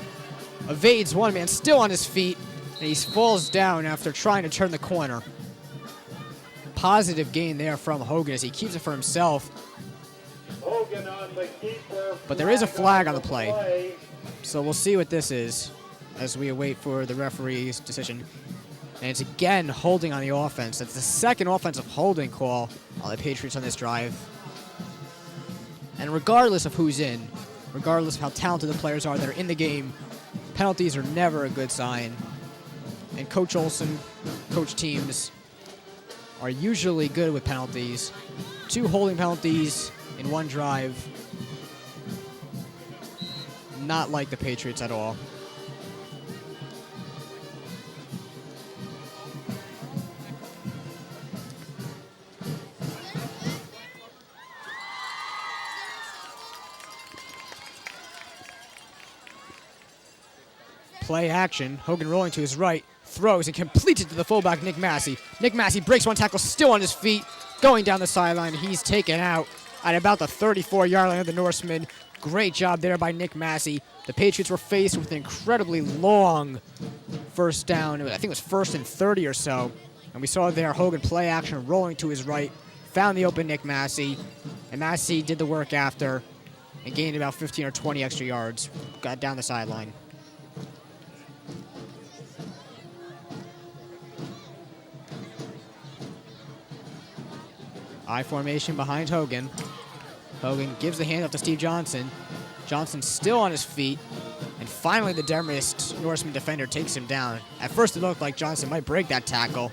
Evades one man, still on his feet, and he falls down after trying to turn the corner. Positive gain there from Hogan as he keeps it for himself. Hogan on the keeper. But there is a flag on the play. So we'll see what this is as we await for the referee's decision. And it's again holding on the offense. That's the second offensive holding call on the Patriots on this drive. And regardless of who's in, regardless of how talented the players are that are in the game, penalties are never a good sign. And Coach Olson, coach teams, are usually good with penalties. 2 holding penalties in one drive. Not like the Patriots at all. Play action. Hogan rolling to his right. Throws and completes it to the fullback, Nick Massey. Nick Massey breaks one tackle, still on his feet. Going down the sideline. He's taken out at about the 34-yard line of the Norseman. Great job there by Nick Massey. The Patriots were faced with an incredibly long first down. I think it was 1st and 30 or so. And we saw there Hogan play action rolling to his right. Found the open Nick Massey. And Massey did the work after and gained about 15 or 20 extra yards. Got down the sideline. I formation behind Hogan. Hogan gives the handoff to Steve Johnson. Johnson still on his feet. And finally the Demarest Norseman defender takes him down. At first it looked like Johnson might break that tackle.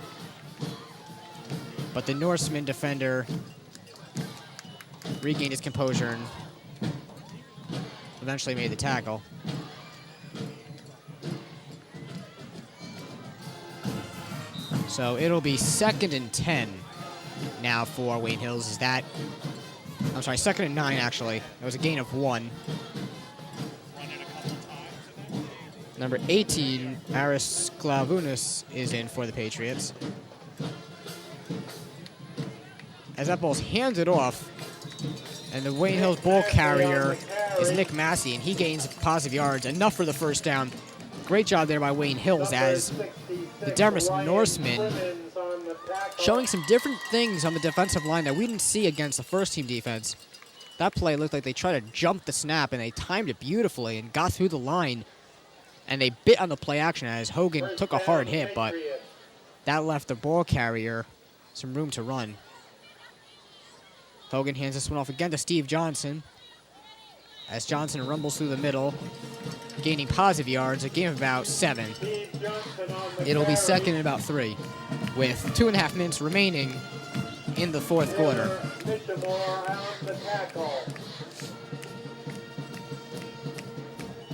But the Norseman defender regained his composure and eventually made the tackle. So it'll be 2nd and 10 now for Wayne Hills. Is that... I'm sorry, 2nd and 9 actually. It was a gain of 1. Number 18, Aris Klavunas, is in for the Patriots. As that ball's handed off, and the Wayne Hills ball carrier is Nick Massey, and he gains positive yards, enough for the first down. Great job there by Wayne Hills as the Demarest Norsemen showing some different things on the defensive line that we didn't see against the first team defense. That play looked like they tried to jump the snap, and they timed it beautifully and got through the line. And they bit on the play action as Hogan took a hard hit, but that left the ball carrier some room to run. Hogan hands this one off again to Steve Johnson as Johnson rumbles through the middle, gaining positive yards, a gain of about 7. It'll be 2nd and about 3 with 2.5 minutes remaining in the 4th quarter.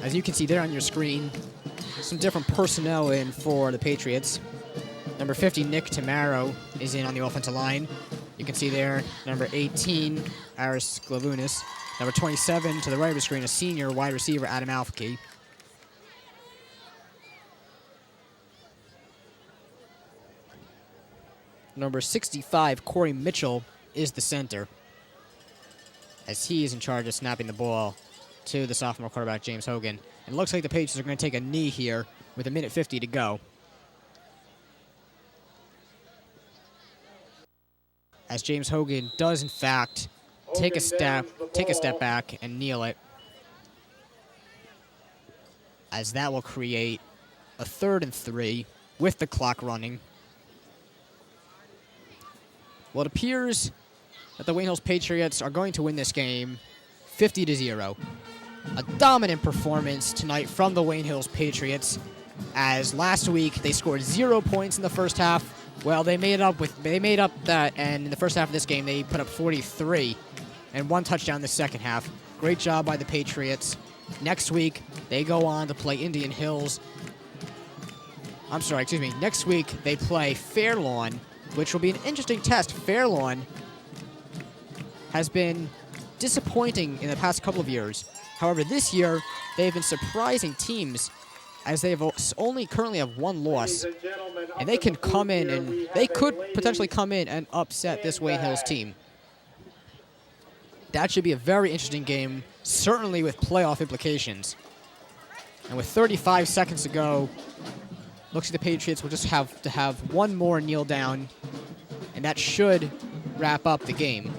As you can see there on your screen, some different personnel in for the Patriots. Number 50, Nick Tamaro, is in on the offensive line. You can see there, number 18, Aris Glavunas. Number 27, to the right of the screen, a senior wide receiver, Adam Alfke. Number 65, Corey Mitchell, is the center, as he is in charge of snapping the ball to the sophomore quarterback, James Hogan. And it looks like the Patriots are going to take a knee here with 1:50 to go. As James Hogan does, in fact, take a step back and kneel it, as that will create a 3rd and 3 with the clock running. Well, it appears that the Wayne Hills Patriots are going to win this game 50-0. A dominant performance tonight from the Wayne Hills Patriots, as last week they scored 0 points in the first half. Well, they made up that, and in the first half of this game they put up 43 and 1 touchdown in the second half. Great job by the Patriots. Next week they go on to play Indian Hills. Next week they play Fairlawn, which will be an interesting test. Fairlawn has been disappointing in the past couple of years. However, this year they've been surprising teams, as they only currently have one loss, and they can come in and they could potentially come in and upset this Wayne Hills team. That should be a very interesting game, certainly with playoff implications. And with 35 seconds to go, looks like the Patriots will just have to have one more kneel down, and that should wrap up the game.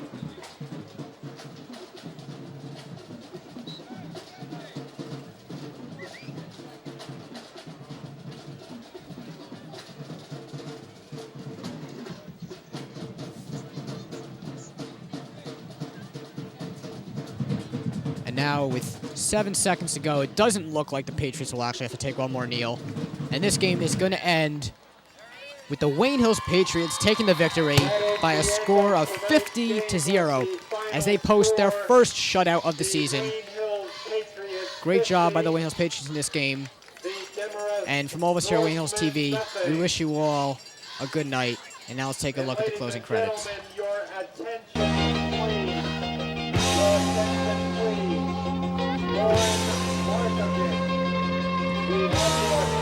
And now with 7 seconds to go, it doesn't look like the Patriots will actually have to take one more kneel. And this game is going to end with the Wayne Hills Patriots taking the victory by a score of 50-0 as they post their first shutout of the season. Great job by the Wayne Hills Patriots in this game. And from all of us here at Wayne Hills TV, we wish you all a good night. And now let's take a look at the closing credits. We have